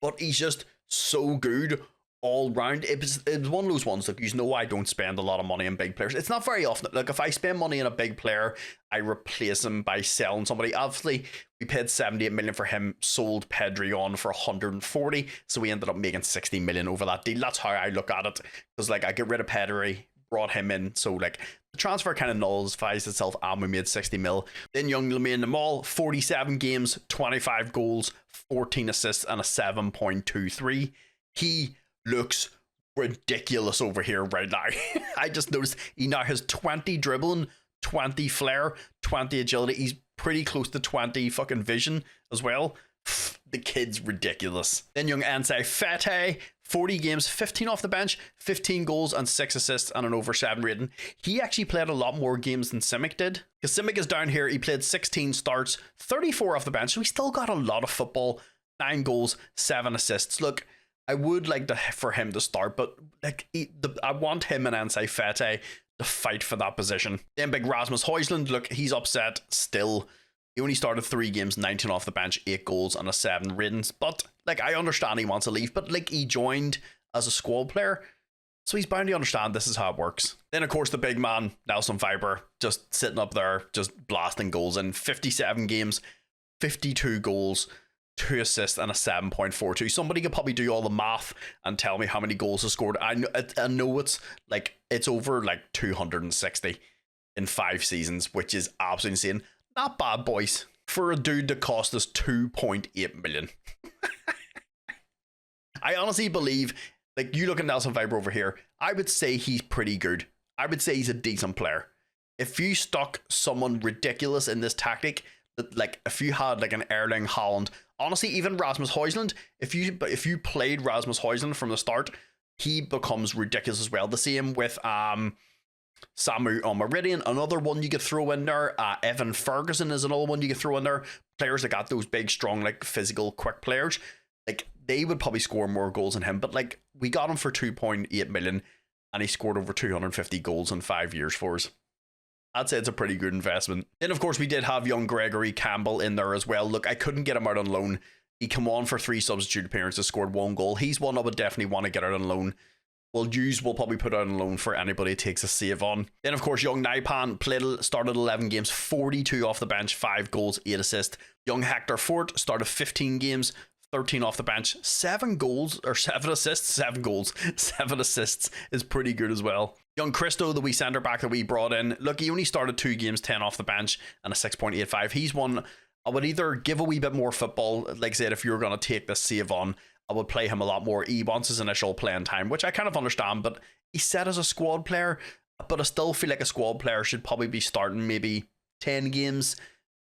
S1: but he's just so good all round. It was one of those ones, like, you know, I don't spend a lot of money on big players. It's not very often. Like, if I spend money on a big player, I replace him by selling somebody. Obviously, we paid 78 million for him, sold Pedri on for 140, so we ended up making 60 million over that deal. That's how I look at it, because, like, I get rid of Pedri, brought him in, so, like, the transfer kind of nullifies itself, and we made 60 mil. Then young Lamine Yamal, 47 games, 25 goals, 14 assists, and a 7.23. He looks ridiculous over here right now. I just noticed he now has 20 dribbling, 20 flair, 20 agility. He's pretty close to 20 fucking vision as well. The kid's ridiculous. Then young Ansai Fete, 40 games, 15 off the bench, 15 goals and 6 assists and an over 7 rating. He actually played a lot more games than Simic did. Because Simic is down here, he played 16 starts, 34 off the bench, so he still got a lot of football. 9 goals, 7 assists. Look, I would like for him to start, but like I want him and Ansai Fete to fight for that position. Then big Rasmus Højlund, look, he's upset still. He only started 3 games, 19 off the bench, 8 goals and a 7 ratings. But, like, I understand he wants to leave, but, like, he joined as a squad player, so he's bound to understand this is how it works. Then, of course, the big man, Nelson Viper, just sitting up there, just blasting goals in 57 games, 52 goals, 2 assists and a 7.42. Somebody could probably do all the math and tell me how many goals he scored. I know it's, like, it's over, like, 260 in 5 seasons, which is absolutely insane. Not bad, boys, for a dude that cost us 2.8 million. I honestly believe, like, you look at Nelson Viper over here, I would say he's pretty good. I would say he's a decent player. If you stuck someone ridiculous in this tactic, Like if you had like an Erling Haaland, honestly, even Rasmus Højlund, if you played Rasmus Højlund from the start, he becomes ridiculous as well. The same with Samu Meridian, another one you could throw in there. Evan Ferguson is another one you could throw in there. Players that got those big, strong, like physical, quick players, like they would probably score more goals than him. But like we got him for 2.8 million, and he scored over 250 goals in 5 years for us. I'd say it's a pretty good investment. Then, of course, we did have young Gregory Campbell in there as well. Look, I couldn't get him out on loan. He came on for 3 substitute appearances, scored 1 goal. He's one I would definitely want to get out on loan. We'll probably put out on loan for anybody who takes a save on. Then, of course, young Naipan started 11 games, 42 off the bench, 5 goals, 8 assists. Young Hector Fort started 15 games, 13 off the bench, 7 goals, or 7 assists, 7 goals, 7 assists is pretty good as well. Young Christo, the wee centre back that we brought in, look, he only started 2 games, 10 off the bench, and a 6.85. He's one I would either give a wee bit more football, like I said, if you're going to take this save on, I would play him a lot more. He wants his initial playing time, which I kind of understand, but he's set as a squad player, but I still feel like a squad player should probably be starting maybe 10 games,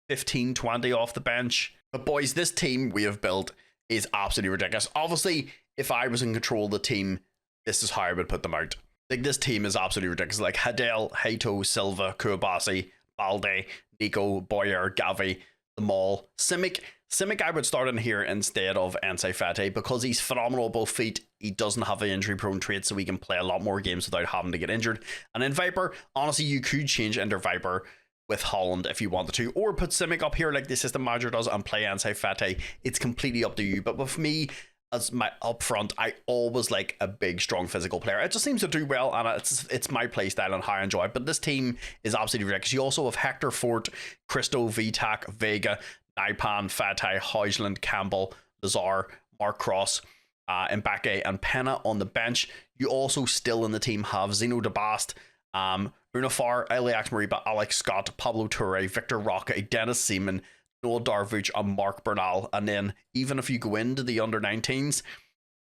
S1: 15, 20 off the bench. But boys, this team we have built is absolutely ridiculous. Obviously, if I was in control of the team, this is how I would put them out. Like, this team is absolutely ridiculous. Like, Hadel, Haito, Silva, Kouabasi, Balde, Nico, Boyer, Gavi, the Mall, Simic. Simic I would start in here instead of Ensei Fete because he's phenomenal both feet. He doesn't have an injury-prone trait, so he can play a lot more games without having to get injured. And then Viper, honestly, you could change into Viper with Holland if you wanted to, or put Simic up here like the assistant manager does and play Ensei Fete. It's completely up to you. But with me, as my up front, I always like a big, strong physical player. It just seems to do well, and it's my play style and how I enjoy it. But this team is absolutely ridiculous. You also have Hector Fort, Christo, Vitak, Vega, Naipan, Fatai, Højlund, Campbell, Lazar, Mark Cross, Mbake, and Penna on the bench. You also still in the team have Zeno de Bast, Unifar, Eliax Mariba, Alex Scott, Pablo Toure, Victor Roca, Dennis Seaman, Noel Darvuch, and Mark Bernal. And then even if you go into the under-19s,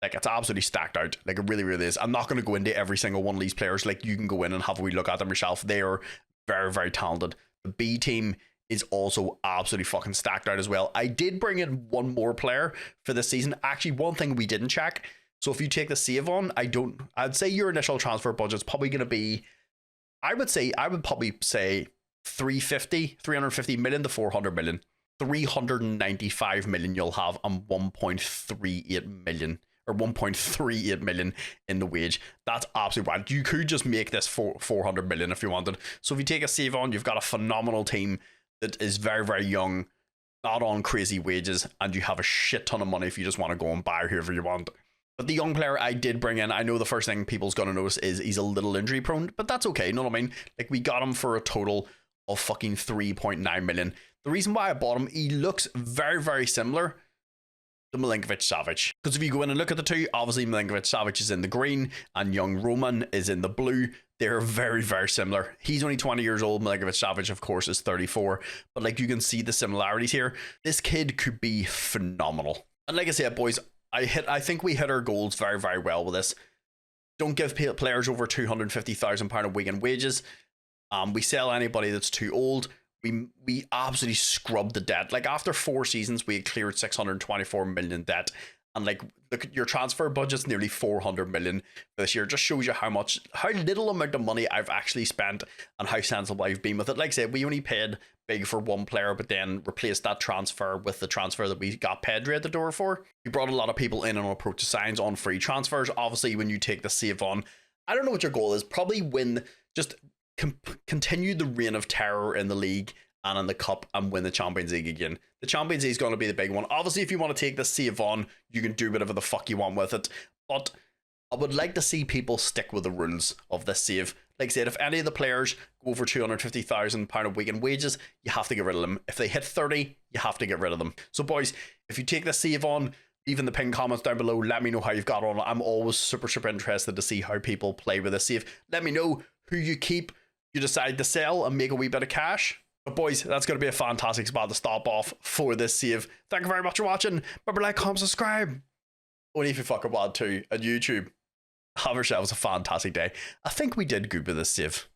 S1: like, it's absolutely stacked out. Like, it really, really is. I'm not going to go into every single one of these players. Like, you can go in and have a wee look at them yourself. They are very, very talented. The B team is also absolutely fucking stacked out as well. I did bring in one more player for this season. Actually, one thing we didn't check. So if you take the save on, I'd say your initial transfer budget's probably going to be, I would probably say 350 million to 400 million. 395 million you'll have and 1.38 million or 1.38 million in the wage. That's absolutely wild. You could just make this 400 million if you wanted. So if you take a save on, you've got a phenomenal team that is very, very young, not on crazy wages, and you have a shit ton of money if you just want to go and buy whoever you want. But the young player I did bring in, I know the first thing people's going to notice is he's a little injury prone, but that's okay. You know what I mean? Like, we got him for a total of fucking 3.9 million. The reason why I bought him, he looks very, very similar to Milinkovic-Savic. Because if you go in and look at the two, obviously Milinkovic-Savic is in the green and young Roman is in the blue. They're very, very similar. He's only 20 years old. Milinkovic-Savic, of course, is 34. But like, you can see the similarities here. This kid could be phenomenal. And like I said, boys, I think we hit our goals very, very well with this. Don't give players over £250,000 a week in wages. We sell anybody that's too old. We absolutely scrubbed the debt. Like, after 4 seasons, we had cleared 624 million debt. And like, look at your transfer budget's nearly 400 million for this year. It just shows you how little amount of money I've actually spent and how sensible I've been with it. Like I said, we only paid big for one player, but then replaced that transfer with the transfer that we got Pedri at the door for. We brought a lot of people in on approach to signs on free transfers. Obviously, when you take the save on, I don't know what your goal is. Probably win, just continue the reign of terror in the league and in the cup and win the Champions League again. The Champions League is going to be the big one. Obviously, if you want to take the save on, you can do whatever the fuck you want with it. But I would like to see people stick with the rules of this save. Like I said, if any of the players go over £250,000 a week in wages, you have to get rid of them. If they hit 30, you have to get rid of them. So boys, if you take the save on, leave in the pinned comments down below. Let me know how you've got on. I'm always super, super interested to see how people play with this save. Let me know who you keep, you decide to sell and make a wee bit of cash. But boys, that's going to be a fantastic spot to stop off for this save. Thank you very much for watching. Remember, like, comment, subscribe. Only if you fucking want to. And YouTube, have yourselves a fantastic day. I think we did good with this save.